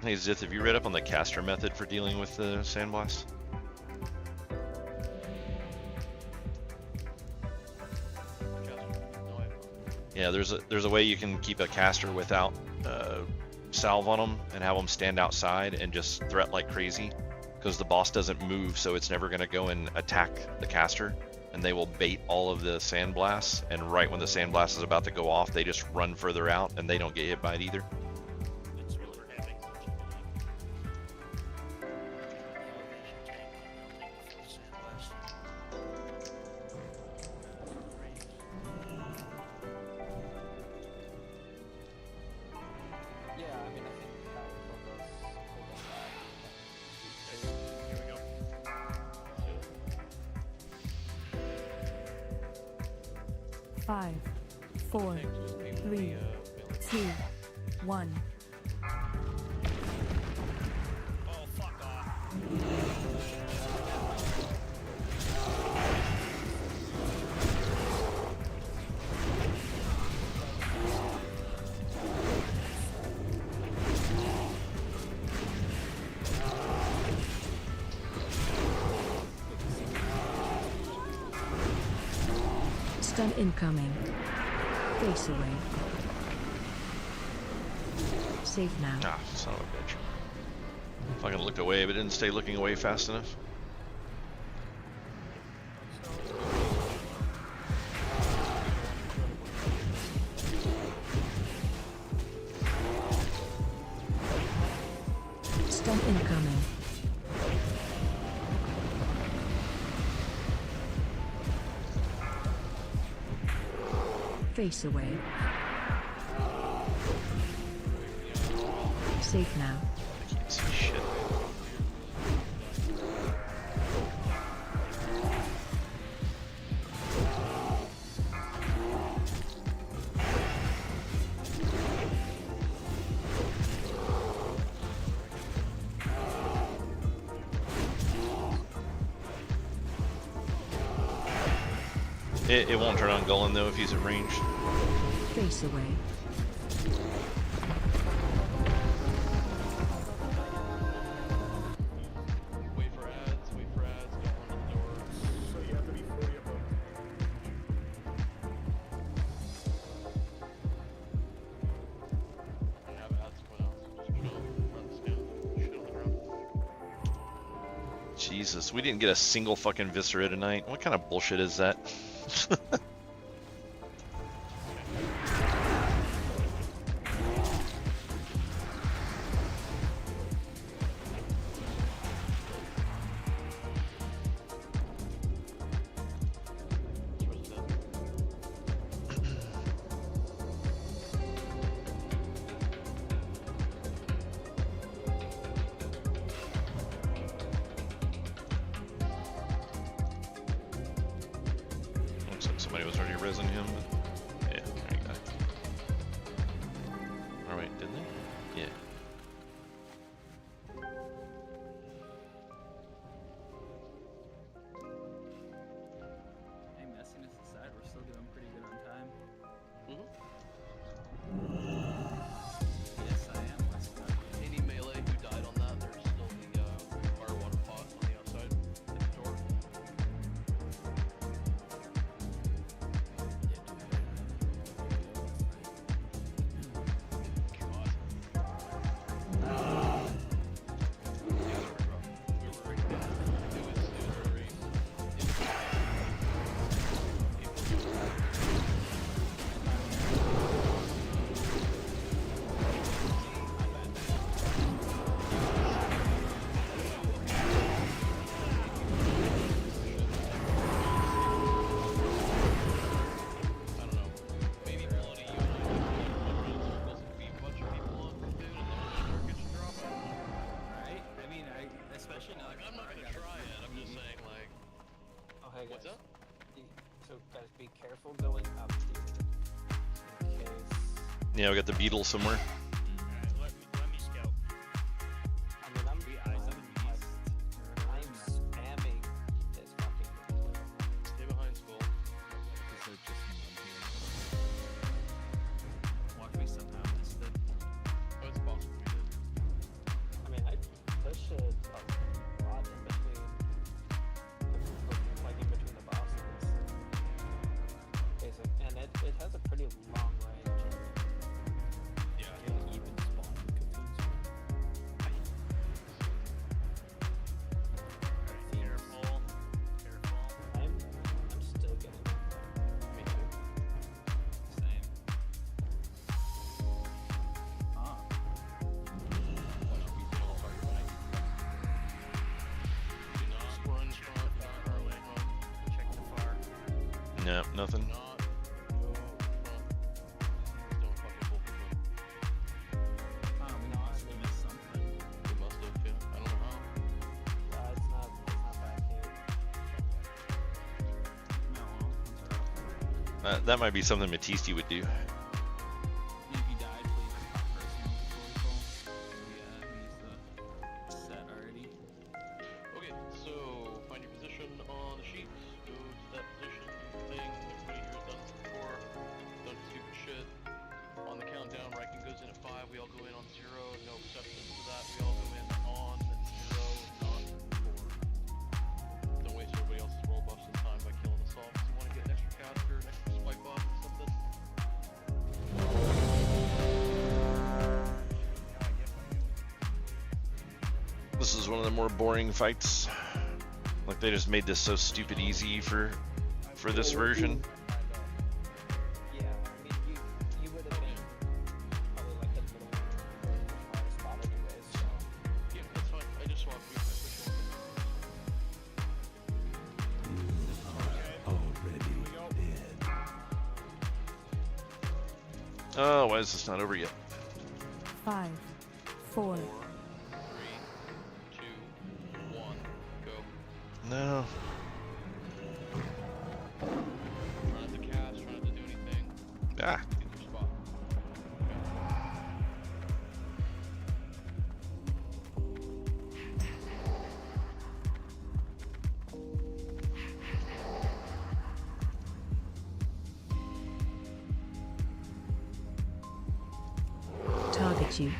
Hey Zith, have you read up on the caster method for dealing with the sandblast? No, I have not. Yeah, there's a way you can keep a caster without salve on them and have them stand outside and just threat like crazy, because the boss doesn't move, so it's never going to go and attack the caster, and they will bait all of the sandblasts, and right when the sandblast is about to go off, they just run further out and they don't get hit by it either. It's really for having such a elevation tank. I don't think the full sandblast. Yeah, I mean, I think that from those holding back. Here we go. Five, four, Tank just being three, the, melee. 2, 1. Oh, fuck off. Stun incoming. Face away. Safe now. Ah, son of a bitch. Fucking looked away, but didn't stay looking away fast enough. Stun incoming. Face away. Safe now. I can't see shit. It won't turn on Gullen though if he's at range. Face away. Wait for ads, don't run to the door. So you have to be 40 above. I have ads going out, so just chill, run the scan, shit on the ground. Jesus, we didn't get a single fucking Viscera tonight. What kind of bullshit is that? Where's the dead? Looks like somebody was already resing him. But yeah, there you go. Oh wait, didn't they? Yeah. Hey, messiness aside, we're still doing pretty good on time. Yes, I am. Any melee who died on that, there's still the fire water pot on the outside at the door. God. Yeah, they were rough. We were right down. It was very. I don't know. Maybe bloody you and I can run in circles and beat a bunch of people up, dude, and then we'll start getting drop. Right? I mean, especially now. Like, I'm not gonna try it. I'm just saying, like, Oh, hey guys. what's up? So guys, be careful going up here. In case. Yeah, we got the beetle somewhere. Alright, let me scout. I mean, I'm spamming this fucking. Stay behind school. Watch me somehow missed it. Oh, it's possible we did. I mean, I push it a lot in between, like in between the bosses. Basic, and it has a pretty long range. Yeah. Even spawn Careful. Careful. I'm still getting it. Me too. Same. Huh. Why not? We did all target running. Do not run front, not our way front. Check the far. No, nothing. Do not go front. Don't fucking pull people. Oh, we must have missed something. We must have, yeah. I don't know how. It's not back here. No, well, that's That might be something Matisse would do. If you died, please pop personal protocol. He's set already. Okay, so find your position on the sheet. Go to that position thing. Everybody here has done this before. Done stupid shit. On the countdown, Riken goes in at 5. We all go in on 0. No exceptions to that. We all go in on 0, not 4. Don't waste everybody else's roll buffs and time by killing us all. If you want to get an extra caster, an extra swipe off or something. This is one of the more boring fights. Like they just made this so stupid easy for this version. Yeah, I mean, you would have been probably like the middle hardest spot anyways, so. Yeah, that's fine. I just swapped you. Already dead. Oh, why is this not over yet? 5, 4, 4, 3, 2, 1, go. No. Try not to cast, try not to do anything. Ah. Get your spot. hit you.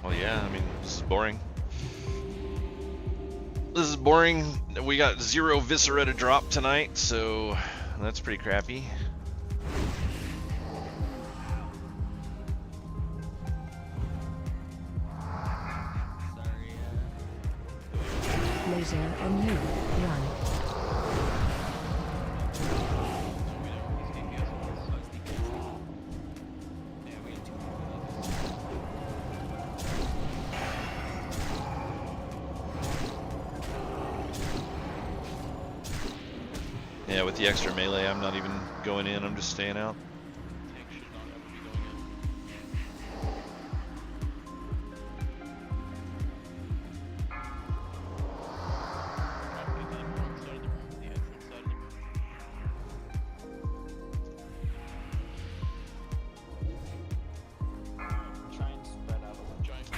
Well, yeah, I mean, this is boring. This is boring. We got 0 Viscera to drop tonight, so that's pretty crappy. Sorry, Laser on you. Run. yeah, we had 2 Yeah, with the extra melee, I'm not even going in. I'm just staying out. Tank should not ever be going in. Probably the wrong side of the room, the entrance side of the room. Try and spread out a little. Giant.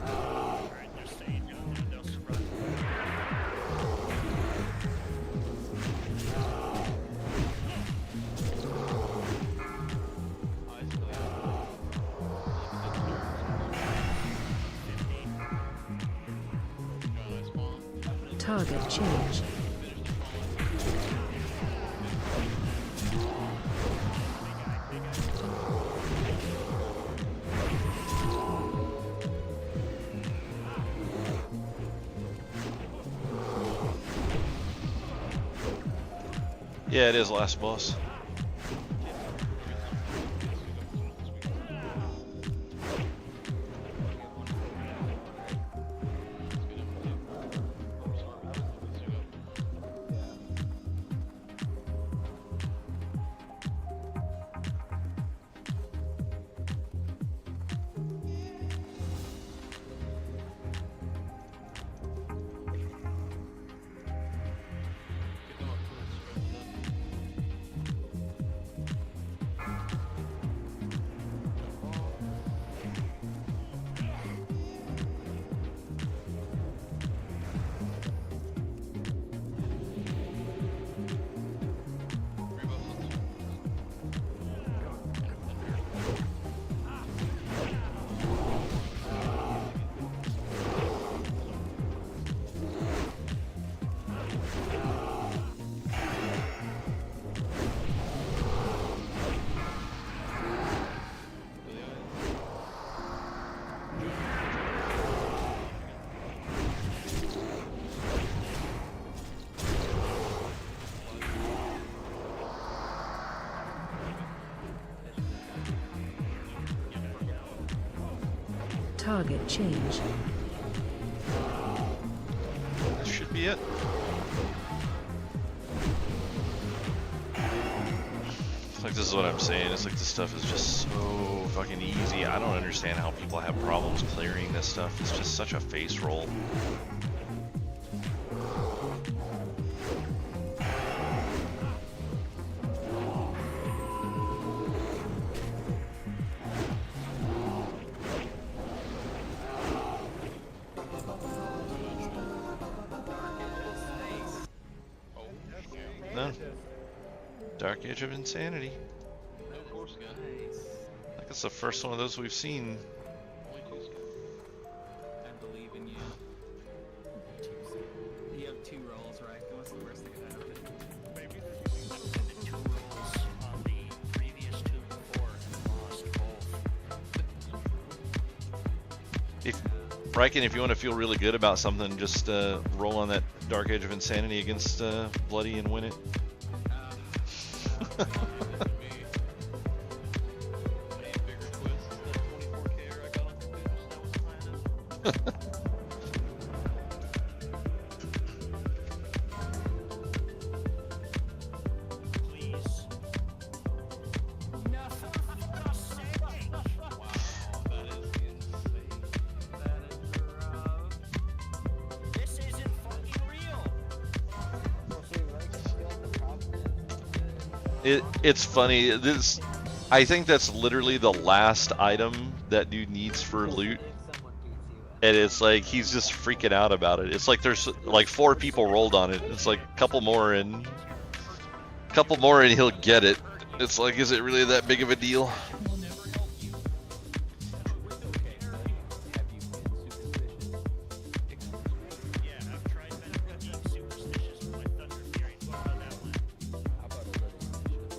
Alright, they're staying down there. They'll survive. Target change. Yeah, it is last boss. Target change. That should be it. Like, this is what I'm saying. It's like this stuff is just so fucking easy. I don't understand how people have problems clearing this stuff. It's just such a face roll. No. Dark Age of Insanity. No force gun. I think it's the first one of those we've seen. Only 2 skin. I believe in you. You have 2 rolls, right? What's the worst that could happen? The 2 rolls on the previous 2 before and lost both. If Riken, if you want to feel really good about something, just roll on that Dark Age of Insanity against Bloody and win it. Please. No, for God's sake. Wow, that is insane. That is rough. This isn't fucking real. Well, see, like, I feel like the problem is It's funny. I think that's literally the last item that dude needs for loot. if someone beats you. And it's like he's just freaking out about it. It's like there's like 4 people rolled on it. It's like a couple more and he'll get it. It's like, is it really that big of a deal? Will never help you. It's okay. Have you been superstitious? Yeah, I've tried being superstitious with my thunder theories. What about that one? How about a little initiative?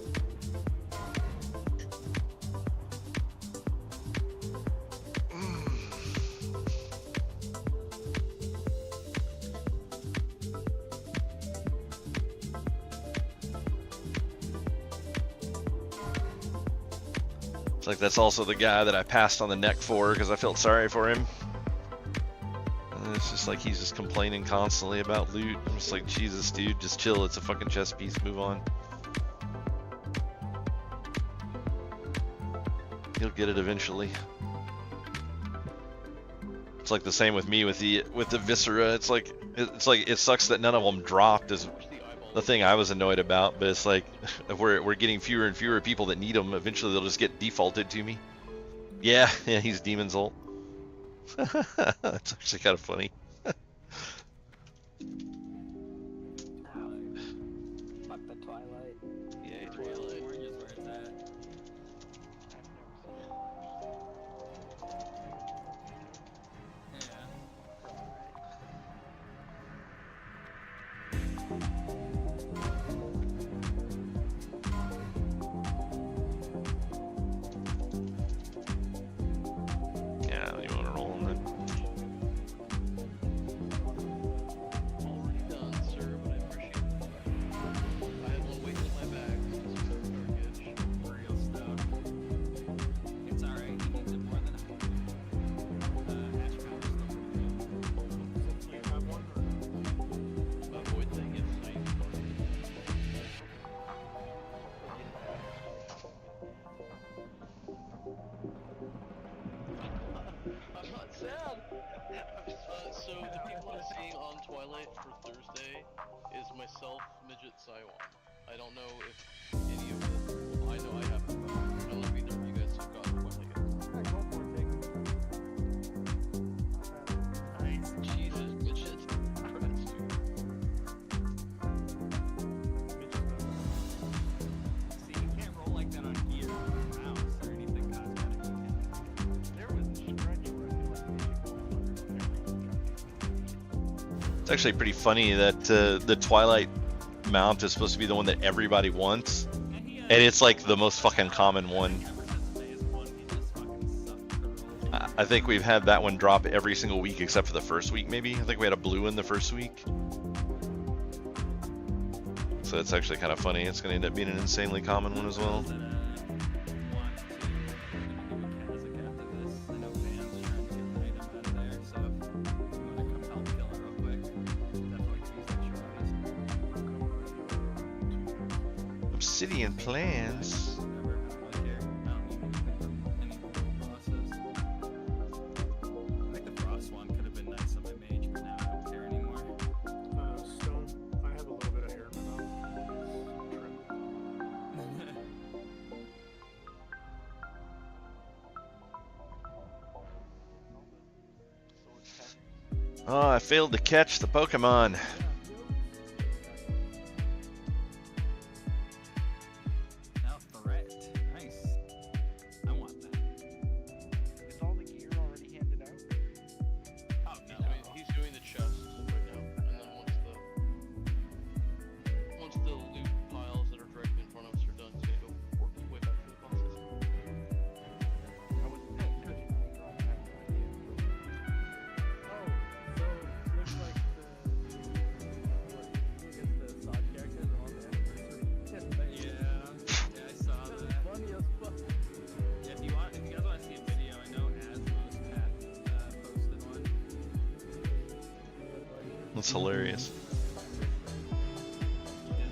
It's like that's also the guy that I passed on the neck for because I felt sorry for him. And it's just like he's just complaining constantly about loot. I'm just like, Jesus, dude, just chill. It's a fucking chess piece. Move on. He'll get it eventually. It's like the same with me with the viscera. It's like it sucks that none of them dropped. Is the thing I was annoyed about, but it's like we're getting fewer and fewer people that need them. Eventually, they'll just get defaulted to me. Yeah, he's Demon's ult. That's actually kind of funny. Fuck the Twilight. Yay, California's Twilight. where it's at. Yeah. Yeah, you want to roll on that? Already done, sir, but I appreciate it. I had one waiting in my bag. Real stuff. It's alright, he needs it more than I do. Hash power's still pretty good. That void thing is nice. I'm not sad. So the people I'm seeing on Twilight for Thursday is myself, Midget, Saiwan. I don't know if any of them. I know I haven't. I don't know if either of you guys have gotten Twilight yet. Nice. Jesus, Midget. Congrats, dude. See, you can't roll like that on gear or mouse or anything cosmetic. There was a stretch where I feel like maybe It's actually pretty funny that the Twilight mount is supposed to be the one that everybody wants, and it's like the most fucking common one. Ever since phase 1, he just fucking sucked the roll. I think we've had that one drop every single week except for the first week, maybe. I think we had a blue one the first week. So it's actually kind of funny. It's going to end up being an insanely common one as well. Want to do a Kazakh after this? I know Van's trying to get an item out of there, so if you want to come help kill it real quick, definitely use extra Obsidian plans. Whatever, I don't really care. I don't need anything from any of the bosses. I think the frost one could have been nice on my mage, but now I don't care anymore. Stone. I have a little bit of hair in my mouth. Trim. Oh, I failed to catch the Pokemon. Now threat. Nice. I want that. Is all the gear already handed out? Oh, no. He's doing the chest right now, and then once the loot piles that are directly in front of us are done, he's gonna go work his way back to the bosses. I wasn't paying attention. I have no idea. Oh, so it looks like the That's hilarious. Did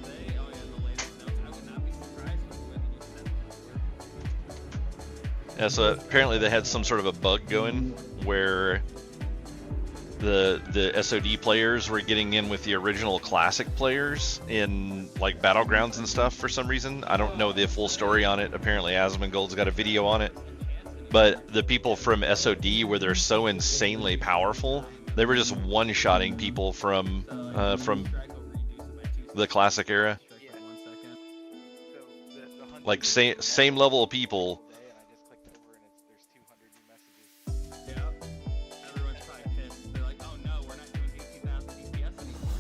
they? Oh yeah, the latest notes. I would not be surprised if when you sent them over. Yeah, so apparently they had some sort of a bug going where the SOD players were getting in with the original classic players in like battlegrounds and stuff for some reason. I don't know the full story on it. Apparently Asmongold's got a video on it. But the people from SOD, where they're so insanely powerful, they were just one-shotting people from the classic era. Yeah. One second. So the 100 Like same level of people. and I just clicked over and there's 200 new messages. Yeah. Everyone's probably pissed. They're like, oh no, we're not doing 18,000 DPS anymore.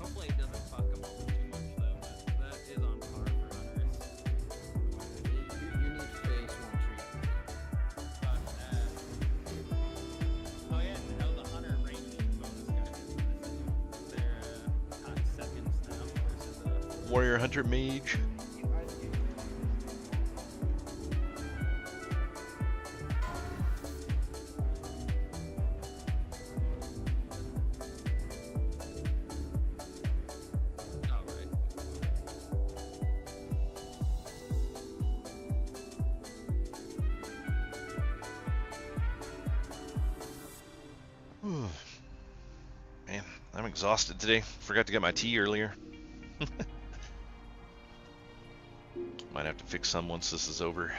Hopefully it doesn't fuck them over too much though. That is on par for hunters. You need phase 1 treatment. Fuck that. Oh yeah, and how the hunter range bonus guys. They're hot seconds now versus Warrior Hunter Mage. oh right. Man, I'm exhausted today. Forgot to get my tea earlier. Might have to fix some once this is over.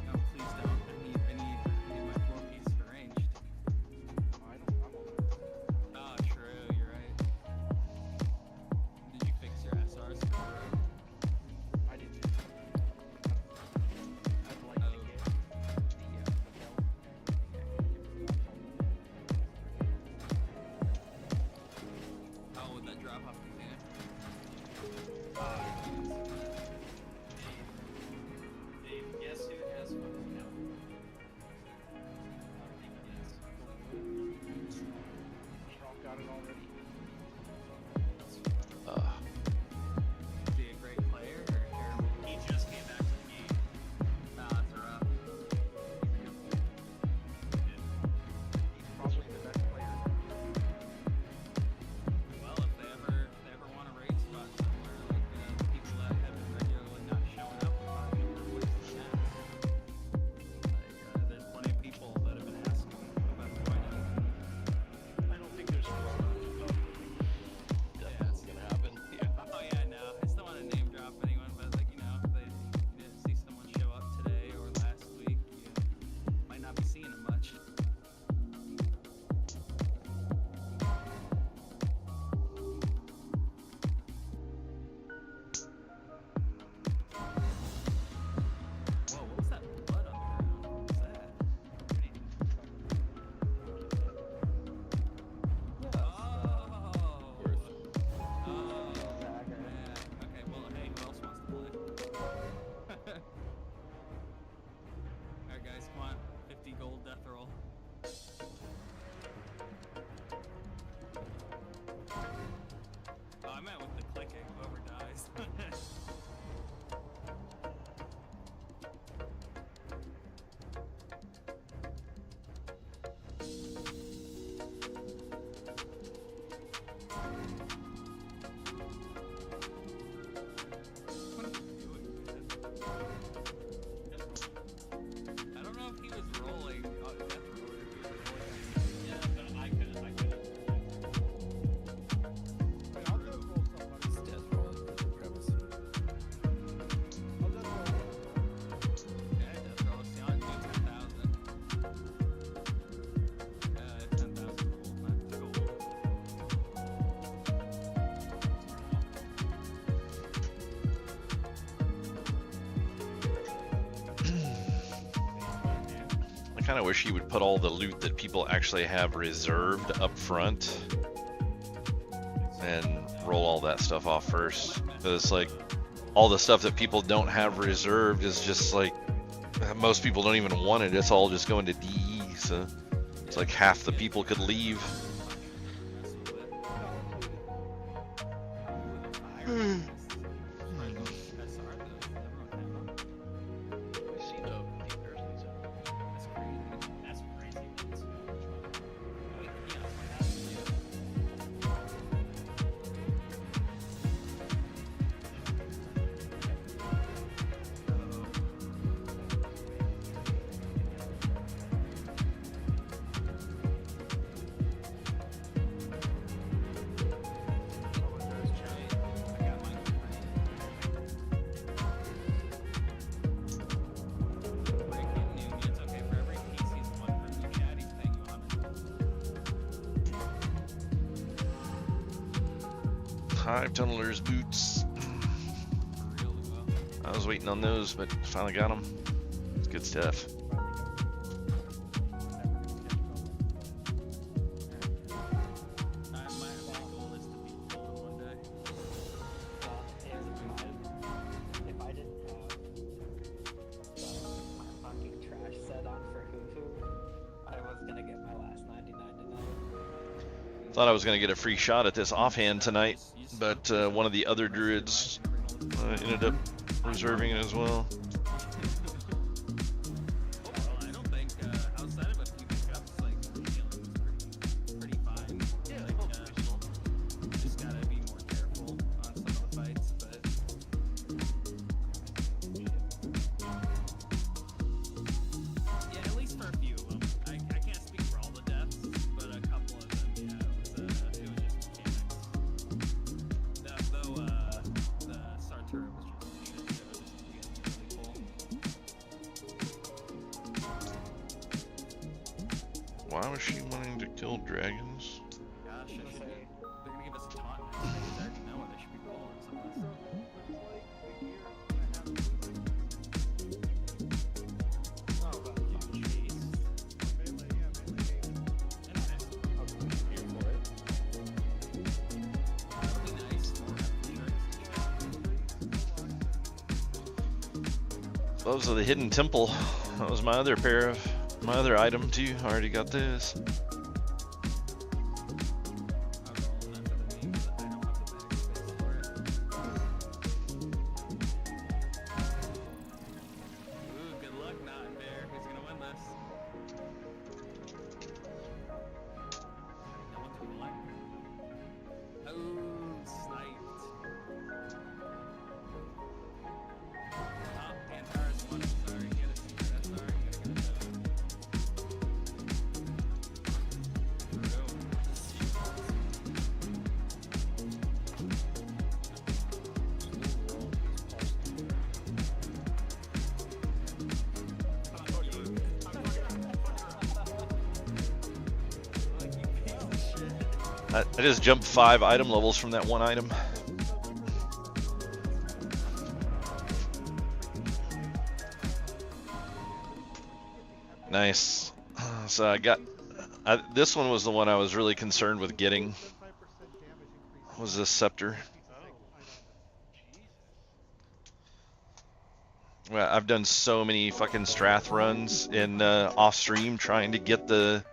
No, please don't. I need my 4-piece for ranged. Oh, true, you're right. Did you fix your SR score? I didn't. I'd like to get Oh, would that drop off the fan? Guess who has fucking no? Trump got it already. Is he a great player or terrible? He just came back to the game. Nah, that's rough. He's probably the best player. Well, if they ever want a raid spot somewhere, like people that have been regularly not showing up, we'll probably replace the chance. Like, there's plenty of people that have been asking about joining. I don't think there's that's gonna happen. Yeah. Oh yeah, no, I still want to name drop anyone, but like if they didn't see someone show up today or last week, you might not be seeing them much. Whoa, what was that blood on the ground? What was that? Oh, man. Okay, well, hey, who else wants to play? Alright, guys, come on. 50 gold death roll. Oh, I meant with the clicking, whoever dies. What are you doing, man? I don't know if he was rolling death roll or if he was rolling. Yeah, but I couldn't. Wait, I'll just roll somebody. Death roll for supremacy. I'll just roll. Yeah, death roll. See, I'll do 10,000. 10,000 gold, not gold. I kind of wish he would put all the loot that people actually have reserved up front and roll all that stuff off first. Because like all the stuff that people don't have reserved is just like Most people don't even want it. It's all just going to DE, so it's like half the people could leave. We see the comparison. That's crazy. Hive tunneler's boots. I was waiting on those, but finally got them. It's good stuff. If I didn't have the fucking trash set on for Hoo-Hoo, I was gonna get my last 99 tonight. Thought I was going to get a free shot at this offhand tonight, but one of the other druids ended up reserving it as well. I don't think outside of a few pickups, like healing was pretty fine. Yeah, Like, hopefully so. just gotta be more careful on some of the fights, but yeah, at least for a few of them. I can't speak for all the deaths, but a couple of them, yeah, it was just mechanics. Though the Sartre was just needed to get really full. Why was she wanting to kill dragons? Gosh, I should be, they're gonna give us a taunt next time. I already know it. I should be rolling some of this. Those are the hidden temple. That was my other my other item too. I already got this. I just jumped 5 item levels from that one item. Nice. So I got this one was the one I was really concerned with getting. Was this scepter? Well, I've done so many fucking Strath runs in off stream trying to get the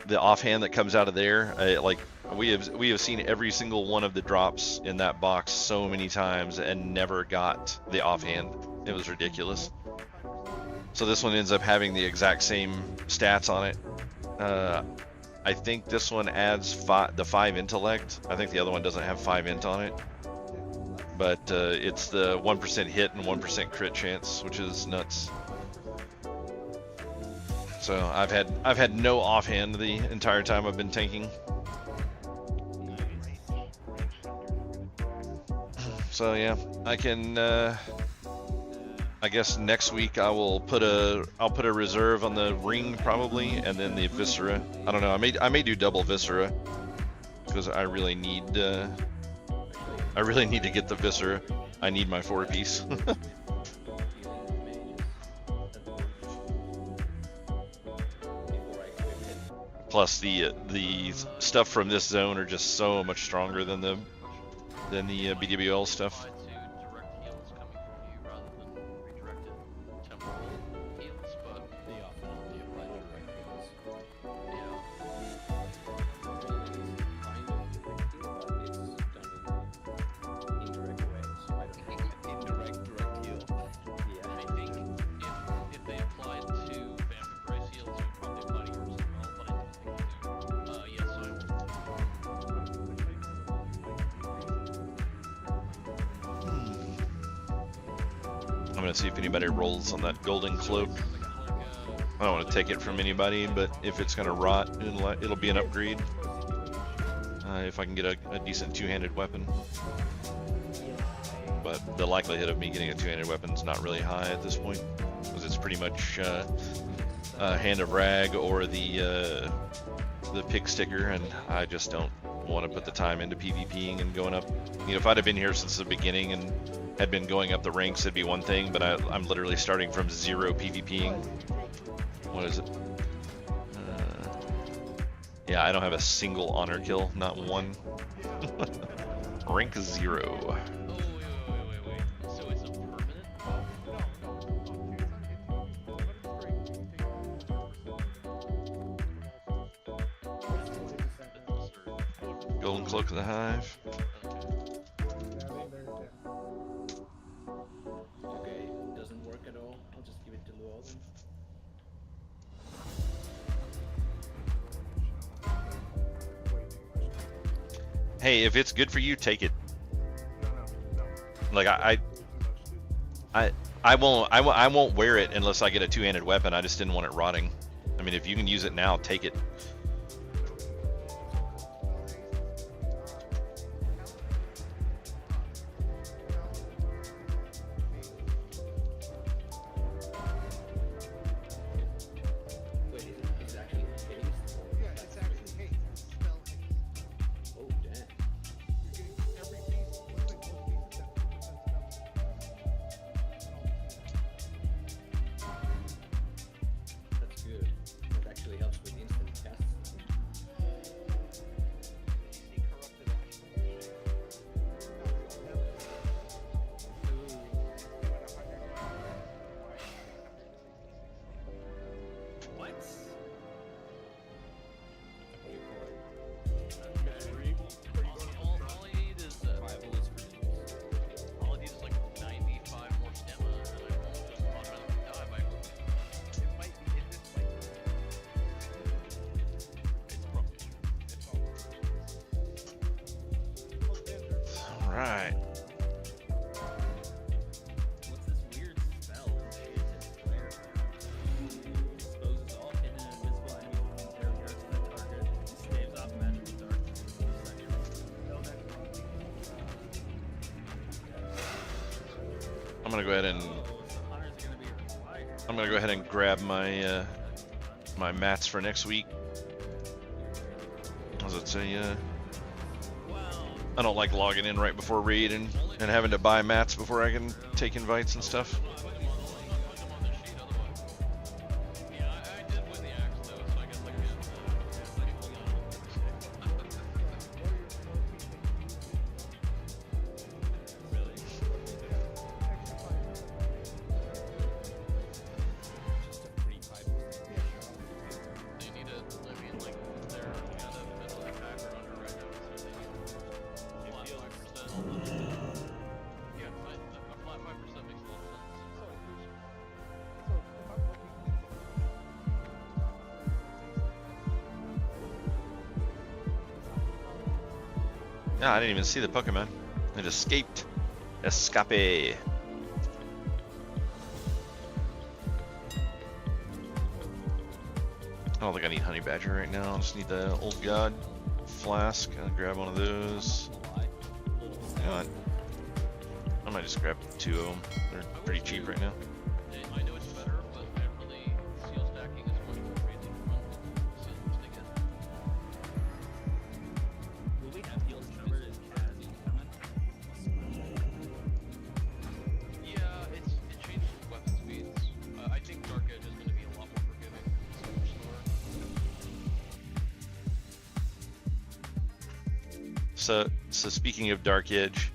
offhand that comes out of there. Like we have seen every single one of the drops in that box so many times and never got the offhand. It was ridiculous. So this one ends up having the exact same stats on it. I think this one adds the 5 intellect. I think the other one doesn't have 5 int on it. But it's the 1% hit and 1% crit chance, which is nuts. So I've had no offhand the entire time I've been tanking. So yeah, I can. I guess next week I'll put a reserve on the ring probably, and then the viscera. I don't know. I may do double viscera because I really need to get the viscera. I need my 4-piece. Plus the stuff from this zone are just so much stronger than the BWL stuff. To direct heals coming from you rather than redirected temporal. gonna see if anybody rolls on that golden cloak. I don't want to take it from anybody, but if it's gonna rot, it'll be an upgrade. If I can get a decent two-handed weapon. But the likelihood of me getting a two-handed weapon is not really high at this point, because it's pretty much Hand of Rag or the pig sticker, and I just don't want to put the time into PvPing and going up. You know, if I'd have been here since the beginning and had been going up the ranks, it'd be one thing, but I'm literally starting from 0 PvPing. What is it? Yeah, I don't have a single honor kill, not one. Rank 0. Oh, wait. So it's a permanent? Golden Cloak of the Hive. Okay, it doesn't work at all. I'll just give it to Llewellyn. Hey, if it's good for you, take it. No. Like I won't wear it unless I get a two-handed weapon. I just didn't want it rotting. I mean, if you can use it now, take it. Wait, is it actually haste? Yeah, it's actually haste. Spell haste. Oh, damn. You're getting every piece, looks like most pieces have 2% spell. That's good. That actually helps with instant casts. See corrupted action. What? All I need is all I need is like 95 more stamina, and I won't just automatically die by accident. It might be in this like It's probably true. All right. What's this weird spell? Enchanted Flare. Exposes all hidden and invisible enemies within their yards to the target. Staves off magical darkness for 2 seconds. I'm gonna go ahead and Oh, so hunters are gonna be required. I'm gonna go ahead and grab my my mats for next week. As I'd say, I don't like logging in right before raid and having to buy mats before I can take invites and stuff. Yeah, I did win the axe though, so I guess I can They need it. I mean, like, they're kind of middle attack or under right now, so they need flat 5%. Yeah, a flat 5% makes a lot of sense. So if I'm looking Yeah, I didn't even see the Pokemon. It escaped. Escape. I don't think I need Honey Badger right now. I just need the Old God Flask. I'll grab one of those. You know what? I might just grab 2 of them. They're pretty cheap right now. I know it's better, but I really seal stacking is much more crazy fun with seal which they get. Will we have heals covered in Kaz coming? Yeah, it changes with weapon speeds. I think Dark Edge is going to be a lot more forgiving. So much slower. So speaking of Dark Edge,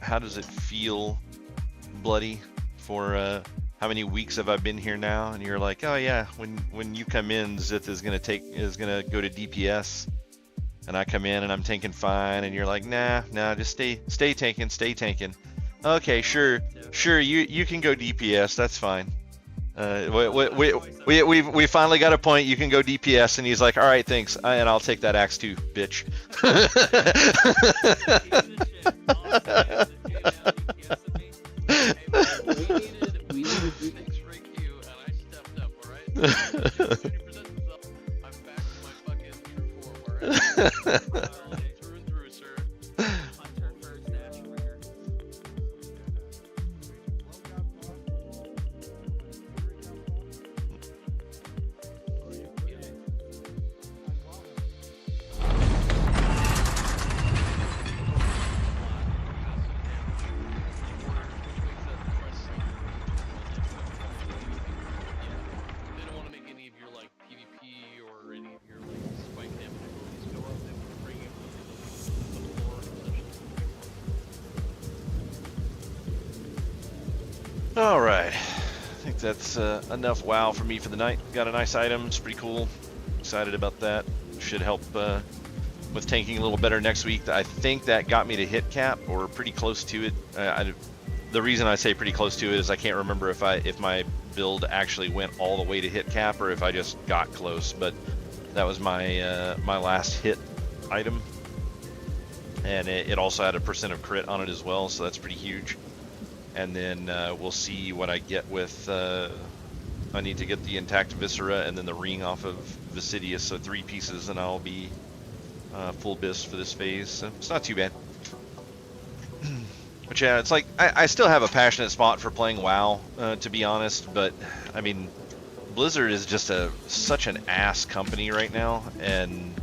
how does it feel, Bloody, for how many weeks have I been here now? And you're like, oh yeah, when you come in, Zith is gonna go to DPS, and I come in and I'm tanking fine, and you're like, nah, just stay tanking. Okay, sure, you can go DPS, that's fine. We finally got a point. You can go DPS, and he's like, all right, thanks, and I'll take that axe too, bitch. Through and through, sir. Hunter first, Ash quicker. They don't want to make any of your like PvP or any of your like spike damage abilities go up. They want to bring you to the floor essentially. All right, I think that's enough WoW for me for the night. Got a nice item, it's pretty cool. Excited about that. Should help with tanking a little better next week. I think that got me to hit cap or pretty close to it. The reason I say pretty close to it is I can't remember if my build actually went all the way to hit cap or if I just got close. But that was my my last hit item, and it also had a % of crit on it as well, so that's pretty huge. And then we'll see what I get with. I need to get the intact viscera and then the ring off of Visidius, so 3 pieces, and I'll be full bis for this phase. So it's not too bad. But yeah, it's like I still have a passionate spot for playing WoW, to be honest. But I mean, Blizzard is just such an ass company right now, and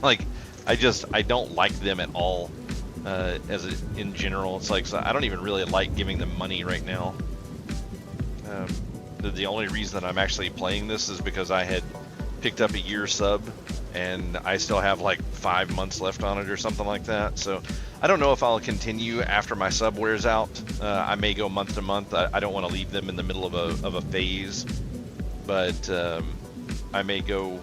like I don't like them at all. In general, it's like, so I don't even really like giving them money right now. The only reason that I'm actually playing this is because I had picked up a year sub and I still have like 5 months left on it or something like that. So I don't know if I'll continue after my sub wears out. I may go month to month. I don't want to leave them in the middle of a phase, but I may go,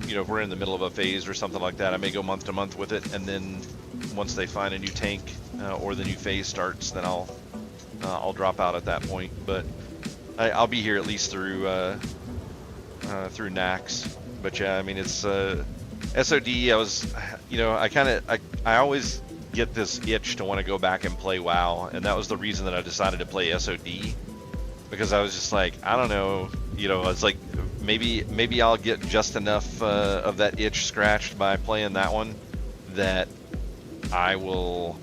you know, if we're in the middle of a phase or something like that, I may go month to month with it, and then once they find a new tank or the new phase starts, then I'll drop out at that point. But I'll be here at least through Nax. But yeah, I mean, it's SOD. I was, you know, I always get this itch to want to go back and play WoW, and that was the reason that I decided to play SOD, because I was just like, I don't know, you know, it's like maybe I'll get just enough of that itch scratched by playing that one that I will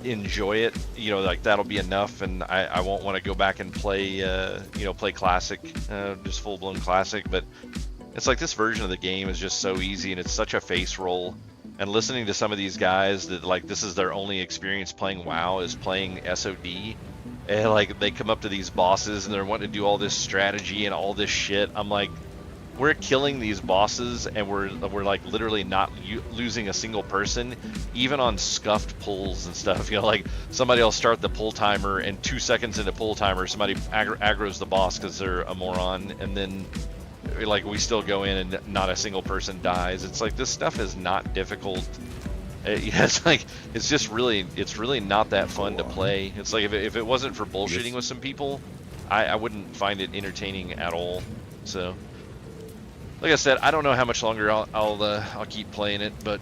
enjoy it, you know, like that'll be enough, and I won't want to go back and play, you know, play classic, just full-blown classic. But it's like this version of the game is just so easy, and it's such a face roll. And listening to some of these guys that like this is their only experience playing WoW is playing SOD, and like they come up to these bosses and they're wanting to do all this strategy and all this shit. I'm like, we're killing these bosses and we're like literally not losing a single person, even on scuffed pulls and stuff. You know, like somebody will start the pull timer and 2 seconds into pull timer, somebody aggro's the boss because they're a moron, and then like we still go in and not a single person dies. It's like this stuff is not difficult. It's like it's really not that fun to play. It's like if it wasn't for bullshitting with some people, I wouldn't find it entertaining at all. So like I said, I don't know how much longer I'll keep playing it, but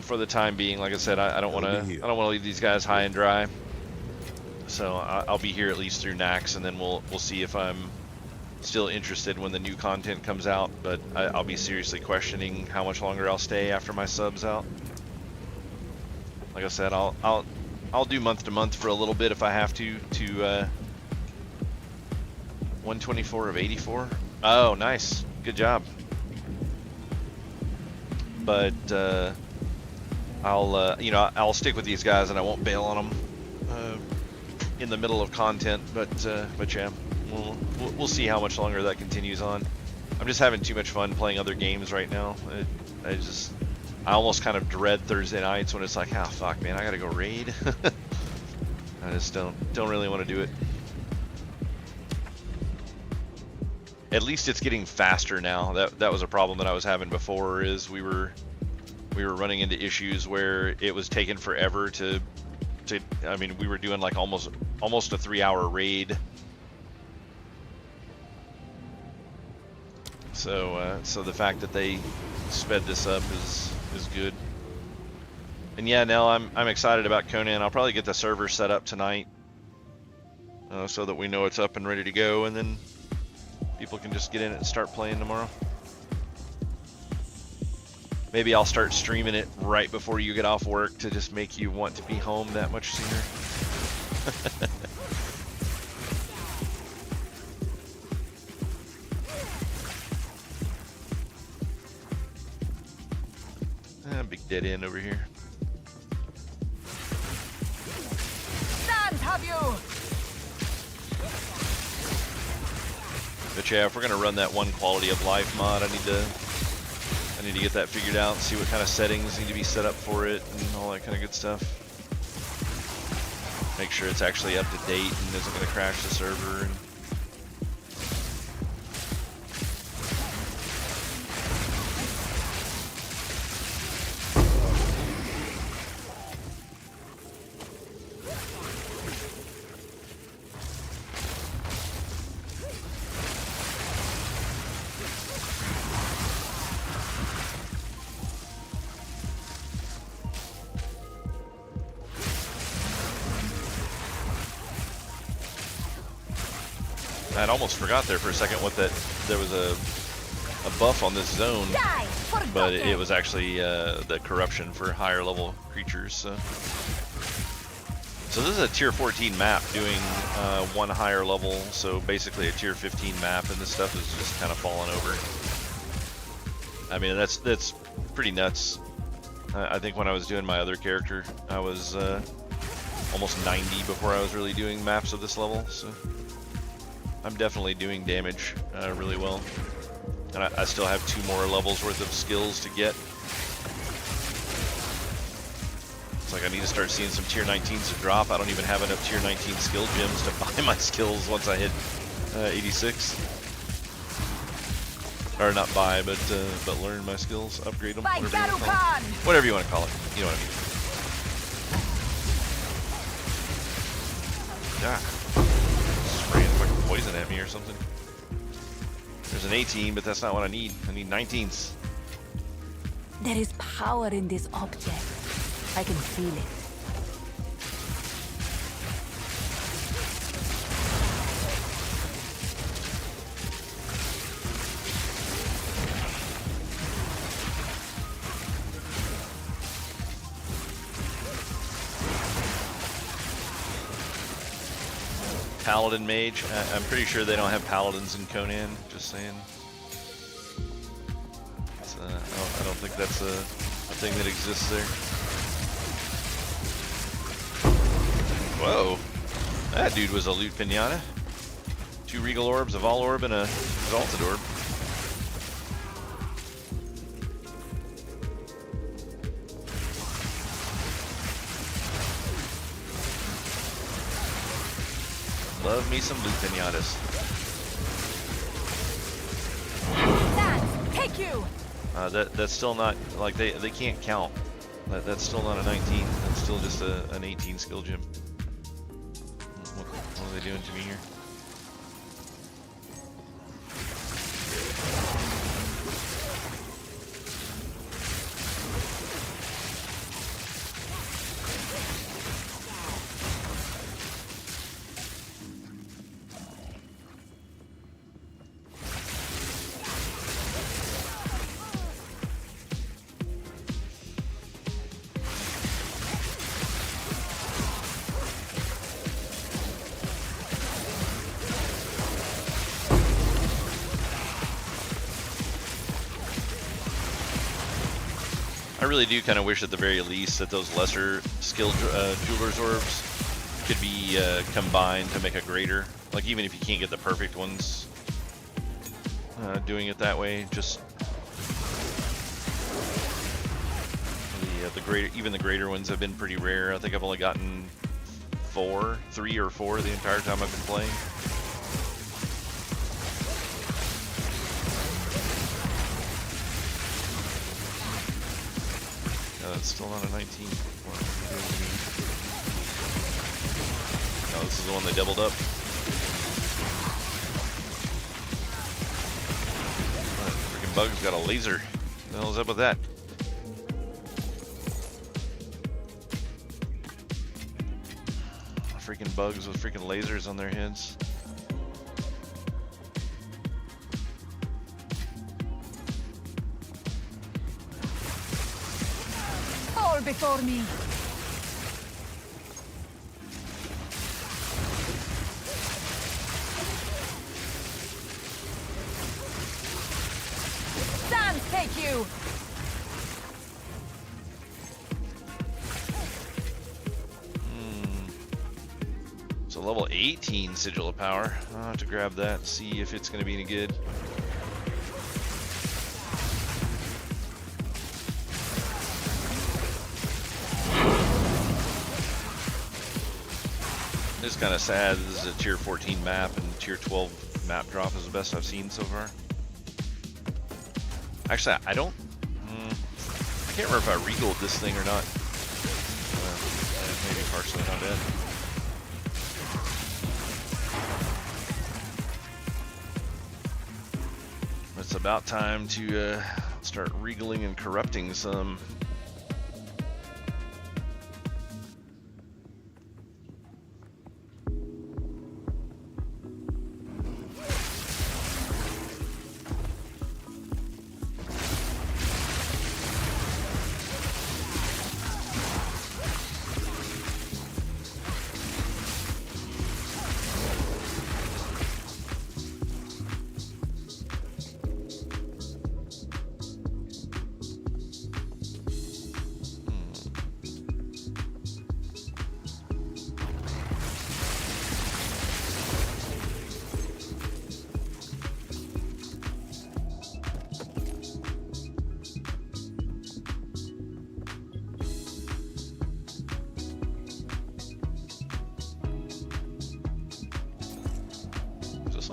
for the time being, like I said, I don't want to leave these guys high and dry. So I'll be here at least through Nax, and then we'll see if I'm still interested when the new content comes out. But I'll be seriously questioning how much longer I'll stay after my sub's out. Like I said, I'll do month to month for a little bit if I have to 124 of 84. Oh, nice. Good job. But I'll stick with these guys and I won't bail on them in the middle of content. But yeah, we'll see how much longer that continues on. I'm just having too much fun playing other games right now. I almost kind of dread Thursday nights when it's like, ah, fuck, man, I gotta go raid. I just don't really want to do it. At least it's getting faster now. That was a problem that I was having before. Is we were running into issues where it was taking forever to. I mean, we were doing like almost a 3-hour raid. So the fact that they sped this up is good. And yeah, Nell, I'm excited about Conan. I'll probably get the server set up tonight, so that we know it's up and ready to go, and then people can just get in it and start playing tomorrow. Maybe I'll start streaming it right before you get off work to just make you want to be home that much sooner. Big dead end over here. Stand, have you? But yeah, if we're gonna run that one quality of life mod, I need to get that figured out and see what kind of settings need to be set up for it and all that kind of good stuff. Make sure it's actually up to date and isn't gonna crash the server. And I'd almost forgot there for a second what there was a buff on this zone, but it was actually the corruption for higher level creatures. So this is a tier 14 map doing one higher level, so basically a tier 15 map, and this stuff is just kind of falling over. I mean, that's pretty nuts. I think when I was doing my other character, I was almost 90 before I was really doing maps of this level, so I'm definitely doing damage really well. And I still have 2 more levels worth of skills to get. It's like I need to start seeing some tier 19s to drop. I don't even have enough tier 19 skill gems to buy my skills once I hit 86. Or not buy, but learn my skills, upgrade them, whatever you want to call it. You know what I mean. Yeah. Spraying fucking poison at me or something. There's an 18, but that's not what I need. I need 19s. There is power in this object. I can feel it. Paladin mage. I'm pretty sure they don't have paladins in Conan. Just saying. I don't think that's a thing that exists there. Whoa, that dude was a loot pinata. 2 regal orbs, a vol orb, and a exalted orb. Love me some loot pinatas. Take you. That's still not, like, they can't count. That's still not a 19. That's still just an 18 skill gem. What are they doing to me here? I really do kind of wish at the very least that those lesser skilled jeweler's orbs could be combined to make a greater. Like, even if you can't get the perfect ones, doing it that way, just the greater, even the greater ones have been pretty rare. I think I've only gotten 3 or 4 the entire time I've been playing. It's still not a 19. No, this is the one they doubled up. Freaking bug's got a laser. What the hell is up with that? Freaking bugs with freaking lasers on their heads. fall before me. Sands take you. So level 18 Sigil of Power. I'll have to grab that, see if it's going to be any good. It's kind of sad. This is a tier 14 map, and tier 12 map drop is the best I've seen so far. Actually, I don't. I can't remember if I regaled this thing or not. Maybe partially, not bad. It's about time to start regaling and corrupting some.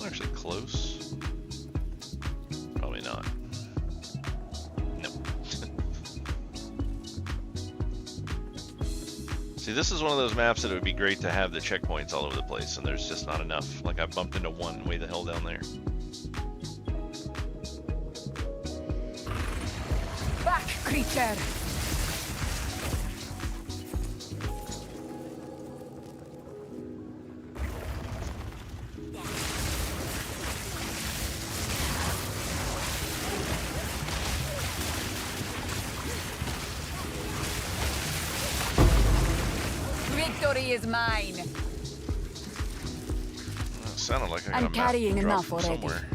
Actually close? Probably not. Nope. See, this is one of those maps that it would be great to have the checkpoints all over the place, and there's just not enough. Like, I bumped into one way the hell down there. Back, creature. Victory is mine. Well, it sounded like I got I'm a map carrying dropped enough from already. somewhere.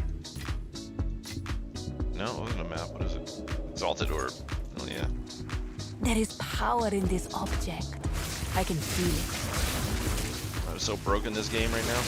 No, it wasn't a map. What is it? Exalted Orb. Oh yeah. There is power in this object. I can feel it. I'm so broken this game right now.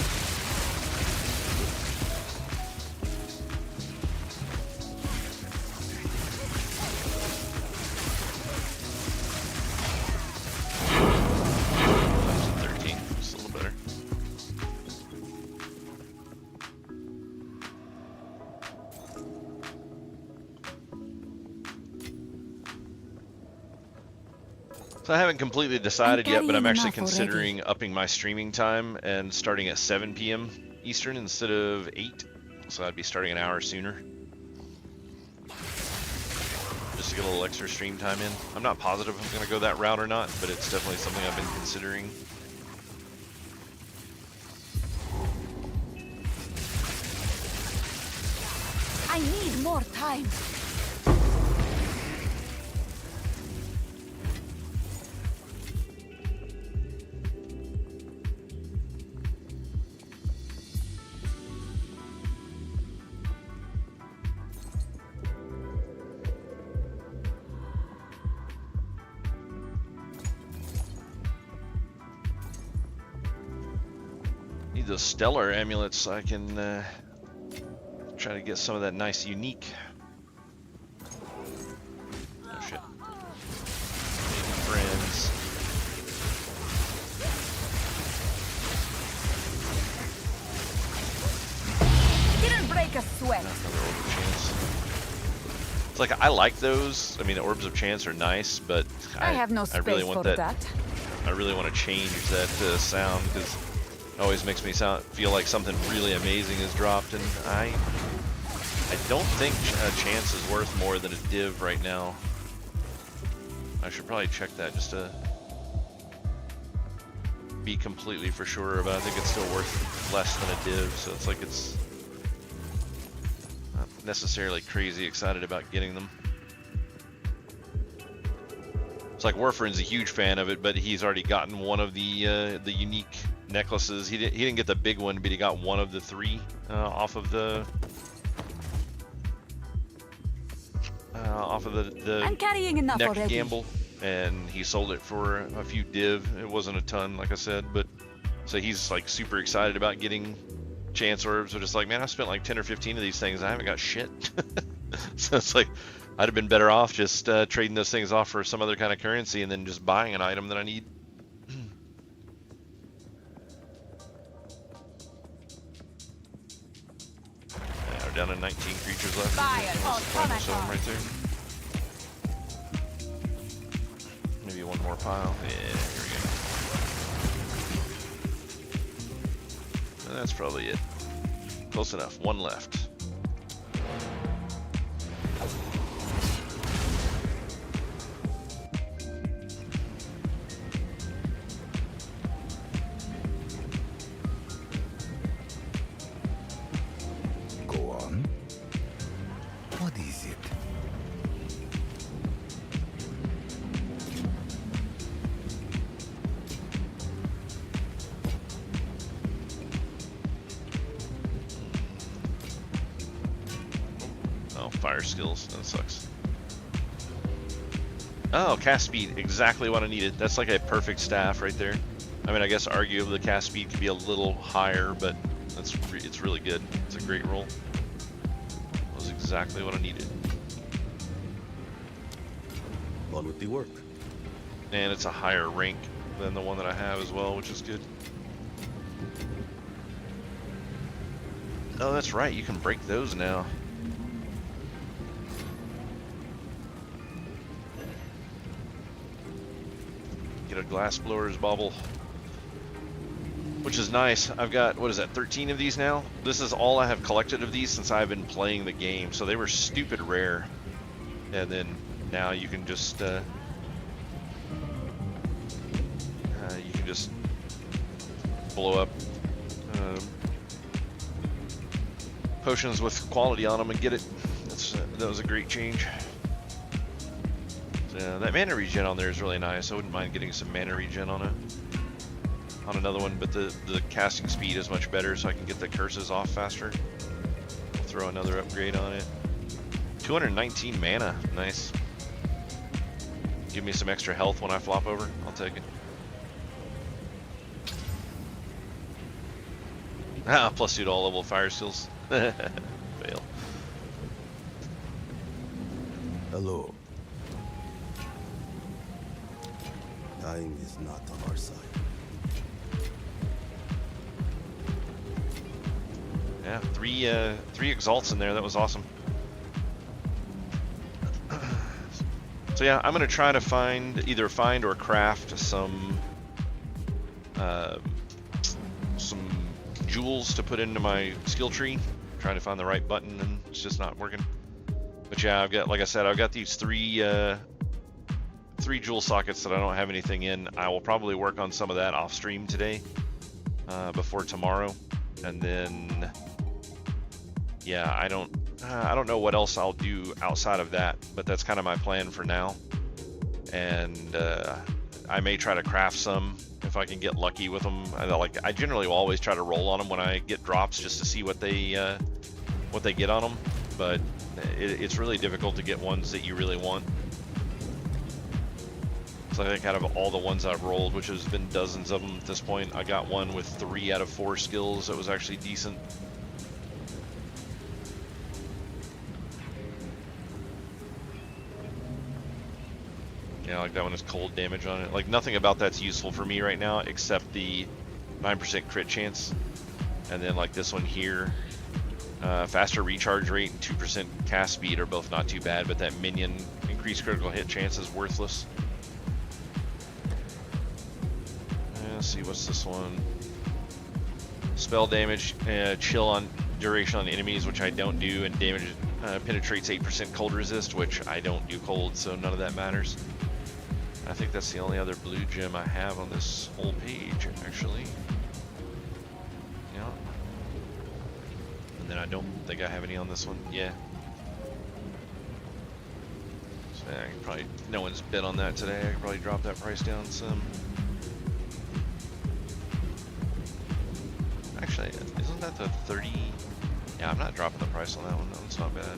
So I haven't completely decided yet, but I'm actually considering upping my streaming time and starting at 7 p.m. Eastern instead of 8. So I'd be starting an hour sooner. Just to get a little extra stream time in. I'm not positive if I'm going to go that route or not, but it's definitely something I've been considering. I need more time. The stellar amulets so I can try to get some of that nice unique. Oh shit. Making friends. Didn't break a sweat. Another orb of chance. It's like I like those. I mean, the orbs of chance are nice, but I have no space really want for that. I really want to change that sound because it always makes me feel like something really amazing is dropped, and I don't think a chance is worth more than a div right now. I should probably check that just to be completely for sure, but I think it's still worth less than a div, so it's like it's not necessarily crazy excited about getting them. It's like Warfarin's a huge fan of it, but he's already gotten one of the unique necklaces. He didn't get the big one, but he got one of the 3 off of the I'm carrying enough neck already. gamble, and he sold it for a few div. It wasn't a ton, like I said, but so he's like super excited about getting chance orbs. But just like, man, I spent like 10 or 15 of these things. I haven't got shit. So it's like I'd have been better off just trading those things off for some other kind of currency and then just buying an item that I need. Yeah, we're down to 19 creatures left. Fire on Most of them right there. Maybe one more pile. Yeah, here we go. That's probably it. Close enough. One left. Go on. What is it? Oh, fire skills. That sucks. Oh, cast speed. Exactly what I needed. That's like a perfect staff right there. I mean, I guess arguably the cast speed could be a little higher, but it's really good. It's a great roll. That was exactly what I needed. Quality work. And it's a higher rank than the one that I have as well, which is good. Oh, that's right. You can break those now. Get a glass blower's bauble, which is nice. I've got, what is that, 13 of these now? This is all I have collected of these since I've been playing the game. So they were stupid rare. And then now you can just blow up potions with quality on them and get it. That was a great change. So, that mana regen on there is really nice. I wouldn't mind getting some mana regen on another one, but the casting speed is much better, so I can get the curses off faster. I'll throw another upgrade on it. 219 mana, nice. Give me some extra health when I flop over. I'll take it. Ah, plus 2 to all level fire skills. Fail. Hello. Time is not on our side. Yeah, three exalts in there. That was awesome. So yeah, I'm gonna try to either find or craft some jewels to put into my skill tree. Trying to find the right button, and it's just not working. But yeah, I've got, like I said, I've got these three jewel sockets that I don't have anything in. I will probably work on some of that off stream today, before tomorrow, and then yeah, I don't know what else I'll do outside of that, but that's kind of my plan for now. And I may try to craft some if I can get lucky with them. I generally will always try to roll on them when I get drops just to see what they get on them, but it's really difficult to get ones that you really want. So I think out of all the ones I've rolled, which has been dozens of them at this point, I got one with 3 out of 4 skills that was actually decent. Yeah, like that one has cold damage on it. Like nothing about that's useful for me right now except the 9% crit chance. And then like this one here, faster recharge rate and 2% cast speed are both not too bad, but that minion increased critical hit chance is worthless. Let's see, what's this one? Spell damage, chill on duration on enemies, which I don't do, and damage penetrates 8% cold resist, which I don't do cold, so none of that matters. I think that's the only other blue gem I have on this whole page, actually. Yeah. And then I don't think I have any on this one. Yeah. So Yeah, I can probably, no one's bid on that today. I could probably drop that price down some. Actually, isn't that the 30? Yeah, I'm not dropping the price on that one. That one's not bad.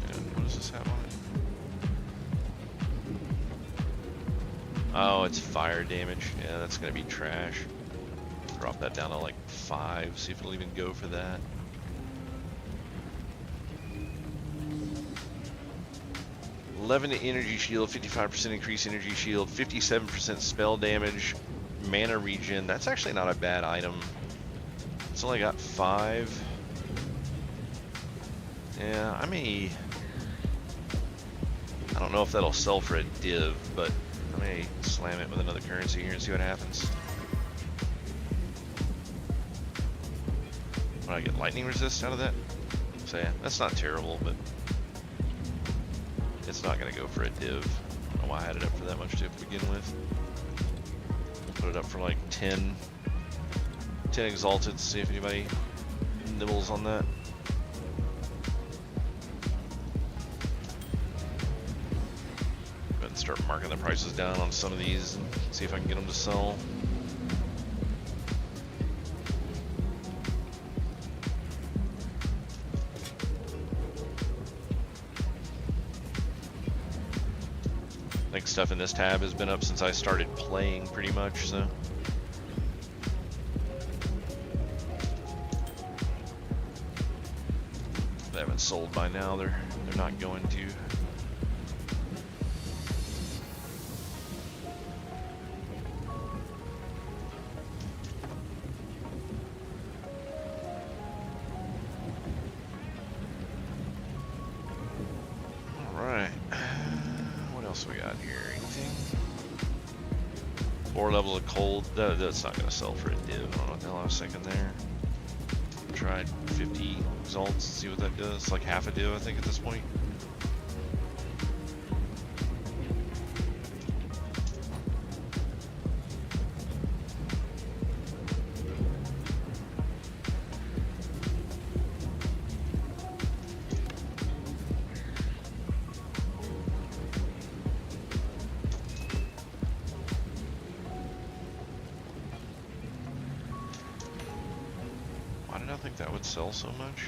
And what does this have on it? Oh, it's fire damage. Yeah, that's gonna be trash. Drop that down to like 5. See if it'll even go for that. $11 energy shield, 55% increase energy shield, 57% spell damage, mana regen. That's actually not a bad item. It's only got 5. Yeah, I don't know if that'll sell for a div, but I may slam it with another currency here and see what happens. What, I get lightning resist out of that? So yeah, that's not terrible, but it's not gonna go for a div. I don't know why I had it up for that much to begin with. Put it up for like 10 exalted, see if anybody nibbles on that. Go ahead and start marking the prices down on some of these and see if I can get them to sell. I think stuff in this tab has been up since I started playing pretty much, so. If they haven't sold by now, they're not going to. Alright. What else we got here? Anything? 4 levels of cold. That's not going to sell for a div. I don't know what the hell I was thinking there. Tried 50 exalts, see what that does. It's like half a div, I think, at this point. Why did I think that would sell so much?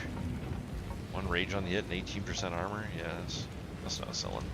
1 rage on the it and 18% armor? Yeah, that's not selling.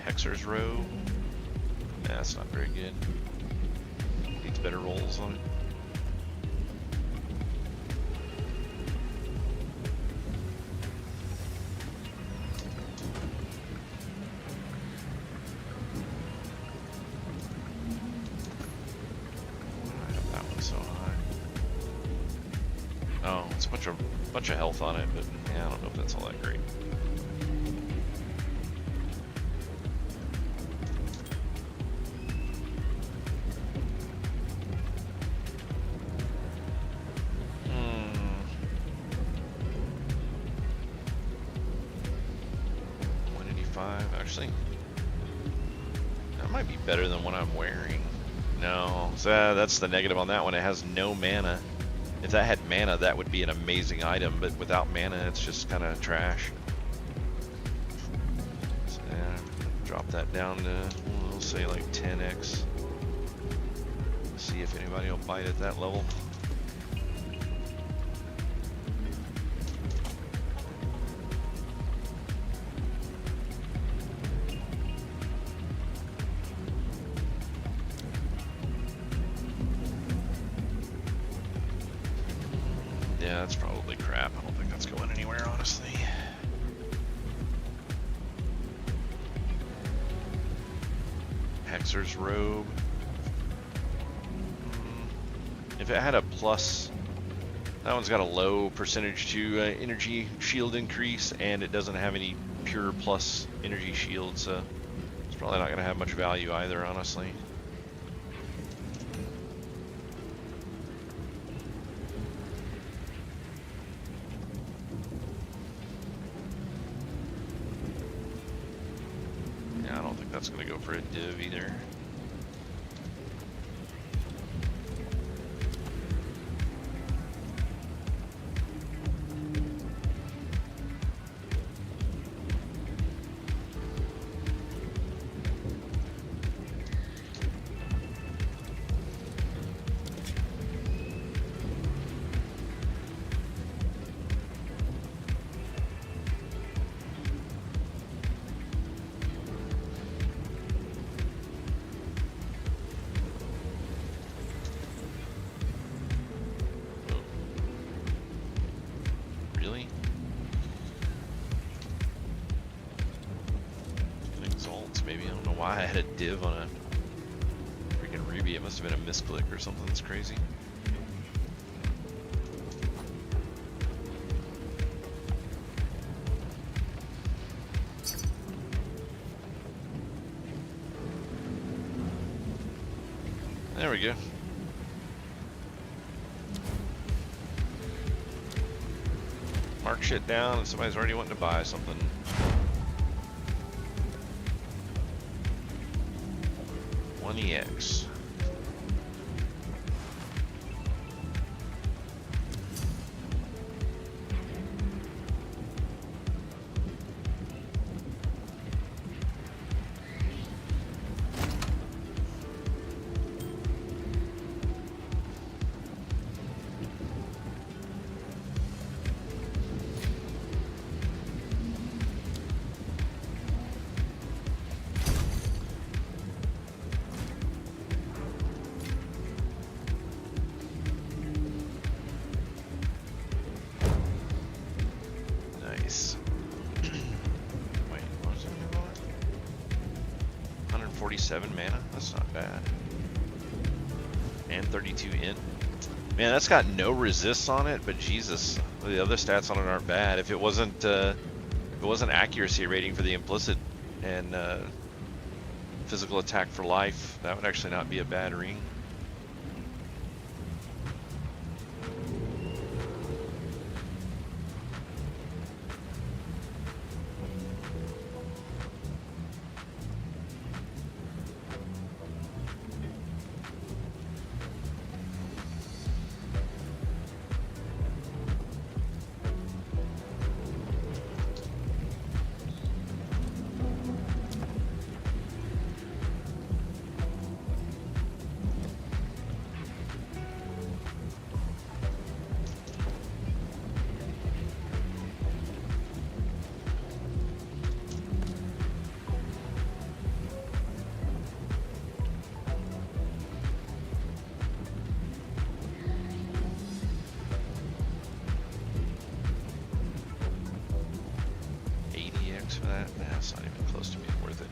Hexer's row. Nah, that's not very good. Needs better rolls on it. Why have that one so high? Oh, it's a bunch of health on it, but yeah, I don't know if that's all that great. Actually, that might be better than what I'm wearing. No, so that's the negative on that one. It has no mana. If that had mana, that would be an amazing item, but without mana, it's just kind of trash. So, yeah, drop that down to, we'll say like 10x. See if anybody will bite at that level. Yeah, that's probably crap. I don't think that's going anywhere, honestly. Hexer's robe. If it had a plus, that one's got a low percentage to energy shield increase, and it doesn't have any pure plus energy shield, so it's probably not going to have much value either, honestly. Yeah, I don't think that's going to go for a div either. Really? Exalts, maybe. I don't know why I had a div on a freaking Ruby. It must have been a misclick or something that's crazy. There we go. Mark shit down and somebody's already wanting to buy something. One EX. Nice. Wait, what was it gonna go at? 147 mana? That's not bad. And 32 int. Man, that's got no resists on it, but Jesus, the other stats on it aren't bad. If it wasn't accuracy rating for the implicit and physical attack for life, that would actually not be a bad ring. For that? Nah, it's not even close to being worth it.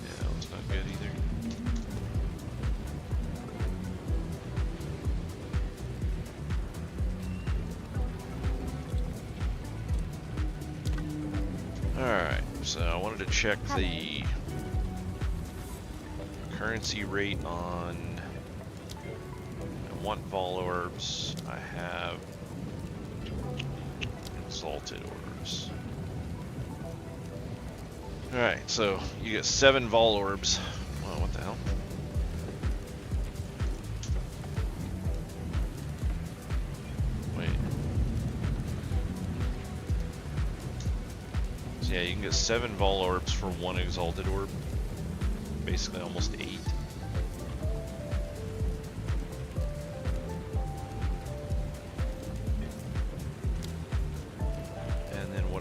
Yeah, that one's not good either. Alright, so I wanted to check the currency rate on want vol orbs. I have exalted orbs. Alright, so you get 7 vol orbs. Wow, what the hell? Wait. So yeah, you can get 7 vol orbs for 1 exalted orb. Basically almost 8.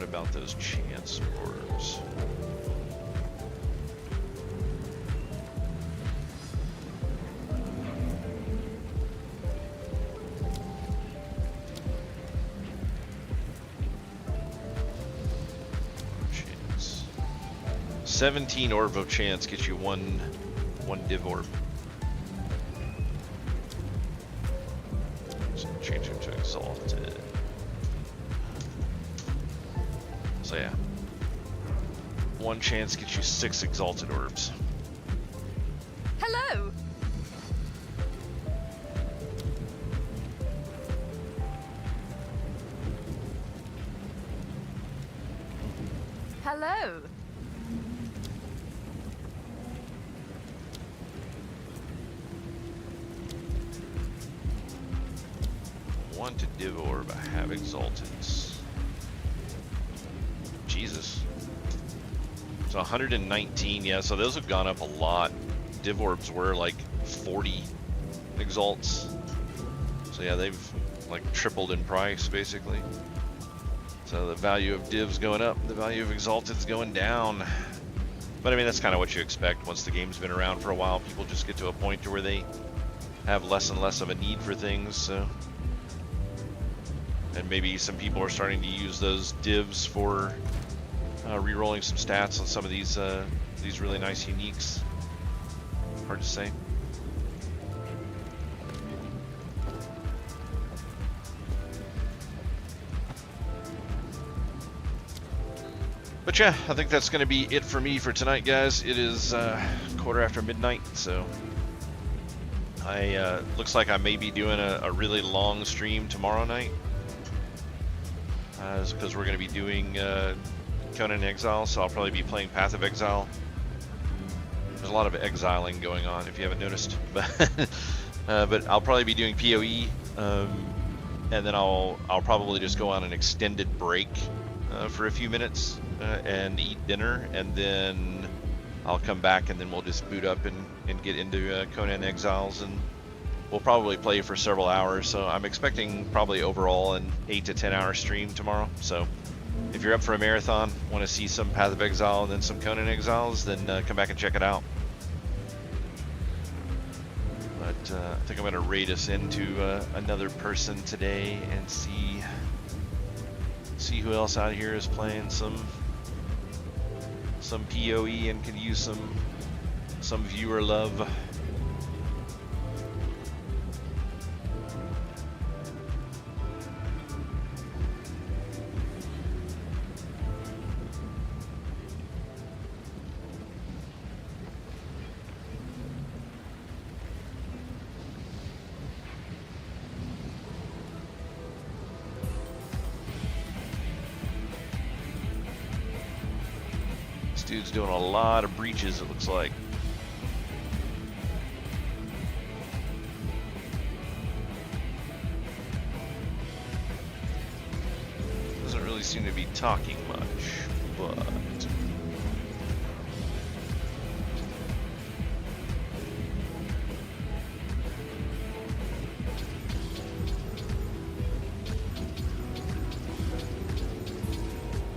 About those chance orbs. Chance. 17 orb of chance gets you one div orb. So change it to exalted. So yeah, one chance gets you 6 exalted orbs. Hello. Hello. One to div orb. I have exalteds. Jesus. So 119. Yeah. So those have gone up a lot. Div orbs were like 40 exalts. So yeah, they've like tripled in price basically. So the value of divs going up, the value of exalted's going down. But I mean, that's kind of what you expect once the game's been around for a while. People just get to a point to where they have less and less of a need for things. So, and maybe some people are starting to use those divs for re-rolling some stats on some of these really nice uniques. Hard to say. But yeah, I think that's going to be it for me for tonight, guys. It is quarter after midnight, so I looks like I may be doing a really long stream tomorrow night, because we're going to be doing Conan Exile, so I'll probably be playing Path of Exile. There's a lot of exiling going on, if you haven't noticed, but I'll probably be doing PoE, and then I'll probably just go on an extended break for a few minutes and eat dinner, and then I'll come back, and then we'll just boot up and get into Conan Exiles, and we'll probably play for several hours. So I'm expecting probably overall an 8 to 10 hour stream tomorrow. So if you're up for a marathon, want to see some Path of Exile and then some Conan Exiles, then come back and check it out. But I think I'm going to raid us into another person today and see who else out here is playing some PoE and can use some viewer love. Dude's doing a lot of breaches, it looks like. Doesn't really seem to be talking much,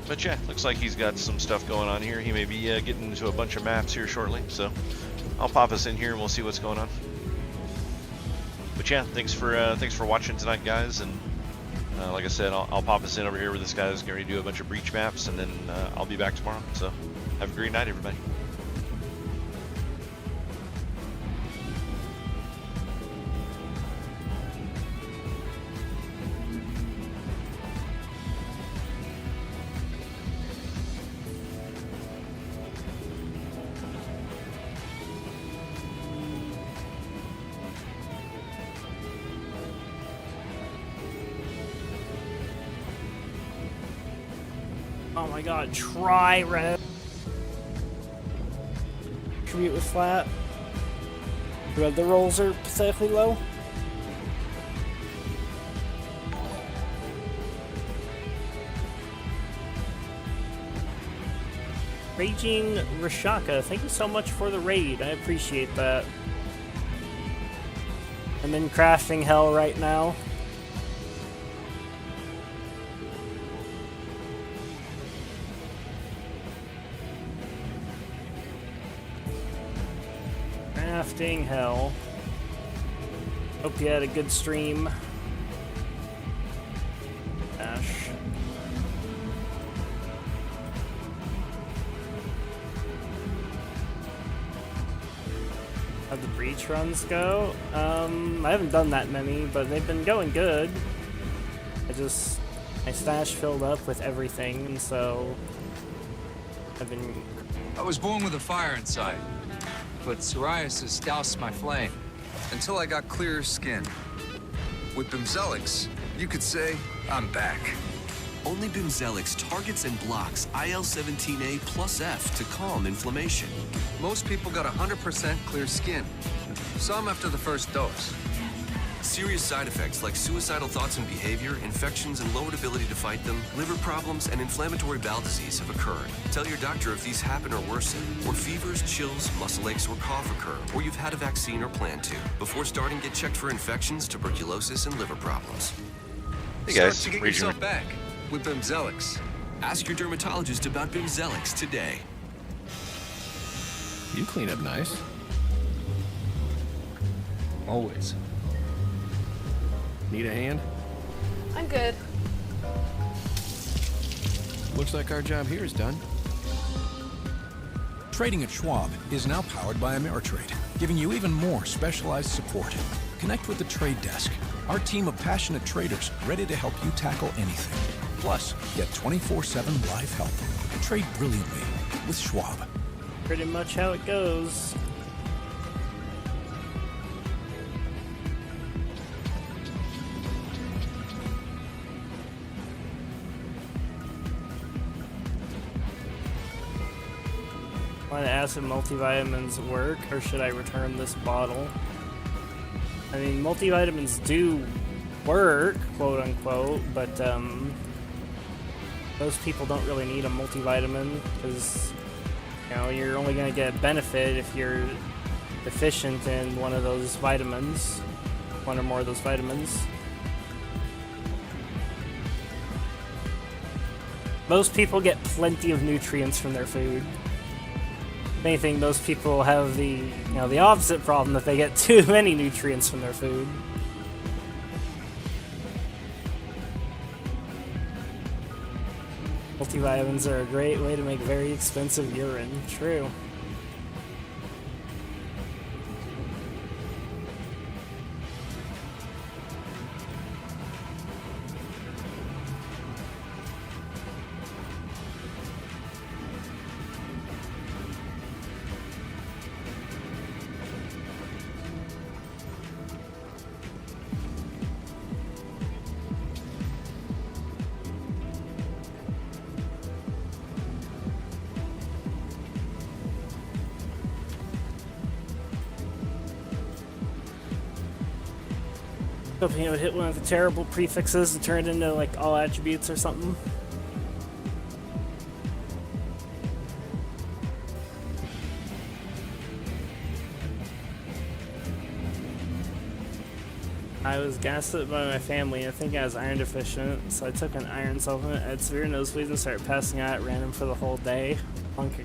but yeah, looks like he's got some stuff going on here. He may be getting into a bunch of maps here shortly, so I'll pop us in here and we'll see what's going on. But yeah, thanks for watching tonight, guys. And like I said, I'll pop us in over here where this guy's going to do a bunch of breach maps, and then I'll be back tomorrow. So have a great night, everybody. Oh my god, try red. Tribute was flat. The rolls are pathetically low. Raging Rashaka, thank you so much for the raid. I appreciate that. I'm in crafting hell right now. Crafting hell. Hope you had a good stream. Ash. How'd the breach runs go? I haven't done that many, but they've been going good. My stash filled up with everything, and so I've been... I was born with a fire inside, but psoriasis doused my flame until I got clearer skin. With Bimzelx, you could say I'm back. Only Bimzelx targets and blocks IL-17A plus F to calm inflammation. Most people got 100% clear skin, some after the first dose. Serious side effects like suicidal thoughts and behavior, infections and lowered ability to fight them, liver problems, and inflammatory bowel disease have occurred. Tell your doctor if these happen or worsen, or fevers, chills, muscle aches, or cough occur, or you've had a vaccine or plan to. Before starting, get checked for infections, tuberculosis, and liver problems. Hey guys, Start to get yourself back with Bimzelx. Ask your dermatologist about Bimzelx today. You clean up nice. Always. Need a hand? I'm good. Looks like our job here is done. Trading at Schwab is now powered by Ameritrade, giving you even more specialized support. Connect with the trade desk, our team of passionate traders ready to help you tackle anything. Plus, get 24/7 live help. Trade brilliantly with Schwab. Pretty much how it goes. Want to ask if multivitamins work, or should I return this bottle? I mean, multivitamins do work, quote unquote, but most people don't really need a multivitamin because, you know, you're only going to get benefit if you're deficient in one of those vitamins, one or more of those vitamins. Most people get plenty of nutrients from their food. If anything, most people have the opposite problem, that they get too many nutrients from their food. Multivitamins are a great way to make very expensive urine. True. Hoping it would hit one of the terrible prefixes and turn it into like all attributes or something. I was gaslit by my family. I think I was iron deficient, so I took an iron supplement. I had severe nosebleeds and started passing out at random for the whole day. Punk